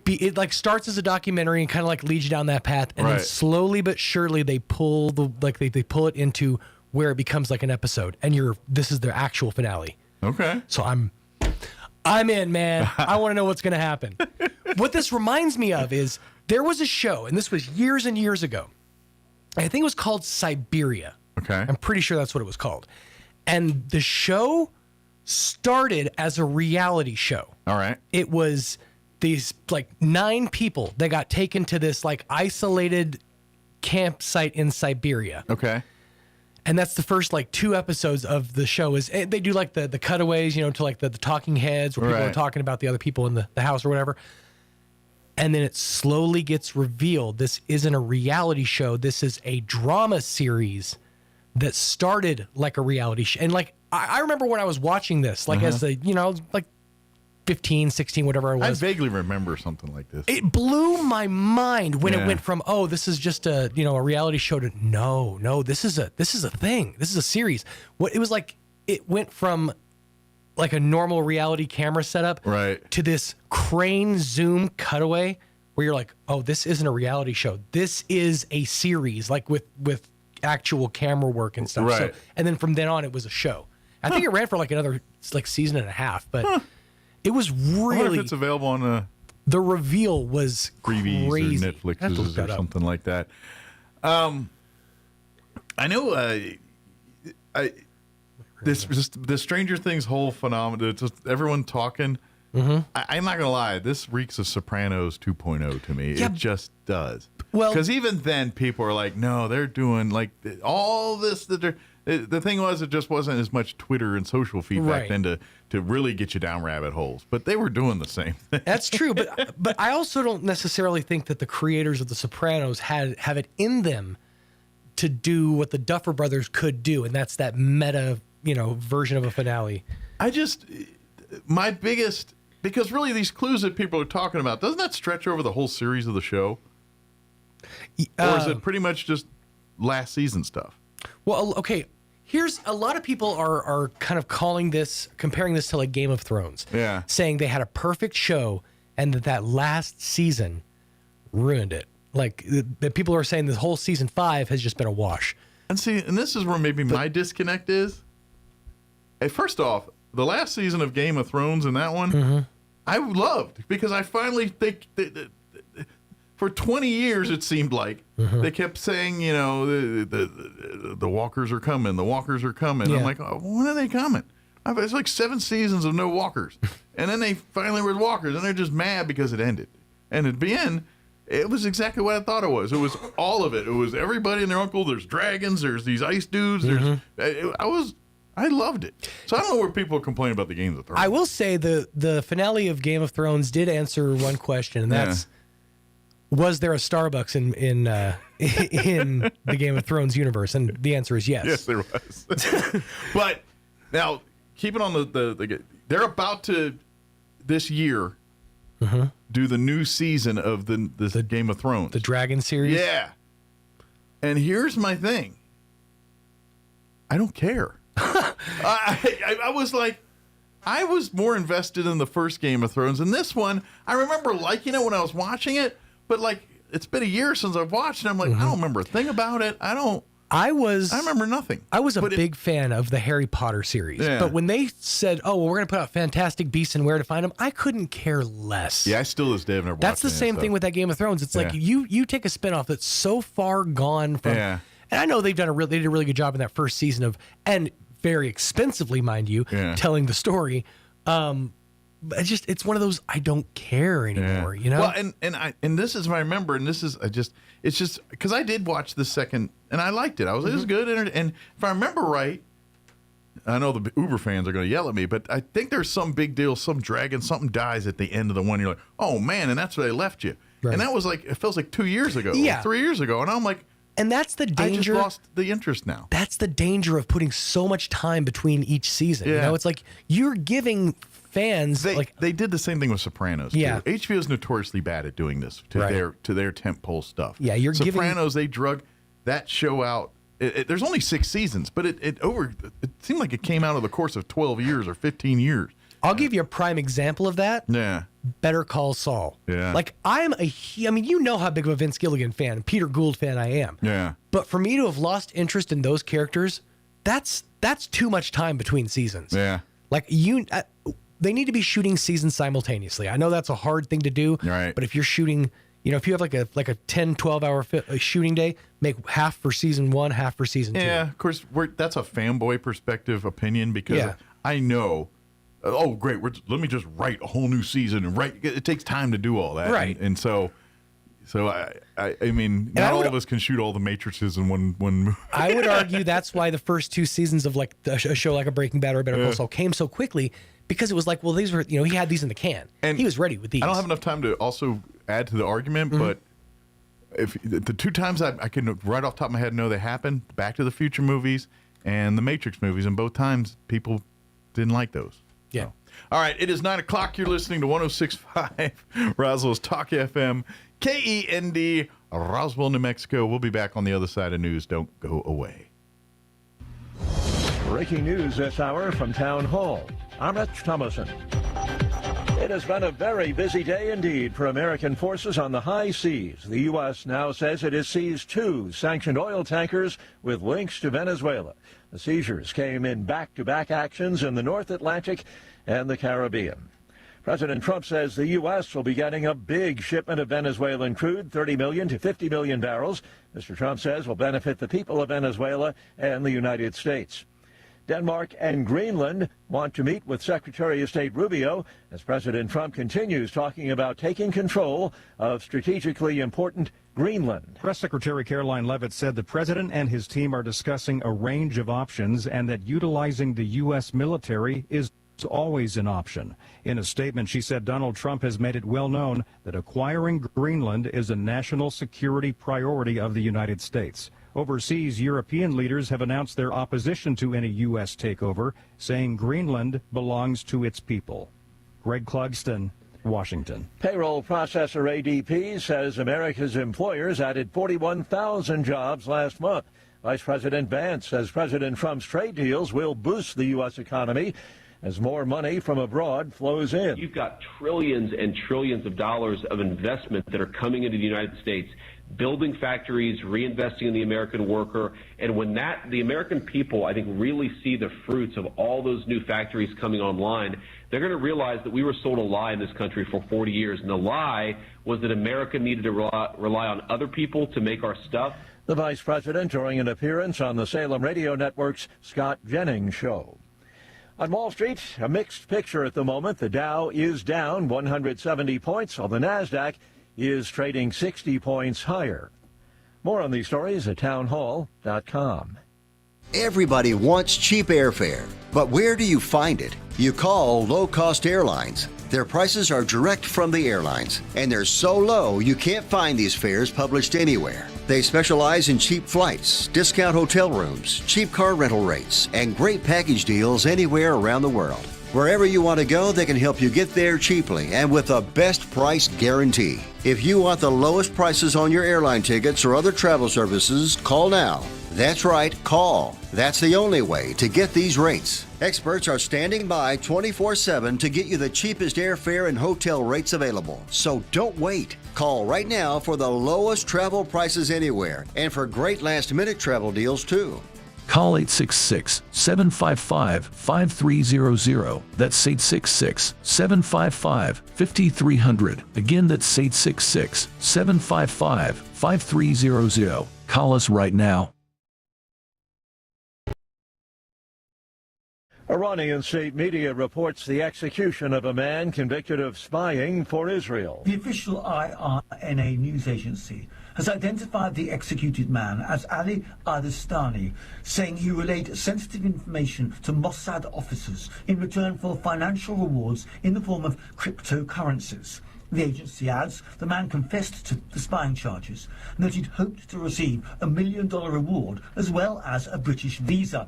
it like starts as a documentary and kind of like leads you down that path, and then slowly but surely they pull they pull it into where it becomes like an episode, and this is their actual finale. Okay. So I'm in, man. I want to know what's going to happen. What this reminds me of is there was a show, and this was years and years ago. I think it was called Siberia. Okay. I'm pretty sure that's what it was called. And the show started as a reality show. All right. It was these like 9 people that got taken to this like isolated campsite in Siberia. Okay. And that's the first like 2 episodes of the show. Is they do like the cutaways, to like the talking heads where people are talking about the other people in the house or whatever. And then it slowly gets revealed this isn't a reality show. This is a drama series that started like a reality show. And like I remember when I was watching this, like as a like 15, 16, whatever I was. I vaguely remember something like this. It blew my mind when it went from, oh, this is just a reality show to no, this is a thing. This is a series. What it was like, it went from like a normal reality camera setup to this crane zoom cutaway where you're like, oh, this isn't a reality show. This is a series, like with actual camera work and stuff. So, and then from then on, it was a show. I think it ran for like another season and a half, but it was really. I wonder if it's available on the reveal was Freebies crazy. or Netflix's or something like that. I know. The Stranger Things whole phenomenon. Just everyone talking. I'm not gonna lie. This reeks of Sopranos 2.0 to me. Yeah. It just does. Well, because even then, people are like, "No, they're doing like all this that they're." The thing was, it just wasn't as much Twitter and social feedback then to really get you down rabbit holes. But they were doing the same thing. That's true. But I also don't necessarily think that the creators of The Sopranos have it in them to do what the Duffer Brothers could do, and that's that meta, version of a finale. My biggest, because really these clues that people are talking about, doesn't that stretch over the whole series of the show? Or is it pretty much just last season stuff? Well, okay. Here's a lot of people are kind of comparing this to like Game of Thrones. Yeah. Saying they had a perfect show and that last season ruined it. Like the people are saying the whole season 5 has just been a wash. And this is where maybe my disconnect is. Hey, first off, the last season of Game of Thrones and that one, I loved because I finally think that for 20 years, it seemed like they kept saying, the walkers are coming. The walkers are coming. Yeah. I'm like, oh, when are they coming? It's like 7 seasons of no walkers. And then they finally were walkers, and they're just mad because it ended. And at the end, it was exactly what I thought it was. It was all of it. It was everybody and their uncle. There's dragons. There's these ice dudes. I loved it. So I don't know where people complain about the Game of Thrones. I will say the finale of Game of Thrones did answer one question, and that's, was there a Starbucks in the Game of Thrones universe? And the answer is yes. Yes, there was. But now, keep it on the they're about to, this year, do the new season of the Game of Thrones. The Dragon series? Yeah. And here's my thing. I don't care. I was like, I was more invested in the first Game of Thrones. And this one, I remember liking it when I was watching it, but like, it's been a year since I've watched it. I'm like, I don't remember a thing about it. I remember nothing. I was a big fan of the Harry Potter series. Yeah. But when they said, oh, well, we're going to put out Fantastic Beasts and Where to Find Them, I couldn't care less. Yeah, I still this day have never watched That's the same thing with that Game of Thrones. It's like you take a spinoff that's so far gone from. Yeah. And I know they did a really good job in that first season of, and very expensively, mind you, telling the story. But it's one of those I don't care anymore, Well, and this is what I remember, and this is it's just because I did watch the second and I liked it. It was good, and if I remember right, I know the Uber fans are going to yell at me, but I think there's some big deal, some dragon, something dies at the end of the one. You're like, oh man, and that's where they left you, and that was like it feels like 2 years ago, 3 years ago, and I'm like. And that's the danger. I just lost the interest now. That's the danger of putting so much time between each season. Yeah. It's like you're giving fans they did the same thing with Sopranos. Too. Yeah, HBO is notoriously bad at doing this to their tentpole stuff. Yeah, you're Sopranos. They drug that show out. There's only 6 seasons, but it seemed like it came out of the course of 12 years or 15 years. I'll give you a prime example of that. Yeah. Better Call Saul. Yeah. Like, I mean, you know how big of a Vince Gilligan fan, Peter Gould fan I am. Yeah. But for me to have lost interest in those characters, that's too much time between seasons. Yeah. Like, they need to be shooting seasons simultaneously. I know that's a hard thing to do. Right. But if you're shooting, if you have like a 10, 12-hour shooting day, make half for season 1, half for season 2. Yeah, of course, that's a fanboy perspective opinion because I know, oh, great, let me just write a whole new season and write. It takes time to do all that. Right. And so I mean, not all of us can shoot all the matrices in one movie. I would argue that's why the first 2 seasons of like a show like a Breaking Bad or Better Call Saul came so quickly, because it was like, well, these were, he had these in the can. And he was ready with these. I don't have enough time to also add to the argument, but if the 2 times I can right off the top of my head know they happened, Back to the Future movies and the Matrix movies, and both times people didn't like those. Yeah. So. All right, it is 9 o'clock. You're listening to 106.5 Roswell's Talk FM, KEND, Roswell, New Mexico. We'll be back on the other side of news. Don't go away. Breaking news this hour from Town Hall. I'm Rich Thomason. It has been a very busy day indeed for American forces on the high seas. The U.S. now says it has seized 2 sanctioned oil tankers with links to Venezuela. The seizures came in back-to-back actions in the North Atlantic and the Caribbean. President Trump says the U.S. will be getting a big shipment of Venezuelan crude, 30 million to 50 million barrels. Mr. Trump says will benefit the people of Venezuela and the United States. Denmark and Greenland want to meet with Secretary of State Rubio as President Trump continues talking about taking control of strategically important Greenland. Press Secretary Caroline Leavitt said the president and his team are discussing a range of options and that utilizing the U.S. military is always an option. In a statement, she said Donald Trump has made it well known that acquiring Greenland is a national security priority of the United States. Overseas, European leaders have announced their opposition to any U.S. takeover, saying Greenland belongs to its people. Greg Clugston, Washington. Payroll processor ADP says America's employers added 41,000 jobs last month. Vice President Vance says President Trump's trade deals will boost the U.S. economy as more money from abroad flows in. You've got trillions and trillions of dollars of investment that are coming into the United States, building factories, reinvesting in the American worker. And when the American people, I think, really see the fruits of all those new factories coming online, they're going to realize that we were sold a lie in this country for 40 years. And the lie was that America needed to rely on other people to make our stuff. The vice president during an appearance on the Salem Radio Network's Scott Jennings show. On Wall Street, a mixed picture at the moment. The Dow is down 170 points, while the NASDAQ is trading 60 points higher. More on these stories at townhall.com. Everybody wants cheap airfare, but where do you find it? You call low-cost airlines. Their prices are direct from the airlines, and they're so low you can't find these fares published anywhere. They specialize in cheap flights, discount hotel rooms, cheap car rental rates, and great package deals anywhere around the world. Wherever you want to go, they can help you get there cheaply and with a best price guarantee. If you want the lowest prices on your airline tickets or other travel services, call now. That's right, call. That's the only way to get these rates. Experts are standing by 24/7 to get you the cheapest airfare and hotel rates available. So don't wait. Call right now for the lowest travel prices anywhere and for great last-minute travel deals too. Call 866-755-5300. That's 866-755-5300. Again, that's 866-755-5300. Call us right now. Iranian state media reports the execution of a man convicted of spying for Israel. The official IRNA news agency has identified the executed man as Ali Adestani, saying he relayed sensitive information to Mossad officers in return for financial rewards in the form of cryptocurrencies. The agency adds the man confessed to the spying charges and that he'd hoped to receive $1 million reward as well as a British visa.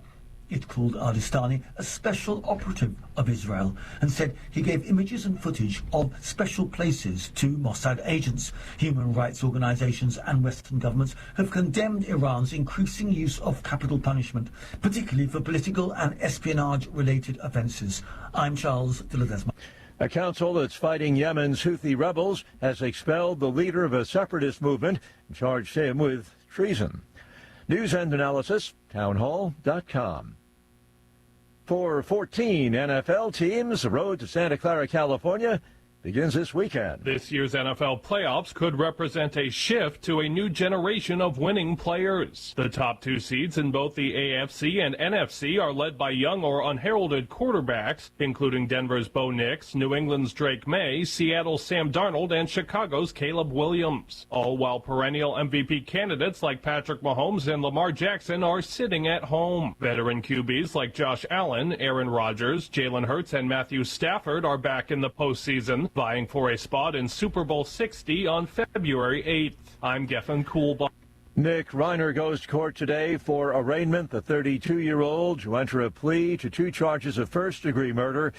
It called al-Sistani a special operative of Israel and said he gave images and footage of special places to Mossad agents. Human rights organizations and Western governments have condemned Iran's increasing use of capital punishment, particularly for political and espionage-related offences. I'm Charles de Ledesma. A council that's fighting Yemen's Houthi rebels has expelled the leader of a separatist movement and charged him with treason. News and analysis, townhall.com. For 14 NFL teams, the road to Santa Clara, California begins this weekend. This year's NFL playoffs could represent a shift to a new generation of winning players. The top two seeds in both the AFC and NFC are led by young or unheralded quarterbacks, including Denver's Bo Nix, New England's Drake May, Seattle's Sam Darnold, and Chicago's Caleb Williams. All while perennial MVP candidates like Patrick Mahomes and Lamar Jackson are sitting at home. Veteran QBs like Josh Allen, Aaron Rodgers, Jalen Hurts, and Matthew Stafford are back in the postseason, vying for a spot in Super Bowl 60 on February 8th. I'm Geffen Coolbaum. Nick Reiner goes to court today for arraignment. The 32-year-old who entered a plea to 2 charges of first-degree murder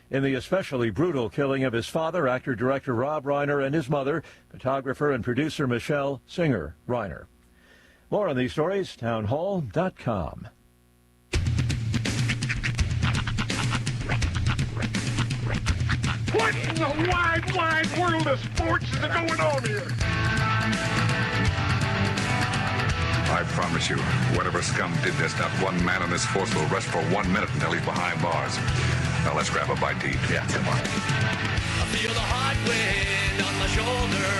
in the especially brutal killing of his father, actor-director Rob Reiner, and his mother, photographer and producer Michelle Singer Reiner. More on these stories, townhall.com. What in the wide, wide world of sports is going on here? I promise you, whatever scum did this, not one man in this force will rest for 1 minute until he's behind bars. Now let's grab a bite to eat. Yeah, come on. I feel the hot wind on my shoulder,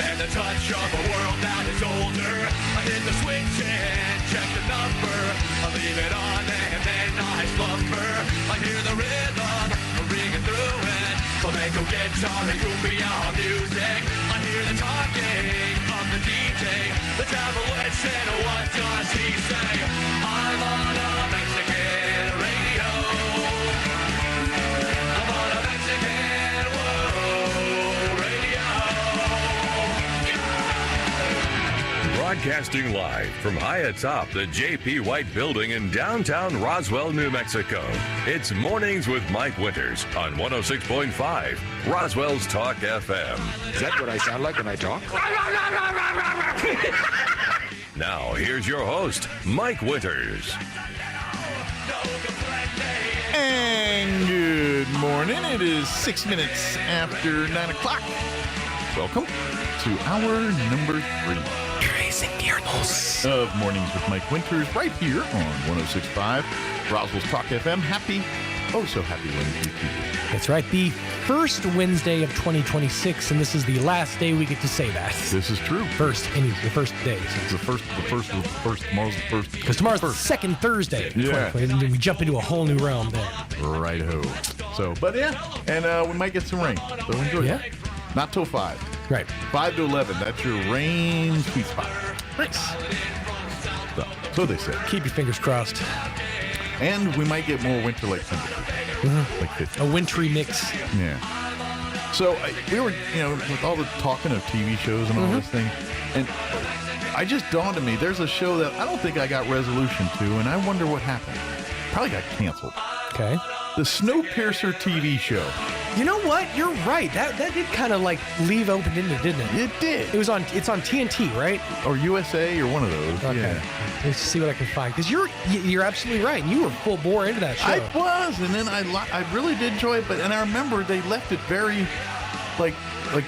and the touch of a world that is older. I hit the switch and check the number. I leave it on and then I slumber. I hear the rhythm ringing through it. Flamenco guitar and cumbia music. I hear the talking of the DJ. The traveler said, what does he say? I'm on a Mexican radio. I'm on a Mexican radio. Broadcasting live from high atop the J.P. White Building in downtown Roswell, New Mexico. It's Mornings with Mike Winters on 106.5 Roswell's Talk FM. Is that what I sound like when I talk? Now, here's your host, Mike Winters. And good morning. It is 6 minutes after 9 o'clock. Welcome to hour number 3. Tracing Gearnos of Mornings with Mike Winters right here on 106.5 Roswell's Talk FM. Happy, oh so happy Wednesday to you. That's right. The first Wednesday of 2026, and this is the last day we get to say that. This is true. The first day. So Tomorrow's the first. Because tomorrow's the second Thursday. Yeah. And then we jump into a whole new realm there. Right-ho. So, but yeah, and we might get some rain. So enjoy it. Not till 5. Right. 5 to 11. That's your rain sweet spot. Nice. So they say. Keep your fingers crossed. And we might get more winter-like temperatures. Like 50. A wintry mix. Yeah. So we were, with all the talking of TV shows and all this thing, and I just dawned on me, there's a show that I don't think I got resolution to, and I wonder what happened. Probably got canceled. Okay. The Snowpiercer TV show. You know what? You're right. That did kind of like leave open-ended, didn't it? It did. It's on TNT, right? Or USA or one of those. Okay. Yeah. Let's see what I can find. Because you're absolutely right. You were full bore into that show. I was, and then I really did enjoy it. And I remember they left it very, like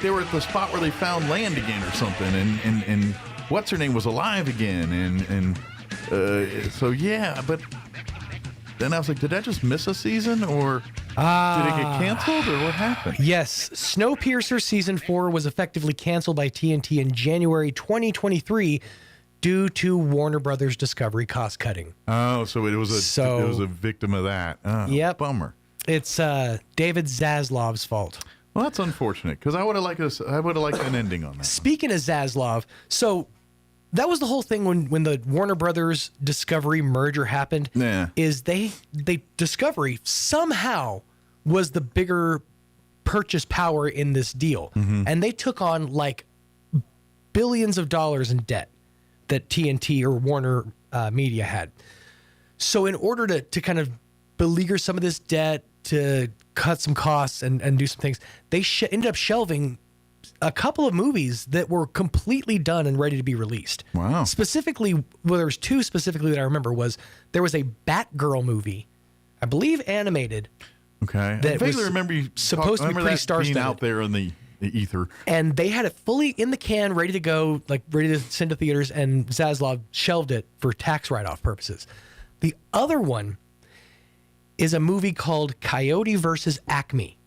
they were at the spot where they found land again or something, and what's her name was alive again, and so yeah. But then I was like, did I just miss a season, or did it get canceled, or what happened? Yes, Snowpiercer Season 4 was effectively canceled by TNT in January 2023 due to Warner Brothers Discovery cost cutting. Oh, so it was a victim of that. Oh, yep. Bummer. It's David Zaslav's fault. Well, that's unfortunate because I would have liked an ending on that. Speaking of Zaslav, so that was the whole thing when the Warner Brothers Discovery merger happened. Yeah. Is they Discovery somehow was the bigger purchase power in this deal, and they took on like billions of dollars in debt that TNT or Warner Media had. So in order to kind of beleaguer some of this debt, to cut some costs and do some things, they ended up shelving a couple of movies that were completely done and ready to be released. Wow. Specifically, well, there was two specifically that I remember. There was a Batgirl movie, I believe animated. Okay. That I vaguely was remember you supposed to be pretty being out there in the ether. And they had it fully in the can, ready to go, like ready to send to theaters, and Zaslav shelved it for tax write-off purposes. The other one is a movie called Coyote versus Acme.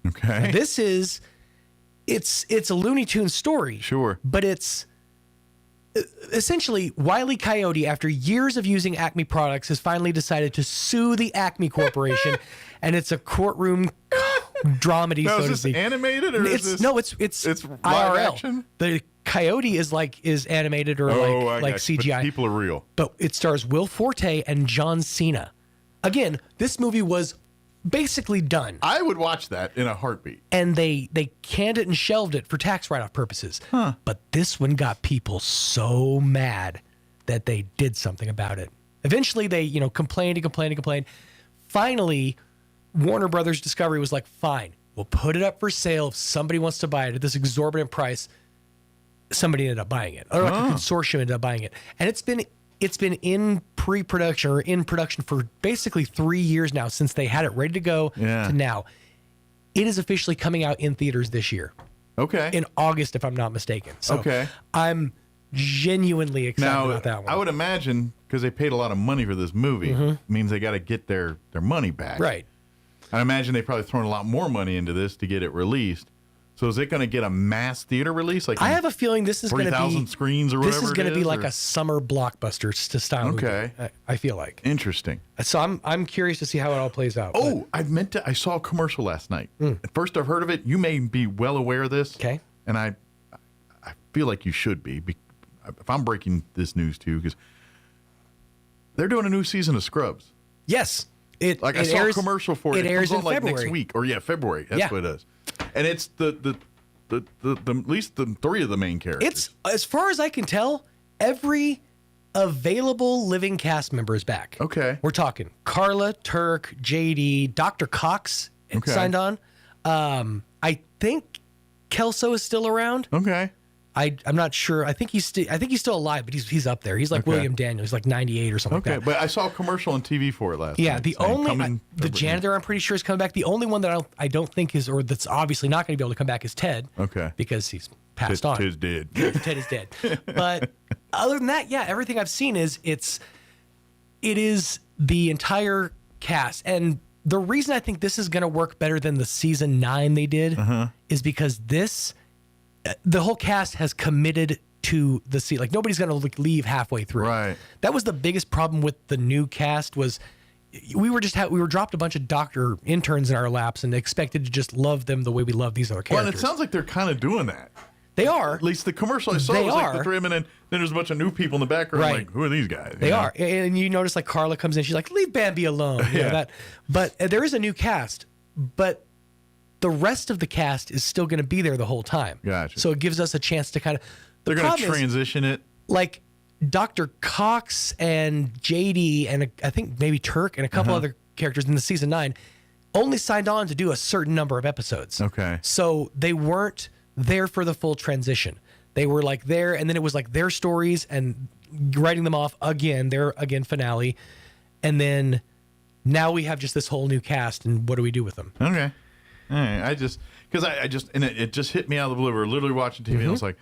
Okay. Now this is, it's a Looney Tunes story. Sure. But it's essentially Wile E. Coyote, after years of using Acme products, has finally decided to sue the Acme Corporation, and it's a courtroom dramedy. Now, so is to this speak. animated or is this? No, it's live IRL. action? The Coyote is animated or like CGI. But people are real. But it stars Will Forte and John Cena. Again, this movie was basically done. I would watch that in a heartbeat. And they canned it and shelved it for tax write-off purposes. Huh. But this one got people so mad that they did something about it. Eventually, they complained. Finally, Warner Brothers Discovery was like, fine, we'll put it up for sale if somebody wants to buy it at this exorbitant price. Somebody ended up buying it, or like a consortium ended up buying it. And it's been in pre-production or in production for basically 3 years now, since they had it ready to go to now. It is officially coming out in theaters this year. Okay. In August, if I'm not mistaken. So okay. I'm genuinely excited about that one. I would imagine, because they paid a lot of money for this movie, means they got to get their money back. Right. I imagine they probably thrown a lot more money into this to get it released. So is it going to get a mass theater release? Like I have a feeling this is going to be 3,000 screens or whatever. This is going to be like a summer blockbuster style Okay. movie, I feel like. Interesting. So I'm curious to see how it all plays out. Oh, I saw a commercial last night. At first I've heard of it. You may be well aware of this. Okay. And I feel like you should be if I'm breaking this news to you, because they're doing a new season of Scrubs. Yes. I saw a commercial for it. It airs comes on in like February. next week. Or February. That's what it is. And it's the at least the three of the main characters. It's, as far as I can tell, every available living cast member is back. Okay. We're talking Carla, Turk, JD, Dr. Cox signed on. I think Kelso is still around. Okay. I'm not sure. I think he's still alive, but he's up there. He's like William Daniels. He's like 98 or something like that. Okay, but I saw a commercial on TV for it last Yeah, night. the janitor, I'm pretty sure, is coming back. The only one that I don't think is, or that's obviously not going to be able to come back, is Ted. Okay. Because he's passed on. Ted's dead. Ted is dead. But other than that, yeah, everything I've seen is it is the entire cast. And the reason I think this is going to work better than the season 9 they did is because the whole cast has committed to the seat. Like, nobody's going to leave halfway through. Right. That was the biggest problem with the new cast was we were dropped a bunch of doctor interns in our laps and expected to just love them the way we love these other characters. Well, and it sounds like they're kind of doing that. They are. At least the commercial I saw was like the three of them, and then there's a bunch of new people in the background. Right. Like, who are these guys? They are. And you notice, like, Carla comes in, she's like, leave Bambi alone. You know, that. But there is a new cast, but the rest of the cast is still going to be there the whole time. Gotcha. So it gives us a chance to kind of... They're going to transition it. Like, Dr. Cox and JD and I think maybe Turk and a couple other characters in the season 9 only signed on to do a certain number of episodes. Okay. So they weren't there for the full transition. They were like there, and then it was like their stories and writing them off again, their finale. And then now we have just this whole new cast, and what do we do with them? Okay. All right. It just hit me out of the blue. We were literally watching TV, and I was like,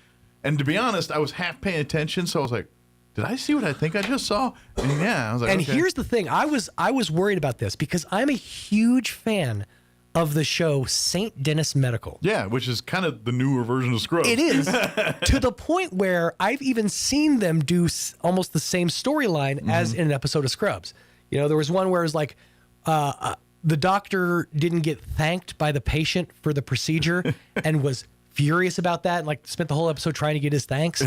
and to be honest, I was half paying attention, so I was like, did I see what I think I just saw? And I was like, and okay. Here's the thing. I was worried about this because I'm a huge fan of the show St. Denis Medical. Yeah, which is kind of the newer version of Scrubs. It is, to the point where I've even seen them do almost the same storyline as in an episode of Scrubs. You know, there was one where it was like, the doctor didn't get thanked by the patient for the procedure and was furious about that and like spent the whole episode trying to get his thanks.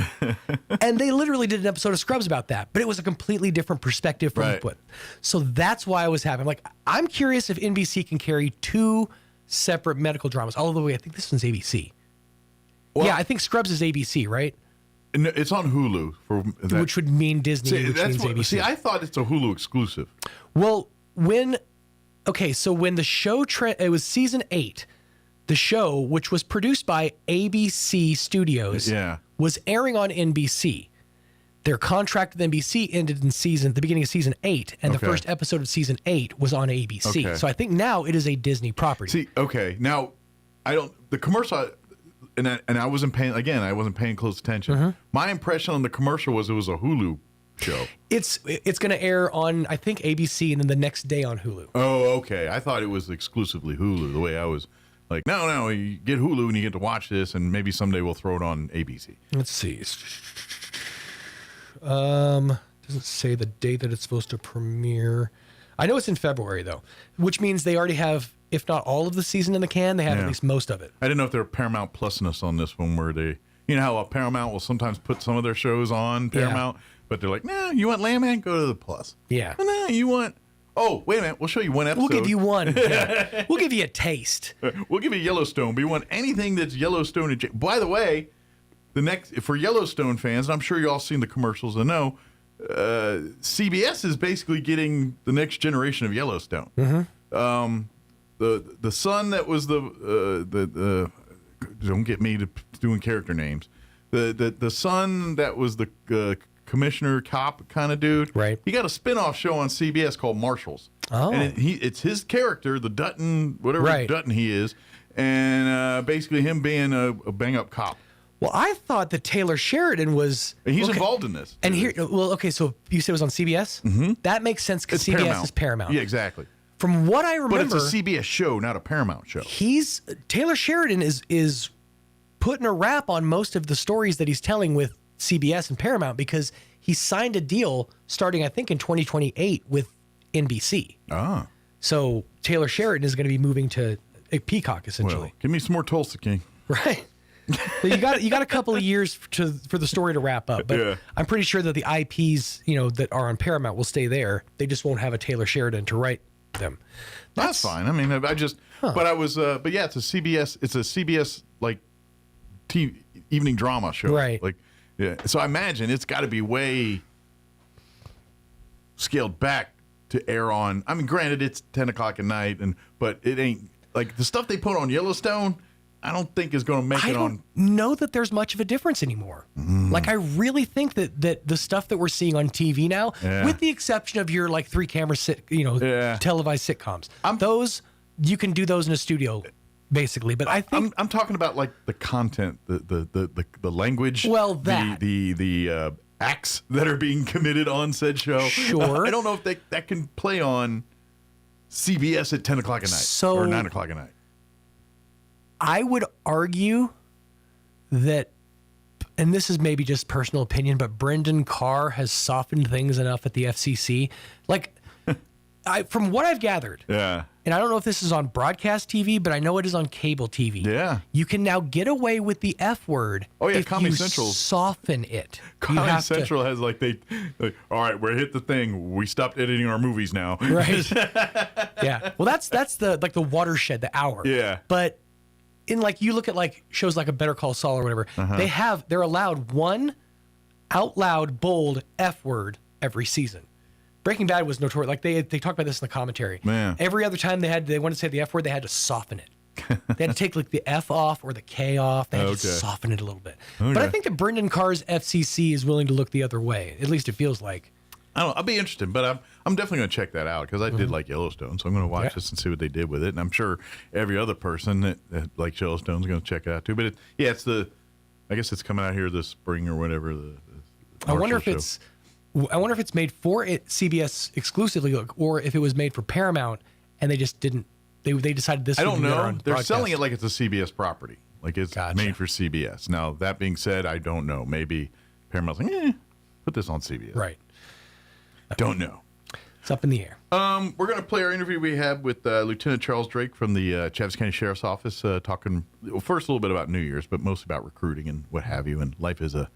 And they literally did an episode of Scrubs about that, but it was a completely different perspective from input. So that's why I was happy. I'm like, I'm curious if NBC can carry 2 separate medical dramas. Although I think this one's ABC. Well, yeah, I think Scrubs is ABC, right? It's on Hulu which would mean Disney, which means ABC. See, I thought it's a Hulu exclusive. Well, when the show it was season 8, the show, which was produced by ABC Studios, was airing on NBC. Their contract with NBC ended the beginning of season 8, and the first episode of season 8 was on ABC. Okay. So I think now it is a Disney property. See, now the commercial, and I wasn't paying close attention. My impression on the commercial was it was a Hulu show. It's going to air on, I think, ABC, and then the next day on Hulu. Oh, okay. I thought it was exclusively Hulu. The way I was like, no, you get Hulu and you get to watch this, and maybe someday we'll throw it on ABC. Let's see. Doesn't say the date that it's supposed to premiere. I know it's in February though, which means they already have, if not all of the season in the can, they have at least most of it. I didn't know if they're Paramount Plus-ness on this one, where they, you know how Paramount will sometimes put some of their shows on Paramount, but they're like, nah, you want Landman? Go to the Plus. Yeah. No, you want, oh, wait a minute, we'll show you one episode. We'll give you one. Yeah. We'll give you a taste. We'll give you Yellowstone, but you want anything that's Yellowstone. By the way, for Yellowstone fans, and I'm sure you all seen the commercials and know, CBS is basically getting the next generation of Yellowstone. The son that was the don't get me to doing character names. The son that was the commissioner cop kind of dude. Right. He got a spinoff show on CBS called Marshals. Oh. And it's his character, the Dutton, whatever Dutton he is, and basically him being a bang up cop. Well, I thought that Taylor Sheridan was... He's involved in this. And so you said it was on CBS? Mm-hmm. That makes sense because CBS is Paramount. Yeah, exactly. From what I remember... But it's a CBS show, not a Paramount show. Taylor Sheridan is putting a wrap on most of the stories that he's telling with CBS and Paramount because he signed a deal starting, I think, in 2028 with NBC. Ah. So Taylor Sheridan is going to be moving to Peacock, essentially. Well, give me some more Tulsa King. Right. So you got a couple of years for the story to wrap up, but I'm pretty sure that the IPs that are on Paramount will stay there. They just won't have a Taylor Sheridan to write them. That's fine. I mean, I just, but I was, but yeah, it's a CBS like TV evening drama show, right? Like, yeah. So I imagine it's got to be way scaled back to air on. I mean, granted, it's 10 o'clock at night, but it ain't like the stuff they put on Yellowstone. I don't think is going to make it on. I don't know that there's much of a difference anymore. Like, I really think that the stuff that we're seeing on TV now, with the exception of your like 3-camera televised sitcoms, those you can do those in a studio, basically. But I think I'm talking about like the content, the language. Well, that the acts that are being committed on said show. Sure, I don't know if that can play on CBS at 10 o'clock at night or 9 o'clock at night. I would argue that, and this is maybe just personal opinion, but Brendan Carr has softened things enough at the FCC. Like, from what I've gathered, and I don't know if this is on broadcast TV, but I know it is on cable TV. Yeah, you can now get away with the F word. Oh yeah, if Comedy you Central soften it. Comedy Central has like all right, we're hit the thing. We stopped editing our movies now. Right. Yeah. Well, that's the like the watershed, the hour. Yeah. But in like you look at like shows like a Better Call Saul or whatever, they're allowed one out loud bold F word every season. Breaking Bad was notorious. Like they talk about this in the commentary. Man. Every other time they wanted to say the F word, they had to soften it. They had to take like the F off or the K off. They had to soften it a little bit. But I think that Brendan Carr's FCC is willing to look the other way. At least it feels like. I don't know. I'll be interested, but I'm definitely going to check that out because I did like Yellowstone, so I'm going to watch this and see what they did with it. And I'm sure every other person that likes Yellowstone is going to check it out too. But I guess it's coming out here this spring or whatever. I wonder if it's made for CBS exclusively, or if it was made for Paramount and they just didn't. They decided this. I don't know. They're broadcast. selling it like it's a CBS property, like it's made for CBS. Now that being said, I don't know. Maybe Paramount's like, put this on CBS. Right. Don't know. It's up in the air. We're going to play our interview we had with Lieutenant Charles Drake from the Chaves County Sheriff's Office, talking first a little bit about New Year's, but mostly about recruiting and what have you, and life as a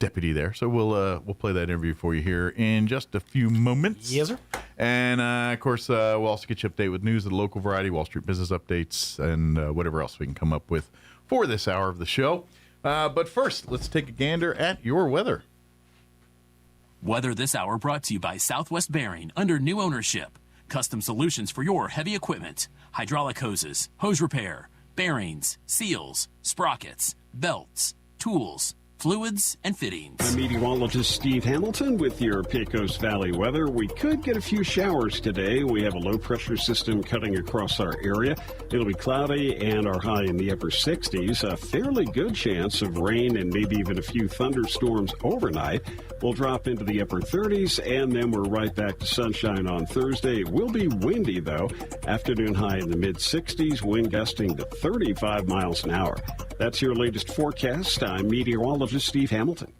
deputy there. So we'll play that interview for you here in just a few moments. Yes, sir. And of course, we'll also get you updated with news of the local variety, Wall Street business updates, and whatever else we can come up with for this hour of the show. But first, let's take a gander at your weather. Weather this hour brought to you by Southwest Bearing under new ownership. Custom solutions for your heavy equipment. Hydraulic hoses, hose repair, bearings, seals, sprockets, belts, tools, fluids, and fittings. I'm meteorologist Steve Hamilton with your Pecos Valley weather. We could get a few showers today. We have a low-pressure system cutting across our area. It'll be cloudy and our high in the upper 60s. A fairly good chance of rain and maybe even a few thunderstorms overnight. We'll drop into the upper 30s, and then we're right back to sunshine on Thursday. It will be windy, though. Afternoon high in the mid-60s, wind gusting to 35 miles an hour. That's your latest forecast. I'm meteorologist Steve Hamilton.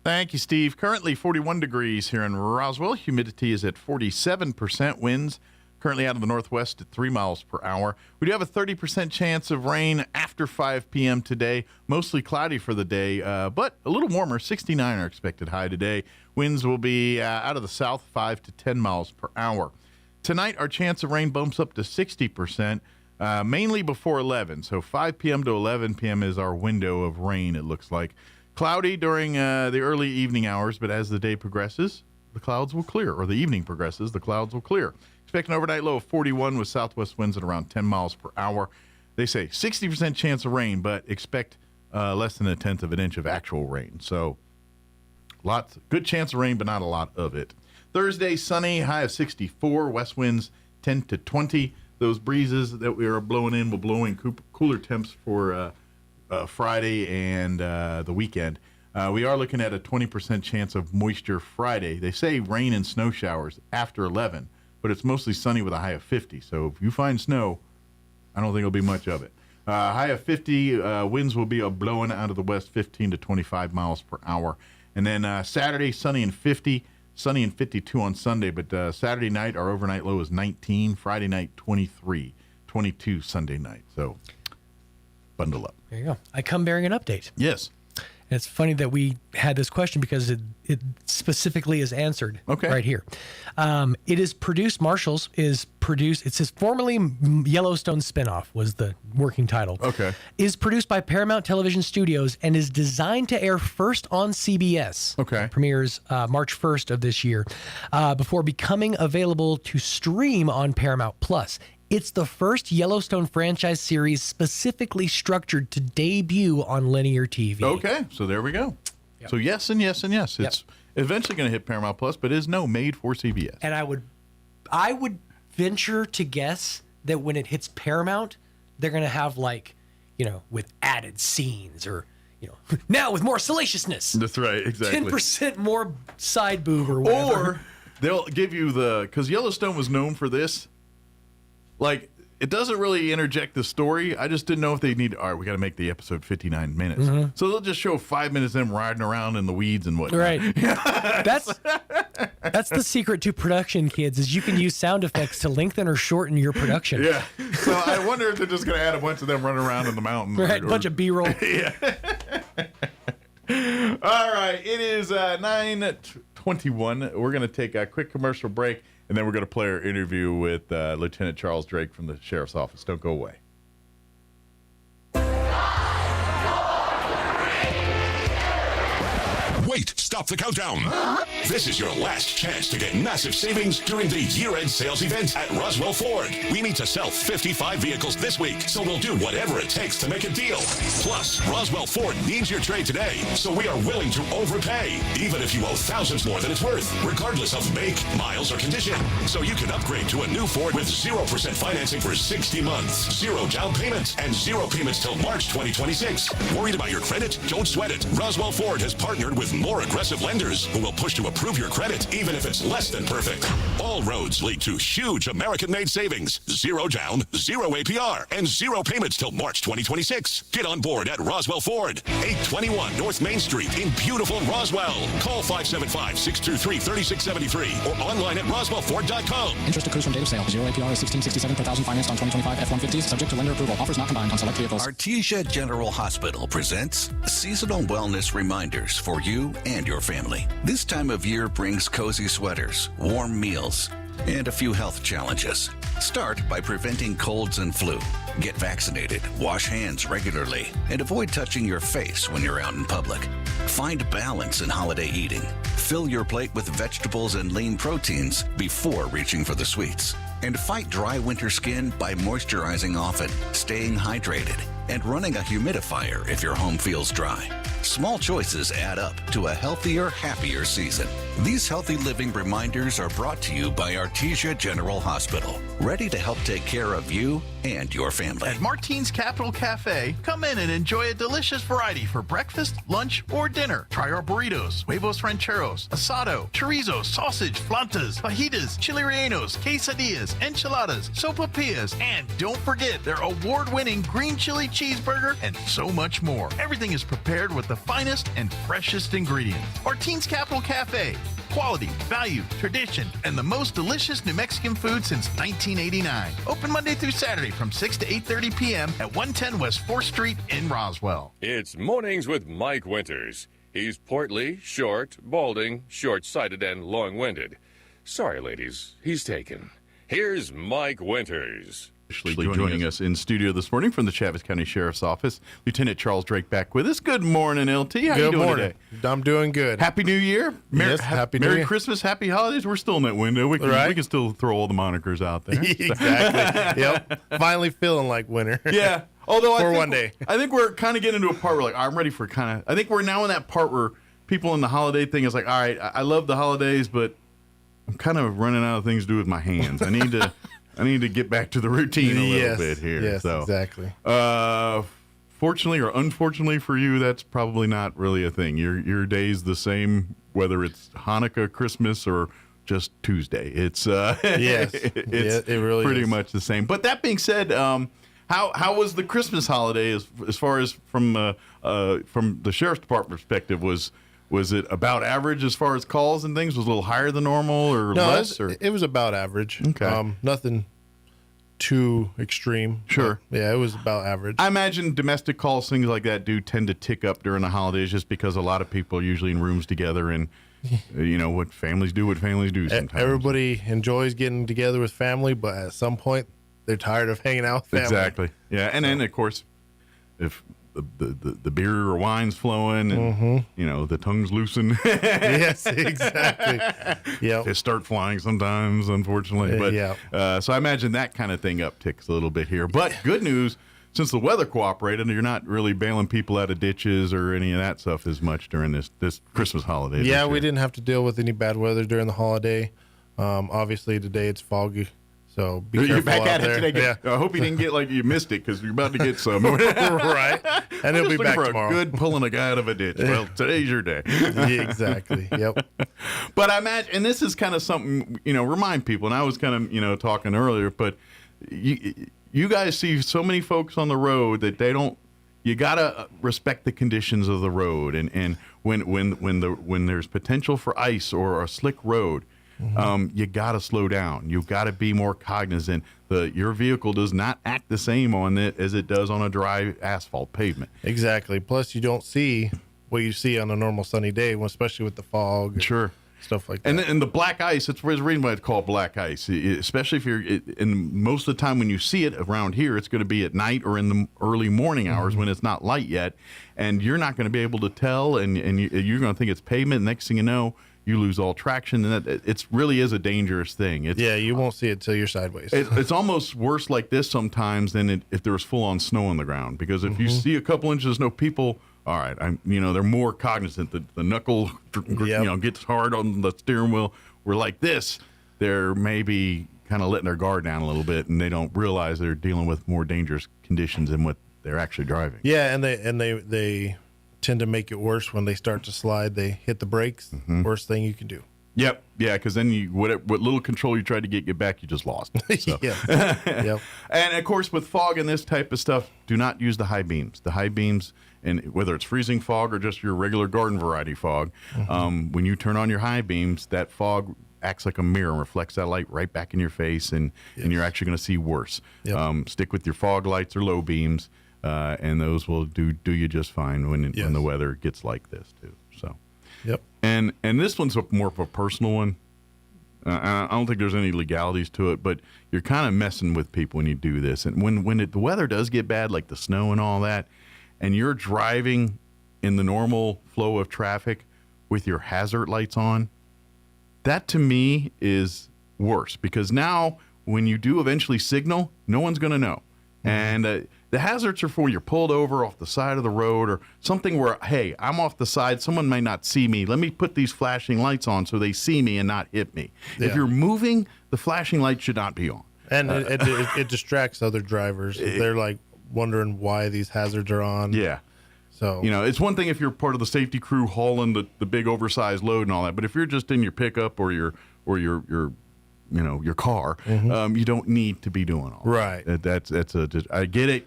Thank you, Steve. Currently 41 degrees here in Roswell. Humidity is at 47%. Winds currently out of the northwest at 3 miles per hour. We do have a 30% chance of rain after 5 p.m. today. Mostly cloudy for the day, but a little warmer. 69 are expected high today. Winds will be out of the south, 5 to 10 miles per hour. Tonight, our chance of rain bumps up to 60%. Mainly before 11, so 5 p.m. to 11 p.m. is our window of rain, it looks like. Cloudy during the early evening hours, but as the day progresses, the clouds will clear, or the evening progresses, the clouds will clear. Expect an overnight low of 41 with southwest winds at around 10 miles per hour. They say 60% chance of rain, but expect less than 1/10 of an inch of actual rain. So good chance of rain, but not a lot of it. Thursday, sunny, high of 64, west winds 10 to 20. Those breezes that we are blowing in will blow in cooler temps for Friday and the weekend. We are looking at a 20% chance of moisture Friday. They say rain and snow showers after 11, but it's mostly sunny with a high of 50. So if you find snow, I don't think it'll be much of it. High of 50, winds will be blowing out of the west 15 to 25 miles per hour. And then Saturday, sunny and 50. Sunny and 52 on Sunday, but Saturday night, our overnight low is 19. Friday night, 23. 22 Sunday night. So bundle up. There you go. I come bearing an update. Yes. And it's funny that we had this question because it specifically is answered right here. It is produced, Marshall's is produced, it says formerly Yellowstone spinoff was the working title. Okay. Is produced by Paramount Television Studios and is designed to air first on CBS. Okay. Premieres March 1st of this year before becoming available to stream on Paramount Plus. It's the first Yellowstone franchise series specifically structured to debut on linear TV. Okay, so there we go. Yep. So yes and yes and yes. It's eventually going to hit Paramount Plus, but is made for CBS. And I would venture to guess that when it hits Paramount, they're going to have with added scenes or now with more salaciousness. That's right, exactly. 10% more side boob or whatever. Or they'll give you because Yellowstone was known for this. It doesn't really interject the story. I just didn't know if they need, all right, we got to make the episode 59 minutes. Mm-hmm. So they'll just show 5 minutes of them riding around in the weeds and whatnot. Right. That's the secret to production, kids, is you can use sound effects to lengthen or shorten your production. Yeah. So I wonder if they're just going to add a bunch of them running around in the mountains. Right, a bunch of B-roll. Yeah. All right, it is 9:21. We're going to take a quick commercial break. And then we're going to play our interview with Lieutenant Charles Drake from the Sheriff's Office. Don't go away. Wait, stop the countdown. This is your last chance to get massive savings during the year-end sales event at Roswell Ford. We need to sell 55 vehicles this week, so we'll do whatever it takes to make a deal. Plus, Roswell Ford needs your trade today, so we are willing to overpay, even if you owe thousands more than it's worth, regardless of make, miles, or condition. So you can upgrade to a new Ford with 0% financing for 60 months, 0 down payment, and 0 payments till March 2026. Worried about your credit? Don't sweat it. Roswell Ford has partnered with more aggressive lenders who will push to approve your credit even if it's less than perfect. All roads lead to huge American-made savings. 0 down, 0 APR, and 0 payments till March 2026. Get on board at Roswell Ford, 821 North Main Street in beautiful Roswell. Call 575-623-3673 or online at roswellford.com. Interest accrues from date of sale. 0 APR is $16.67 per thousand financed on 2025 F-150s. Subject to lender approval. Offers not combined on select vehicles. Artesia General Hospital presents seasonal wellness reminders for you and your family. This time of year brings cozy sweaters, warm meals, and a few health challenges. Start by preventing colds and flu. Get vaccinated, wash hands regularly, and avoid touching your face when you're out in public. Find balance in holiday eating. Fill your plate with vegetables and lean proteins before reaching for the sweets. And fight dry winter skin by moisturizing often, staying hydrated, and running a humidifier if your home feels dry. Small choices add up to a healthier, happier season. These healthy living reminders are brought to you by Artesia General Hospital, ready to help take care of you and your family. At Martine's Capital Cafe, come in and enjoy a delicious variety for breakfast, lunch, or dinner. Try our burritos, huevos rancheros, asado, chorizo, sausage, flautas, fajitas, chili rellenos, quesadillas, enchiladas, sopapillas, and don't forget their award-winning green chili cheeseburger and so much more. Everything is prepared with the finest and freshest ingredients. Martine's Capital Cafe. Quality, value, tradition, and the most delicious New Mexican food since 1989. Open Monday through Saturday from 6 to 8:30 p.m. at 110 West 4th Street in Roswell. It's Mornings with Mike Winters. He's portly, short, balding, short-sighted, and long-winded. Sorry, ladies, he's taken. Here's Mike Winters. Joining us in studio this morning from the Chaves County Sheriff's Office, Lieutenant Charles Drake back with us. Good morning, LT. How you doing today? I'm doing good. Happy New Year. Yes, Happy New Year. Merry Christmas, Happy Holidays. We're still in that window. We can still throw all the monikers out there. Exactly. Yep. Finally feeling like winter. Yeah. Although for one day. I think we're kind of getting into a part where like I'm ready for I think we're now in that part where people in the holiday thing is like, all right, I love the holidays, but I'm kind of running out of things to do with my hands. I need to get back to the routine a little bit here. Yes, so, exactly. Fortunately or unfortunately for you, that's probably not really a thing. Your day's the same, whether it's Hanukkah, Christmas, or just Tuesday. It's yes, it's it really pretty is. much the same. But that being said, how was the Christmas holiday as far as from the sheriff's department perspective? Was it about average as far as calls and things? Was it a little higher than normal or less? It was about average. Okay. Nothing too extreme. Sure. Yeah, it was about average. I imagine domestic calls, things like that, do tend to tick up during the holidays just because a lot of people are usually in rooms together and, what families do sometimes. Everybody enjoys getting together with family, but at some point, they're tired of hanging out with family. Exactly. Yeah, and then, of course, if the beer or wine's flowing and the tongues loosen. Yes, exactly. Yeah, they start flying sometimes, unfortunately. But so I imagine that kind of thing upticks a little bit here. But good news, since the weather cooperated, you're not really bailing people out of ditches or any of that stuff as much during this Christmas holiday. Yeah, we didn't have to deal with any bad weather during the holiday. Obviously today it's foggy. So be you're careful back out at there. it today. Yeah. I hope you didn't get like you missed it because you're about to get some. Right. And it'll be back for tomorrow. A good pulling a guy out of a ditch. Well, today's your day. Yeah, exactly. Yep. But I imagine, and this is kind of something, remind people, and I was kind of, talking earlier, but you guys see so many folks on the road that you got to respect the conditions of the road. And when there's potential for ice or a slick road, you got to slow down. You got to be more cognizant. Your vehicle does not act the same on it as it does on a dry asphalt pavement. Exactly. Plus, you don't see what you see on a normal sunny day, especially with the fog. Sure. Stuff like that. And the black ice, that's the reason why it's called black ice. Especially if and most of the time when you see it around here, it's going to be at night or in the early morning hours when it's not light yet. And you're not going to be able to tell, and you're going to think it's pavement. Next thing you know, you lose all traction, and it really is a dangerous thing. You won't see it till you're sideways. It's almost worse like this sometimes than if there was full-on snow on the ground. Because if you see a couple inches of snow, people, all right, they're more cognizant. The knuckle, gets hard on the steering wheel. We're like this. They're maybe kind of letting their guard down a little bit, and they don't realize they're dealing with more dangerous conditions than what they're actually driving. Yeah, and they tend to make it worse when they start to slide. They hit the brakes. Worst thing you can do. Yep. Yeah, because then what little control you tried to get back, you just lost. So. Yep. And of course, with fog and this type of stuff, do not use the high beams. The high beams, and whether it's freezing fog or just your regular garden variety fog, when you turn on your high beams, that fog acts like a mirror and reflects that light right back in your face, and you're actually going to see worse. Yep. Stick with your fog lights or low beams. And those will do you just fine when the weather gets like this too. So, yep. And this one's more of a personal one. I don't think there's any legalities to it, but you're kind of messing with people when you do this. And when the weather does get bad, like the snow and all that, and you're driving in the normal flow of traffic with your hazard lights on, that to me is worse, because now when you do eventually signal, no one's going to know. And the hazards are for when you're pulled over off the side of the road or something where, hey, I'm off the side, someone may not see me. Let me put these flashing lights on so they see me and not hit me. Yeah. If you're moving, the flashing light should not be on. And it distracts other drivers. They're like wondering why these hazards are on. Yeah. So, it's one thing if you're part of the safety crew hauling the big oversized load and all that, but if you're just in your pickup or your car, you don't need to be doing all right. That. I get it.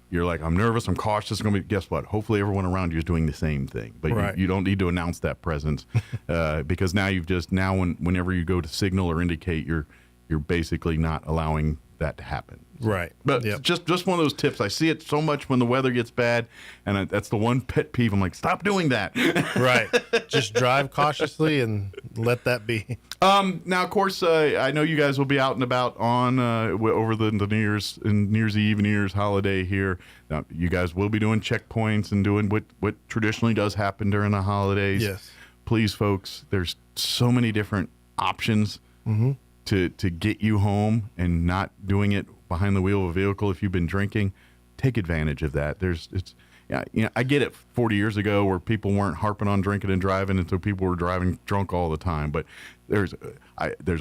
You're like, I'm nervous, I'm cautious. Guess what? Hopefully everyone around you is doing the same thing. But right. you don't need to announce that presence because now whenever you go to signal or indicate, you're basically not allowing that to happen. Right. But just one of those tips. I see it so much when the weather gets bad, and that's the one pet peeve. I'm like, stop doing that. Right. Just drive cautiously and let that be. Now, of course, I know you guys will be out and about on over the New Year's Eve, New Year's holiday here. Now, you guys will be doing checkpoints and doing what traditionally does happen during the holidays. Yes. Please, folks, there's so many different options to get you home and not doing it behind the wheel of a vehicle if you've been drinking. Take advantage of that. I get it 40 years ago where people weren't harping on drinking and driving, and so people were driving drunk all the time. But there's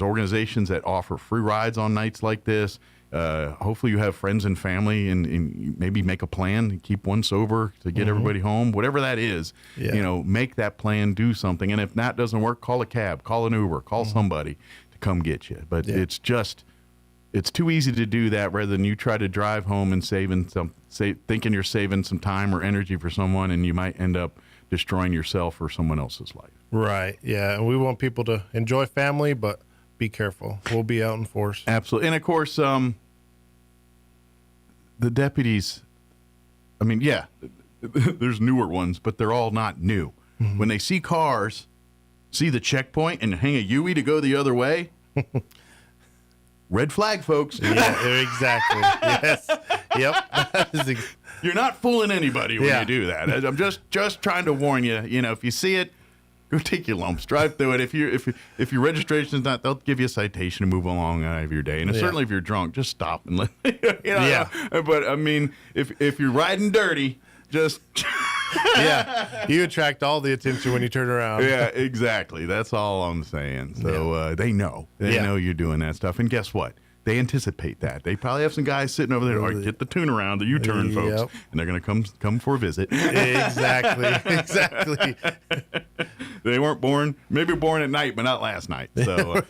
organizations that offer free rides on nights like this. Hopefully you have friends and family and maybe make a plan to keep one sober to get everybody home. Whatever that is, make that plan, do something. And if that doesn't work, call a cab, call an Uber, call somebody to come get you. But it's too easy to do that rather than you try to drive home and thinking you're saving some time or energy for someone, and you might end up destroying yourself or someone else's life. Right. Yeah. And we want people to enjoy family, but be careful. We'll be out in force. Absolutely. And of course, the deputies, there's newer ones, but they're all not new. When they see cars, see the checkpoint and hang a UE to go the other way, red flag, folks. Yeah, exactly. Yes. Yep. You're not fooling anybody when you do that. I'm just trying to warn you. If you see it, go take your lumps, drive through it. If your registration is not, they'll give you a citation to move along out of your day. And certainly if you're drunk, just stop and let. But if you're riding dirty, just. You attract all the attention when you turn around. Yeah, exactly. That's all I'm saying. So they know you're doing that stuff, and guess what? They anticipate that. They probably have some guys sitting over there. All right, get the tune around, the U-turn, folks, and they're going to come for a visit. Exactly. They weren't born, maybe born at night, but not last night. So,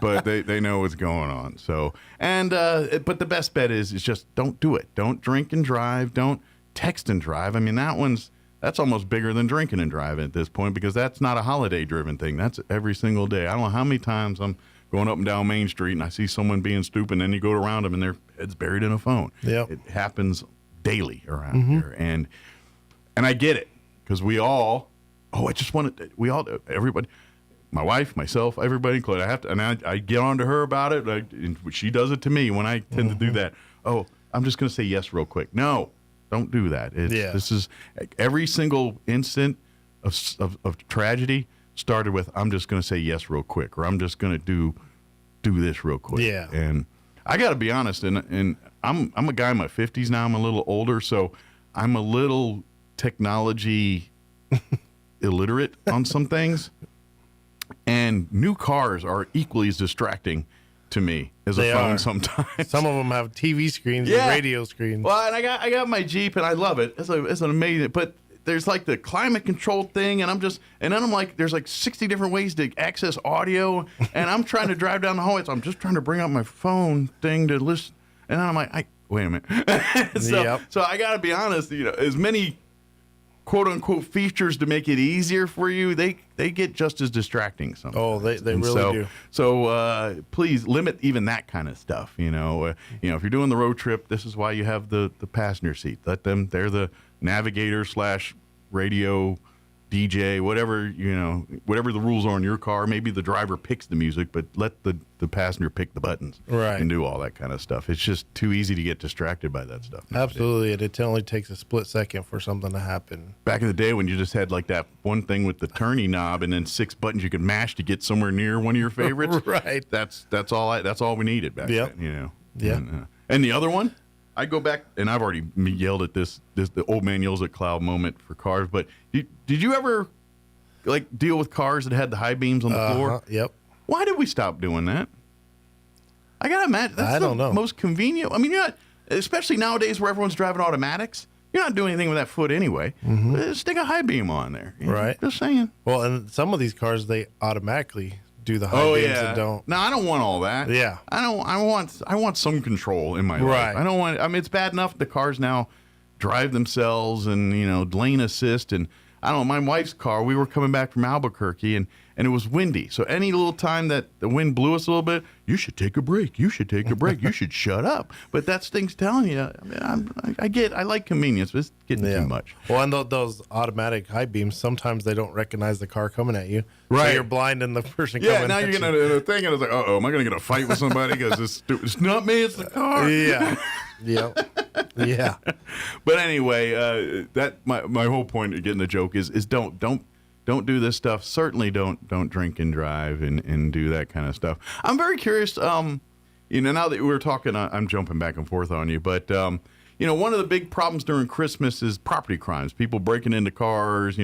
but they know what's going on. So, but the best bet is just don't do it. Don't drink and drive. Don't text and drive. That's almost bigger than drinking and driving at this point, because that's not a holiday-driven thing. That's every single day. I don't know how many times I'm going up and down Main Street and I see someone being stupid, and then you go around them and their head's buried in a phone. Yep. It happens daily around here, and I get it, because everybody, my wife, myself, everybody included. I get on to her about it. And she does it to me when I tend to do that. Oh, I'm just going to say yes real quick. No. Don't do that. This is every single instant of tragedy started with, I'm just going to say yes real quick, or I'm just going to do this real quick. Yeah. And I got to be honest, and I'm a guy in my 50s now. I'm a little older, so I'm a little technology illiterate on some things. And new cars are equally as distracting to me as a phone sometimes. Some of them have TV screens and radio screens. Well, and I got my Jeep, and I love it. It's an amazing, but there's like the climate controlled thing, and then I'm like, there's like 60 different ways to access audio, and I'm trying to drive down the hallway, so I'm just trying to bring up my phone thing to listen, and then I'm like, wait a minute. So I got to be honest, as many quote unquote features to make it easier for you, they get just as distracting sometimes. Oh, they really do. So please limit even that kind of stuff. If you're doing the road trip, this is why you have the passenger seat. They're the navigator / radio DJ, whatever the rules are in your car. Maybe the driver picks the music, but let the passenger pick the buttons and do all that kind of stuff. It's just too easy to get distracted by that stuff. Absolutely, and it only takes a split second for something to happen. Back in the day when you just had like that one thing with the turning knob and then 6 buttons you could mash to get somewhere near one of your favorites. Right. That's all we needed back then. Yeah. And the other one, I go back, and I've already yelled at this the old man yells at cloud moment for cars, but did you ever like deal with cars that had the high beams on the floor? Yep. Why did we stop doing that? I gotta imagine that's the most convenient. I mean, you're not, especially nowadays where everyone's driving automatics. You're not doing anything with that foot anyway. Stick a high beam on there. Right. Just saying. Well, and some of these cars, they automatically do the high beams and don't. No, I don't want all that. Yeah. I want some control in my life. I don't want. I mean, it's bad enough the cars now drive themselves and lane assist, and I don't know. My wife's car. We were coming back from Albuquerque, and it was windy. So any little time that the wind blew us a little bit, you should take a break. You should take a break. You should shut up. But that thing's telling you. I mean, I like convenience, but it's getting too much. Well, and those automatic high beams, sometimes they don't recognize the car coming at you. Right. So you're blinding the person coming at you. Yeah, now you're getting in a thing, and it's like, am I going to get a fight with somebody? Because it's not me, it's the car. Yeah. Yeah. But anyway, that my whole point of getting the joke is don't do this stuff. Certainly don't drink and drive and do that kind of stuff. I'm very curious. Now that we're talking, I'm jumping back and forth on you, but one of the big problems during Christmas is property crimes. People breaking into cars.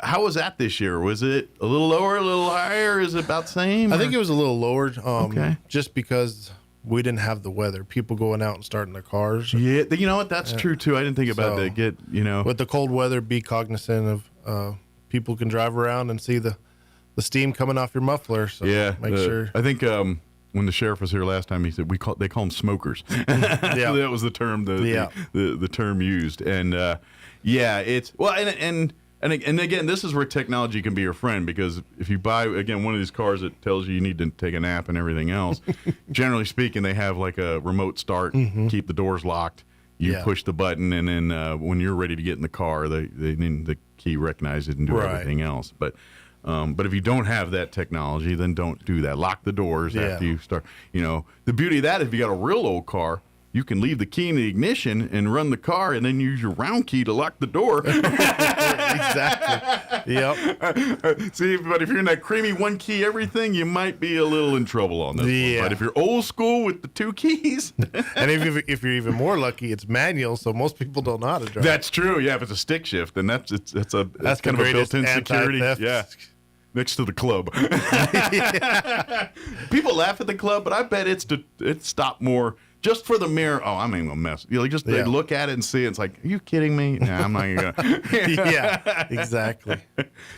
How was that this year? Was it a little lower, a little higher? Is it about the same? I think it was a little lower. Just because we didn't have the weather. People going out and starting their cars. Yeah, you know what? That's true too. I didn't think about that. With the cold weather, be cognizant of people can drive around and see the steam coming off your muffler. So make sure. I think when the sheriff was here last time, he said they call them smokers. That was the term the term used. And it's and again, this is where technology can be your friend, because if you buy one of these cars that tells you need to take a nap and everything else, generally speaking, they have like a remote start, keep the doors locked. You push the button, and then when you're ready to get in the car, the key recognizes it and do everything else. But if you don't have that technology, then don't do that. Lock the doors after you start. The beauty of that, if you got a real old car, you can leave the key in the ignition and run the car, and then use your round key to lock the door. Exactly. Yep. See, but if you're in that creamy one key everything, you might be a little in trouble on this one. But if you're old school with the 2 keys, and if you're even more lucky, it's manual, so most people don't know how to drive. That's true. Yeah, if it's a stick shift, then that's kind of a built-in security. Yeah. Next to the club. People laugh at the club, but I bet it's stopped more. Just for the mirror, I'm not even gonna mess. They look at it and see it. It's like, are you kidding me? Nah, I'm not even gonna. Yeah, exactly.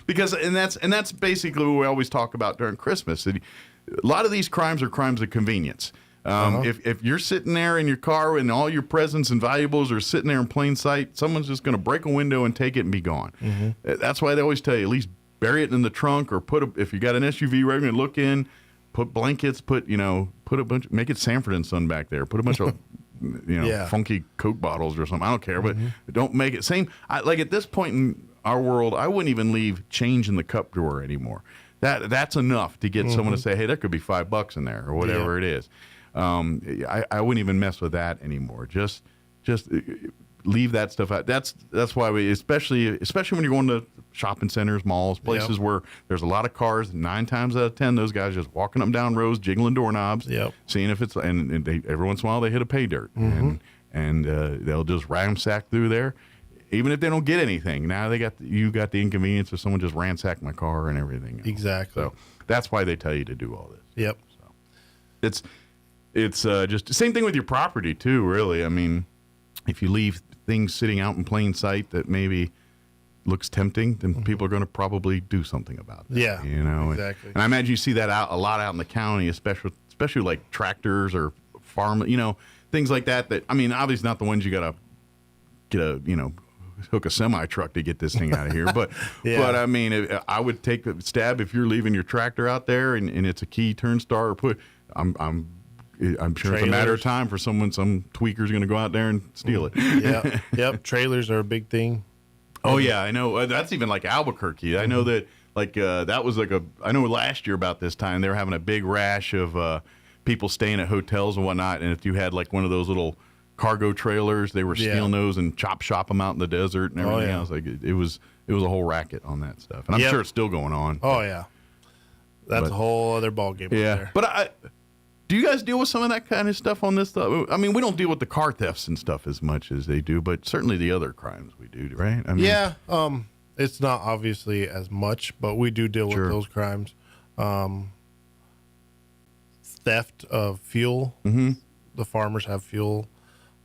Because that's basically what we always talk about during Christmas. A lot of these crimes are crimes of convenience. If you're sitting there in your car and all your presents and valuables are sitting there in plain sight, someone's just gonna break a window and take it and be gone. That's why they always tell you, at least bury it in the trunk, or if you got an SUV, right, and look in. Put blankets, put a bunch, make it Sanford and Son back there. Put a bunch of, funky Coke bottles or something. I don't care, but don't make it same. Like at this point in our world, I wouldn't even leave change in the cup drawer anymore. That's enough to get someone to say, hey, there could be $5 in there or whatever it is. I wouldn't even mess with that anymore. Just leave that stuff out. That's why we, especially when you're going to shopping centers, malls, places where there's a lot of cars. 9 times out of 10, those guys just walking up and down rows, jiggling doorknnobs, seeing if it's and they, every once in a while they hit a pay dirt, and they'll just ransack through there, even if they don't get anything. Now you got the inconvenience of someone just ransacked my car and everything else. Exactly. So that's why they tell you to do all this. Yep. So it's just the same thing with your property too. Really, I mean, if you leave things sitting out in plain sight that maybe looks tempting, then people are going to probably do something about that. Yeah, exactly. And I imagine you see that a lot out in the county, especially like tractors or farm, things like that. That, I mean, obviously not the ones you got to get a hook a semi truck to get this thing out of here, but but I mean, I would take a stab if you're leaving your tractor out there and it's a key turn star or I'm sure it's a matter of time for some tweaker's going to go out there and steal it. Yep. Trailers are a big thing. Oh yeah, I know. That's even like Albuquerque. I know that that was I know last year about this time they were having a big rash of people staying at hotels and whatnot. And if you had like one of those little cargo trailers, they were stealing those and shop them out in the desert and everything else. Like it was a whole racket on that stuff. And I'm sure it's still going on. Oh yeah, that's a whole other ballgame. Yeah, there. but do you guys deal with some of that kind of stuff on this stuff? I mean, we don't deal with the car thefts and stuff as much as they do, but certainly the other crimes we do, right? I mean, it's not obviously as much, but we do deal with those crimes. Theft of fuel. Mm-hmm. The farmers have fuel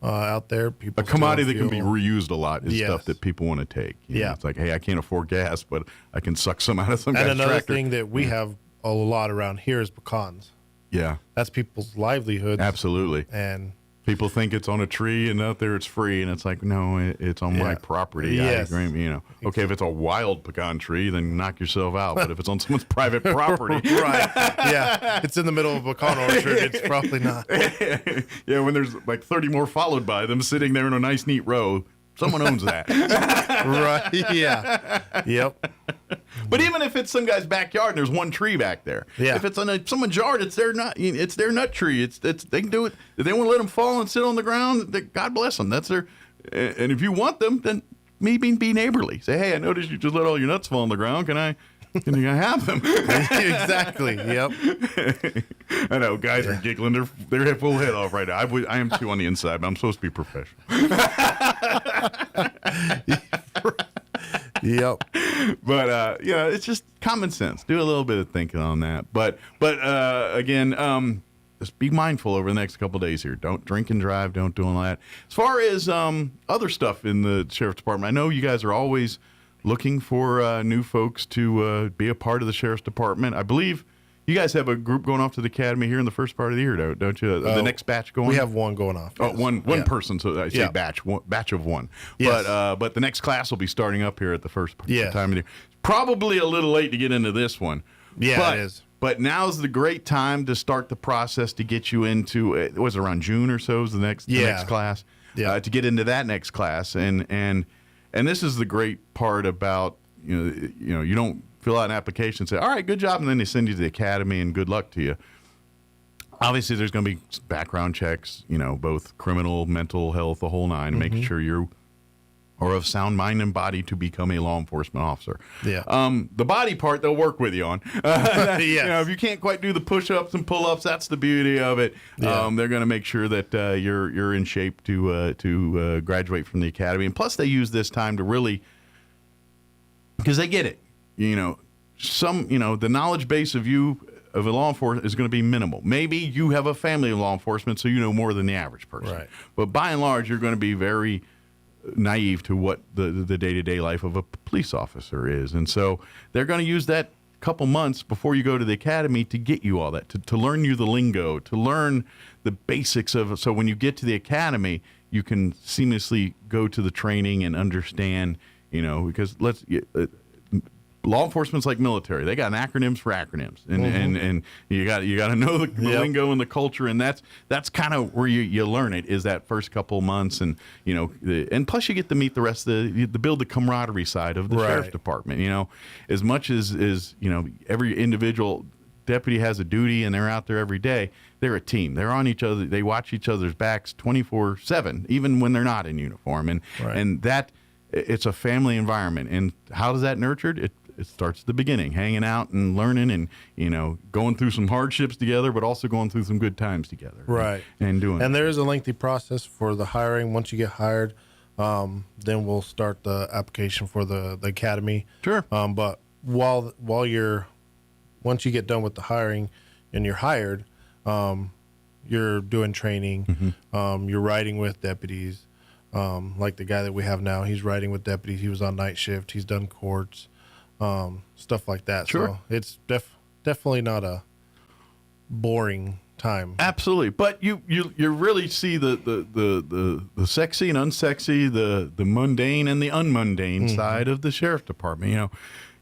out there. People a commodity that can be reused a lot is stuff that people want to take. You know, it's like, hey, I can't afford gas, but I can suck some out of some guy's tractor. And another thing that we have a lot around here is pecans. Yeah. That's people's livelihoods. Absolutely. And people think it's on a tree and out there it's free, and it's like, no, it's on my property. Yes. I agree, okay, if it's a wild pecan tree, then knock yourself out. But if it's on someone's private property. Right. Yeah. It's in the middle of a pecan orchard. It's probably not. Yeah, when there's like 30 more followed by them sitting there in a nice, neat row, someone owns that. Right. Yeah. Yep. But even if it's some guy's backyard and there's one tree back there, if it's on someone's yard, it's their nut tree. They can do it. If they want to let them fall and sit on the ground, God bless them. That's their. And if you want them, then maybe be neighborly. Say, hey, I noticed you just let all your nuts fall on the ground. Can I have them? Exactly. Yep. I know guys are giggling. They're full head off right now. I am too on the inside, but I'm supposed to be professional. Yep. But it's just common sense. Do a little bit of thinking on that. But again, just be mindful over the next couple of days here. Don't drink and drive. Don't do all that. As far as other stuff in the sheriff's department, I know you guys are always looking for new folks to be a part of the sheriff's department. I believe you guys have a group going off to the academy here in the first part of the year, don't you? The next batch going? We have one going off. Oh, one person, so I say batch of one. Yes. But the next class will be starting up here at the first time of the year. Probably a little late to get into this one. Yeah, it is. But now's the great time to start the process to get you into, it was around June or so is the next class. Yeah. To get into that next class. And this is the great part about, you don't fill out an application and say, all right, good job, and then they send you to the academy and good luck to you. Obviously, there's going to be background checks, both criminal, mental health, the whole nine, making sure you are of sound mind and body to become a law enforcement officer. Yeah. The body part, they'll work with you on. If you can't quite do the push-ups and pull-ups, that's the beauty of it. Yeah. They're going to make sure that you're in shape to graduate from the academy. And plus, they use this time to really, because they get it. The knowledge base of you of a law enforcement is going to be minimal. Maybe you have a family of law enforcement, so you know more than the average person. Right. But by and large, you're going to be very naive to what the day-to-day life of a police officer is. And so they're going to use that couple months before you go to the academy to get you all that, to learn you the lingo, to learn the basics of it. So when you get to the academy, you can seamlessly go to the training and understand, because law enforcement's like military. They got acronyms for acronyms, and you got to know the lingo and the culture, and that's kind of where you learn it, is that first couple months, and and plus you get to meet the rest of the build the camaraderie side of the sheriff's department. As much as every individual deputy has a duty and they're out there every day, they're a team. They're on each other. They watch each other's backs 24/7, even when they're not in uniform, and that it's a family environment. And how does that nurtured? It starts at the beginning, hanging out and learning and, going through some hardships together, but also going through some good times together. Right. And doing And there is a lengthy process for the hiring. Once you get hired, then we'll start the application for the academy. Sure. But once you get done with the hiring and you're hired, you're doing training, you're riding with deputies. Like the guy that we have now, he's riding with deputies. He was on night shift. He's done courts. Stuff like that. Sure. So it's definitely not a boring time. Absolutely. But you really see the sexy and unsexy, the mundane and the unmundane side of the sheriff's department.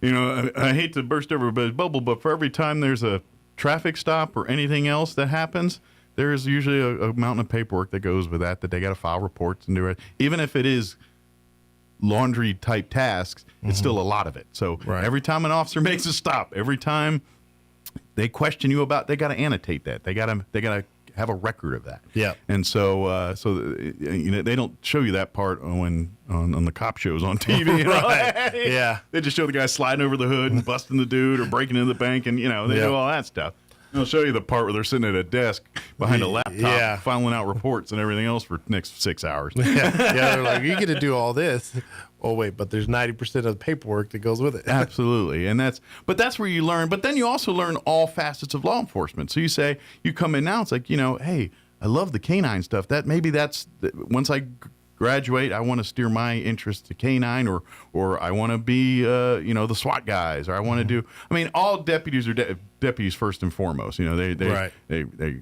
I hate to burst everybody's bubble, but for every time there's a traffic stop or anything else that happens, there's usually a mountain of paperwork that goes with that they got to file reports and do it. Even if it is laundry type tasks, it's still a lot of it. So every time an officer makes a stop, every time they question you about, they got to annotate that. They got to have a record of that. Yeah. And so they don't show you that part on the cop shows on TV. Right. Yeah. They just show the guy sliding over the hood and busting the dude or breaking into the bank, and they do all that stuff. They'll show you the part where they're sitting at a desk behind a laptop, filing out reports and everything else for the next 6 hours. They're like, you get to do all this. Oh wait, but there's 90% of the paperwork that goes with it. Absolutely, and that's where you learn. But then you also learn all facets of law enforcement. So you come in now, it's like, hey, I love the canine stuff. Once I graduate, I want to steer my interest to canine, or I want to be the SWAT guys, or I want to do. I mean, all deputies are deputies first and foremost. They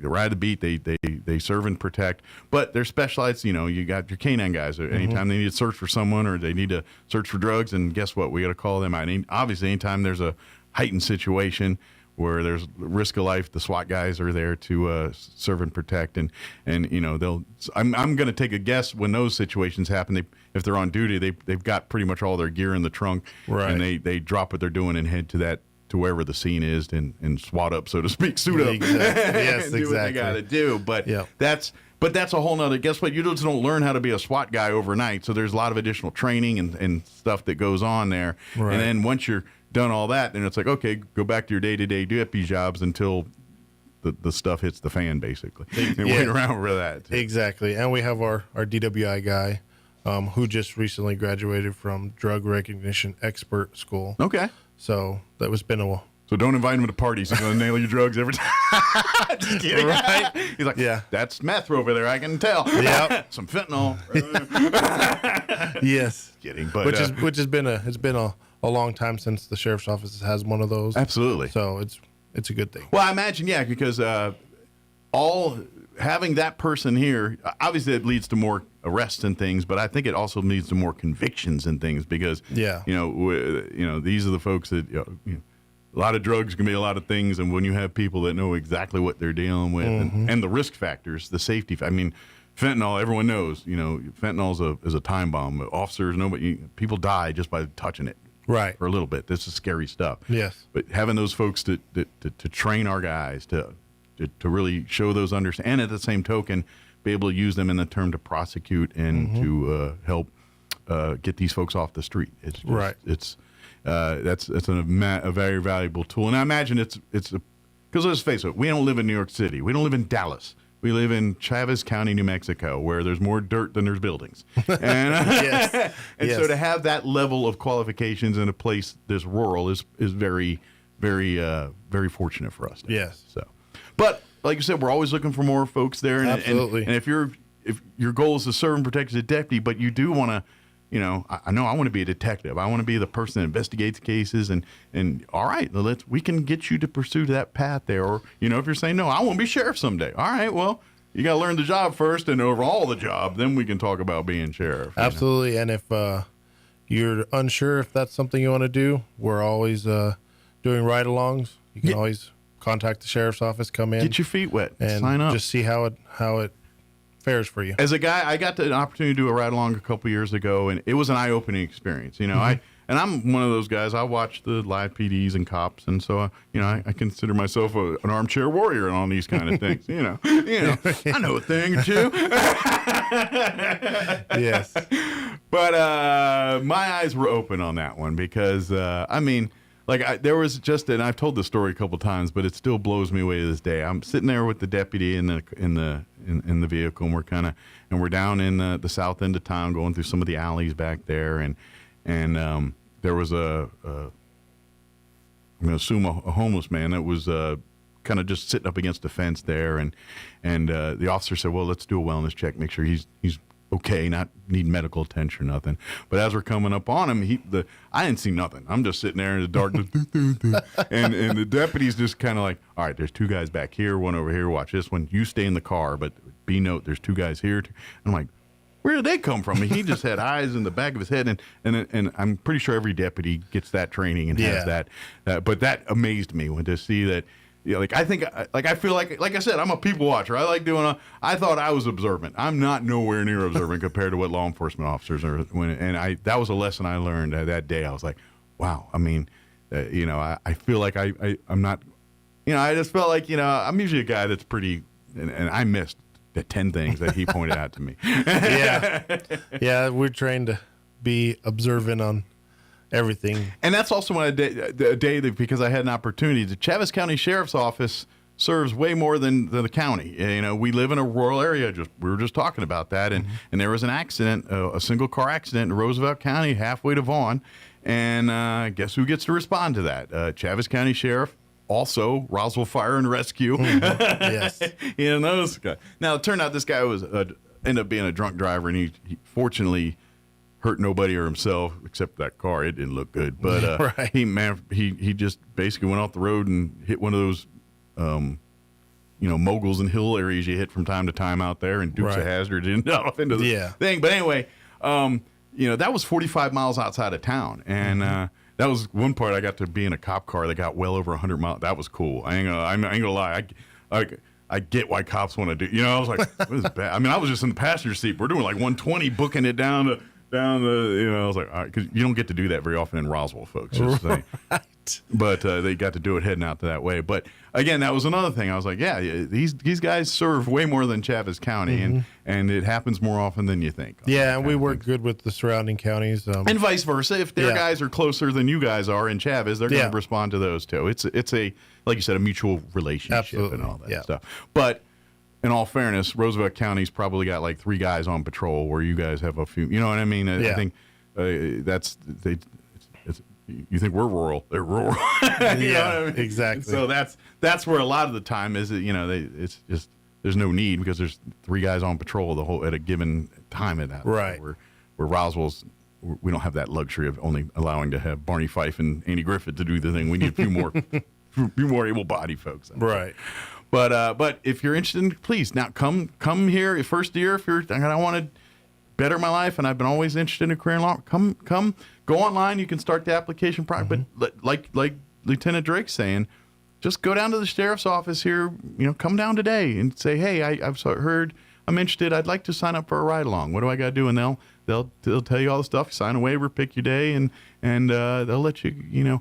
ride the beat, they serve and protect, but they're specialized. You got your canine guys. Anytime they need to search for someone or they need to search for drugs, and guess what? We got to call them out. Obviously, anytime there's a heightened situation where there's risk of life, the SWAT guys are there to serve and protect, and they'll. I'm going to take a guess when those situations happen. If they're on duty, they've got pretty much all their gear in the trunk, and they drop what they're doing and head to wherever the scene is and SWAT up, so to speak, suit up, Yes, and do what they got to do. But that's a whole nother. Guess what? You just don't learn how to be a SWAT guy overnight. So there's a lot of additional training and stuff that goes on there. Right. And then once you're done all that, then it's like, okay, go back to your day-to-day deputy jobs until the stuff hits the fan, basically. And wait around for that. Exactly. And we have our DWI guy who just recently graduated from drug recognition expert school. Okay. So that was been a while. So don't invite him to parties. He's going to nail your drugs every time. Just kidding. Right? He's like, that's meth over there, I can tell. Yep. Some fentanyl. Yes. Kidding. But, which has been a long time since the sheriff's office has one of those. Absolutely. So it's a good thing. Well, I imagine, because having that person here, obviously it leads to more arrests and things, but I think it also leads to more convictions and things because, these are the folks that, a lot of drugs can be a lot of things, and when you have people that know exactly what they're dealing with and the risk factors, the safety, fentanyl, everyone knows, fentanyl is a time bomb. Officers, people die just by touching it. Right. For a little bit. This is scary stuff. Yes. But having those folks to train our guys to really show those understanding, and at the same token, be able to use them in the term to prosecute and to help get these folks off the street. It's just, that's a very valuable tool. And I imagine it's because let's face it, we don't live in New York City. We don't live in Dallas. We live in Chavez County, New Mexico, where there's more dirt than there's buildings. And, so to have that level of qualifications in a place this rural is very, very, very fortunate for us. Yes. So, but like you said, we're always looking for more folks there. And, Absolutely. And if your goal is to serve and protect as a deputy, but you do want to, I know I want to be a detective. I want to be the person that investigates cases, and all right, we can get you to pursue that path there. Or if you're saying no, I want to be sheriff someday. All right, well, you got to learn the job first, and overall the job, then we can talk about being sheriff. Absolutely, and if you're unsure if that's something you want to do, we're always doing ride-alongs. You can always contact the sheriff's office, come in, get your feet wet, and sign up, just see how it fares for you. As a guy, I got an opportunity to do a ride along a couple years ago, and it was an eye-opening experience. I'm one of those guys. I watch the live PDs and cops, and so I consider myself an armchair warrior on these kind of things. I know a thing or two. Yes, but my eyes were open on that one because there was just, and I've told this story a couple times, but it still blows me away to this day. I'm sitting there with the deputy in the vehicle, and we're down in the south end of town, going through some of the alleys back there, and there was I'm going to assume a homeless man that was kind of just sitting up against the fence there, and the officer said, "Well, let's do a wellness check, make sure he's okay, not need medical attention or nothing." But as we're coming up on him, I didn't see nothing. I'm just sitting there in the dark, and the deputy's just kind of like, "All right, there's two guys back here, one over here. Watch this one. You stay in the car, but note there's two guys here." I'm like, where did they come from? He just had eyes in the back of his head, and I'm pretty sure every deputy gets that training and has that. But that amazed me to see that Yeah, like I feel like I said, I'm a people watcher. I like doing. I thought I was observant. I'm not nowhere near observant compared to what law enforcement officers are. That was a lesson I learned that day. I was like, wow. I mean, I feel like I'm not. I just felt like I'm usually a guy that's pretty, and I missed the 10 things that he pointed out to me. yeah, we're trained to be observant on everything. And that's also when a day that, because I had an opportunity, the Chaves County Sheriff's Office serves way more than the county. We live in a rural area. We were just talking about that, and there was an accident, a single car accident in Roswell County, halfway to Vaughn, and guess who gets to respond to that? Chaves County Sheriff. Also, Roswell Fire and Rescue. Yes. Those guys. Now, it turned out this guy was ended up being a drunk driver, and he fortunately hurt nobody or himself except that car. It didn't look good, but right. he just basically went off the road and hit one of those moguls and hill areas you hit from time to time out there, and Dukes of Hazzard ended off into the thing. But anyway, that was 45 miles outside of town, and that was one part. I got to be in a cop car that got well over 100 miles. That was cool. I ain't gonna lie. I get why cops want to do. I was like, what is bad? I mean, I was just in the passenger seat. We're doing like 120, booking it down the. I was like, all right, because you don't get to do that very often in Roswell, folks. Right. But they got to do it heading out to that way. But again, that was another thing. I was like, yeah, these guys serve way more than Chaves County, and it happens more often than you think. Yeah, and we work good with the surrounding counties. And vice versa. If their guys are closer than you guys are in Chaves, they're going to respond to those too. It's a, like you said, a mutual relationship and all that stuff. But in all fairness, Roosevelt County's probably got like 3 guys on patrol, where you guys have a few. You know what I mean? I think you think we're rural? They're rural. You know what I mean? Exactly. So that's where a lot of the time is. It's just there's no need because there's 3 guys on patrol at a given time at that. Right. Where Roswell's, we don't have that luxury of only allowing to have Barney Fife and Andy Griffith to do the thing. We need a few more able-bodied folks. Right. But if you're interested, please now come here first year. If I want to better my life, and I've been always interested in a career in law, come go online. You can start the application process. But like Lieutenant Drake's saying, just go down to the sheriff's office here. Come down today and say, hey, I've heard I'm interested. I'd like to sign up for a ride along. What do I got to do? And they'll tell you all the stuff. Sign a waiver, pick your day, and they'll let you.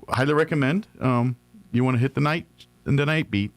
Highly recommend. You want to hit the night beat.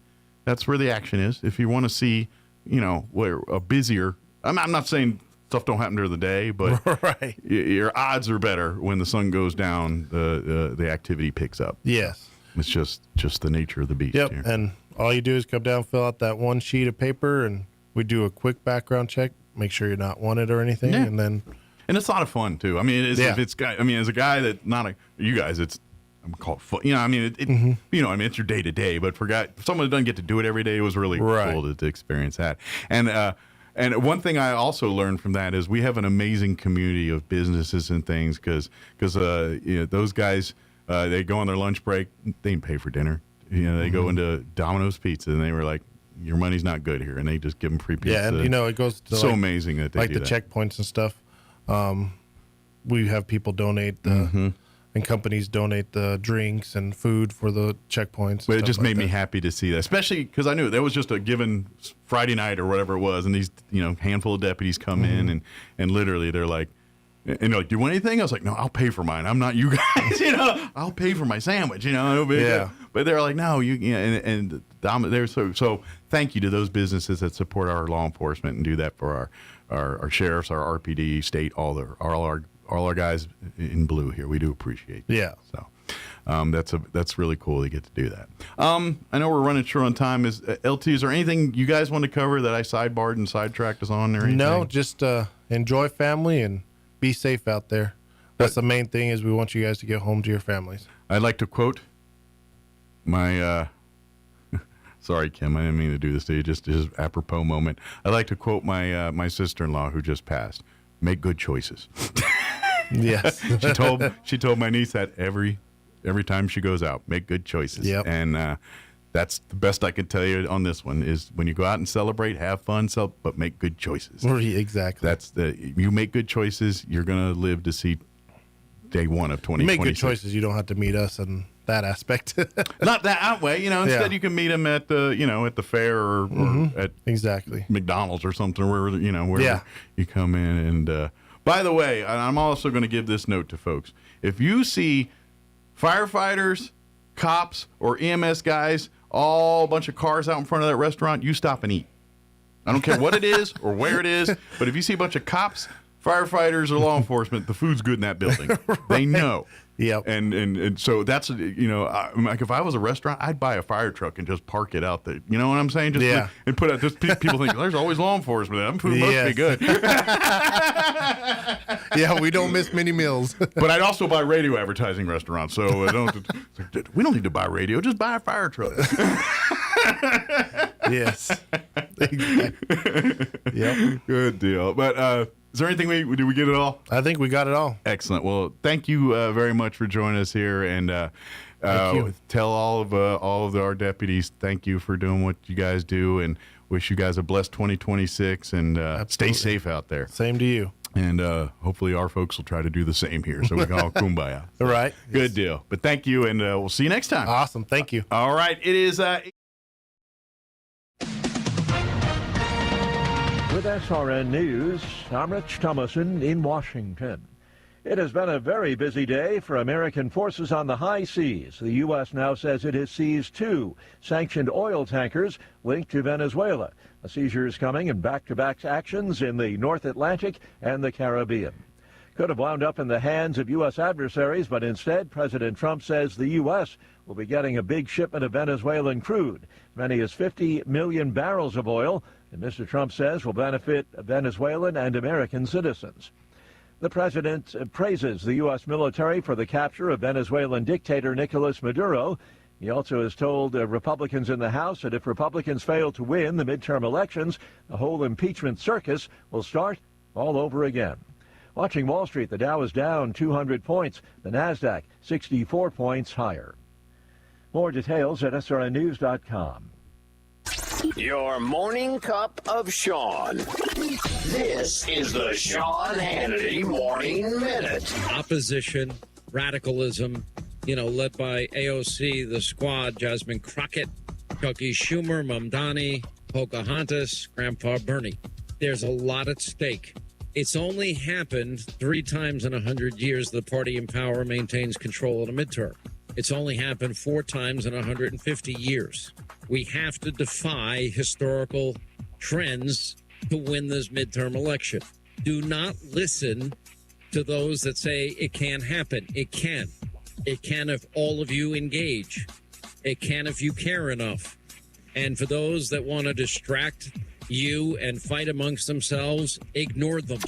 That's where the action is. If you want to see, where a busier. I'm not saying stuff don't happen during the day, but right. Your odds are better when the sun goes down. The activity picks up. Yes, it's just the nature of the beast. Yep, here. and all you do is come down, fill out that one sheet of paper, and we do a quick background check, make sure you're not wanted or anything, and then. And it's a lot of fun too. I mean, if it's as a guy that you guys, it's. I'm called fun. It's your day to day. But for someone that doesn't get to do it every day, it was really cool to experience that. And one thing I also learned from that is we have an amazing community of businesses and things because those guys they go on their lunch break, they didn't pay for dinner. They go into Domino's Pizza and they were like, your money's not good here, and they just give them free pizza. Yeah, and it goes to so amazing that they do the that. checkpoints and stuff. We have people donate and companies donate the drinks and food for the checkpoints. But it just made me happy to see that, especially because I knew there was just a given Friday night or whatever it was, and these handful of deputies come in and literally they're like, do you want anything? I was like, no, I'll pay for mine. I'm not you guys, I'll pay for my sandwich, no big deal. But they're like, no, and they're so thank you to those businesses that support our law enforcement and do that for our sheriffs, our RPD, state, all our guys in blue here. We do appreciate that. Yeah. So that's really cool to get to do that. I know we're running short on time. Is there anything you guys want to cover that I sidebarred and sidetracked us on or anything? No, just enjoy family and be safe out there. That's the main thing is we want you guys to get home to your families. I'd like to quote my sorry, Kim, I didn't mean to do this to you, just apropos moment. I'd like to quote my sister-in-law who just passed. Make good choices. Yes. she told my niece that every time she goes out, make good choices. Yep. And that's the best I can tell you on this one is when you go out and celebrate, have fun, but make good choices. Exactly. You make good choices, you're going to live to see day one of 2026. You make good choices, you don't have to meet us, and that aspect. Not that way, instead you can meet them at the, at the fair or at exactly McDonald's or something where you come in. And by the way, I'm also going to give this note to folks. If you see firefighters, cops, or EMS guys, all a bunch of cars out in front of that restaurant, you stop and eat. I don't care what it is or where it is, but if you see a bunch of cops, firefighters, or law enforcement, the food's good in that building. Right. They know. Yep. And so that's, like if I was a restaurant, I'd buy a fire truck and just park it out there. You know what I'm saying? And put out, just people think, there's always law enforcement. That food must be good. Yeah, we don't miss many meals. But I'd also buy radio advertising restaurants. So we don't need to buy radio. Just buy a fire truck. Yes. Exactly. Yep. Good deal. But is there anything did we get it all? I think we got it all. Excellent. Well, thank you very much for joining us here, and tell all of our deputies thank you for doing what you guys do, and wish you guys a blessed 2026, and stay safe out there. Same to you. And hopefully our folks will try to do the same here, so we can all kumbaya. All right. Good deal. But thank you, and we'll see you next time. Awesome. Thank you. All right. It is. With SRN News, I'm Rich Thomason in Washington. It has been a very busy day for American forces on the high seas. The U.S. now says it has seized 2 sanctioned oil tankers linked to Venezuela. The seizure is coming in back-to-back actions in the North Atlantic and the Caribbean. Could have wound up in the hands of U.S. adversaries, but instead, President Trump says the U.S. will be getting a big shipment of Venezuelan crude, many as 50 million barrels of oil, and Mr. Trump says will benefit Venezuelan and American citizens. The president praises the U.S. military for the capture of Venezuelan dictator Nicolas Maduro. He also has told Republicans in the House that if Republicans fail to win the midterm elections, the whole impeachment circus will start all over again. Watching Wall Street, the Dow is down 200 points, the NASDAQ 64 points higher. More details at srnnews.com. Your morning cup of Sean. This is the Sean Hannity Morning Minute. Opposition, radicalism, led by AOC, the squad, Jasmine Crockett, Chucky Schumer, Mamdani, Pocahontas, Grandpa Bernie. There's a lot at stake. It's only happened 3 times in 100 years the party in power maintains control in a midterm. It's only happened 4 times in 150 years. We have to defy historical trends to win this midterm election. Do not listen to those that say it can't happen. It can. It can if all of you engage. It can if you care enough. And for those that want to distract you and fight amongst themselves, ignore them.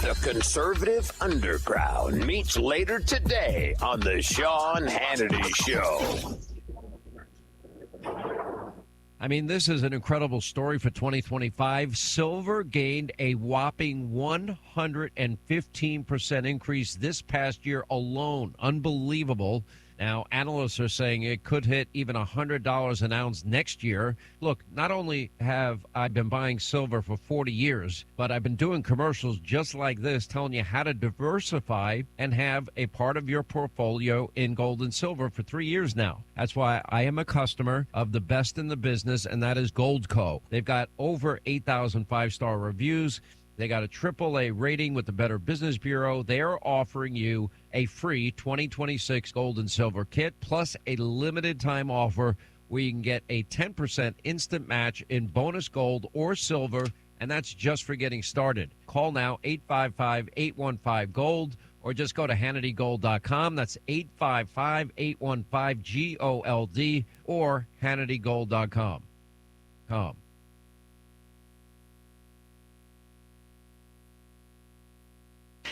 The conservative underground meets later today on the Sean Hannity Show. I mean, this is an incredible story for 2025. Silver gained a whopping 115% increase this past year alone. Unbelievable. Now, analysts are saying it could hit even $100 an ounce next year. Look, not only have I been buying silver for 40 years, but I've been doing commercials just like this, telling you how to diversify and have a part of your portfolio in gold and silver for 3 years now. That's why I am a customer of the best in the business, and that is Goldco. They've got over 8,000 5-star reviews. They got a AAA rating with the Better Business Bureau. They are offering you a free 2026 gold and silver kit, plus a limited time offer where you can get a 10% instant match in bonus gold or silver, and that's just for getting started. Call now, 855-815-GOLD, or just go to HannityGold.com. That's 855-815-GOLD, or HannityGold.com.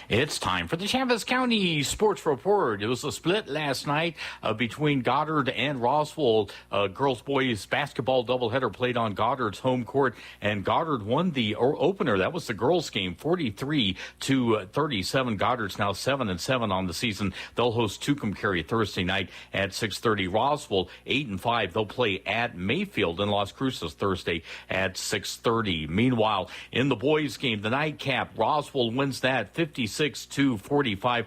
It's time for the Chaves County Sports Report. It was a split last night between Goddard and Roswell. Girls-boys basketball doubleheader played on Goddard's home court, and Goddard won the opener. That was the girls' game, 43-37. Goddard's now 7-7 on the season. They'll host Tucumcari Thursday night at 6:30. Roswell 8-5. They'll play at Mayfield in Las Cruces Thursday at 6:30. Meanwhile, in the boys' game, the nightcap, Roswell wins that 56 56-45.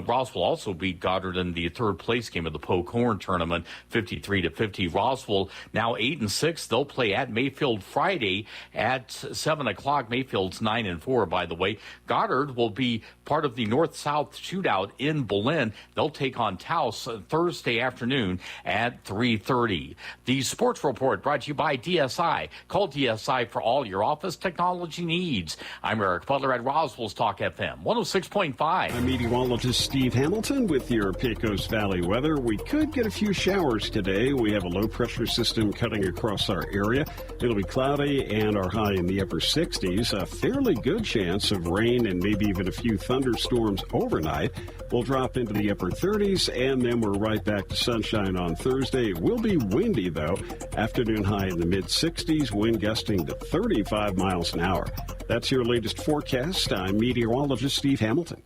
Roswell also beat Goddard in the third place game of the Poke Horn tournament, 53-50. Roswell now 8-6. They'll play at Mayfield Friday at 7 o'clock. Mayfield's 9-4, by the way. Goddard will be part of the North-South shootout in Berlin. They'll take on Taos Thursday afternoon at 3:30. The Sports Report brought to you by DSI. Call DSI for all your office technology needs. I'm Eric Butler at Roswell's Talk FM 106.5. I'm meteorologist Steve Hamilton with your Pecos Valley weather. We could get a few showers today. We have a low pressure system cutting across our area. It'll be cloudy and our high in the upper 60s. A fairly good chance of rain and maybe even a few thunderstorms overnight. We'll drop into the upper 30s, and then we're right back to sunshine on Thursday. It will be windy, though. Afternoon high in the mid-60s, wind gusting to 35 miles an hour. That's your latest forecast. I'm meteorologist Steve Hamilton.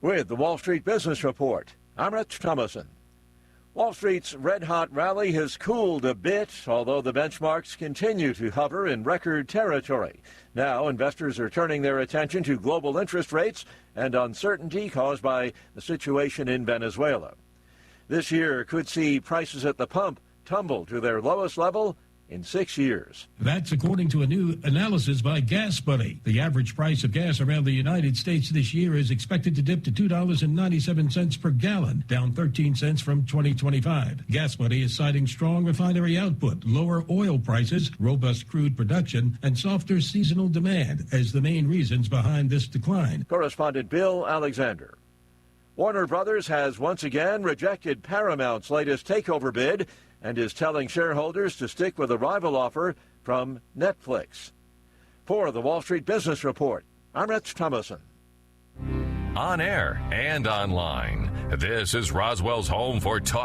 With the Wall Street Business Report, I'm Rich Thomason. Wall Street's red-hot rally has cooled a bit, although the benchmarks continue to hover in record territory. Now, investors are turning their attention to global interest rates and uncertainty caused by the situation in Venezuela. This year could see prices at the pump tumble to their lowest level in 6 years. That's according to a new analysis by Gas Buddy. The average price of gas around the United States this year is expected to dip to $2.97 per gallon, down 13 cents from 2025. Gas Buddy is citing strong refinery output, lower oil prices, robust crude production, and softer seasonal demand as the main reasons behind this decline. Correspondent Bill Alexander. Warner Brothers has once again rejected Paramount's latest takeover bid and is telling shareholders to stick with a rival offer from Netflix. For the Wall Street Business Report, I'm Rich Thomason. On air and online, this is Roswell's home for talk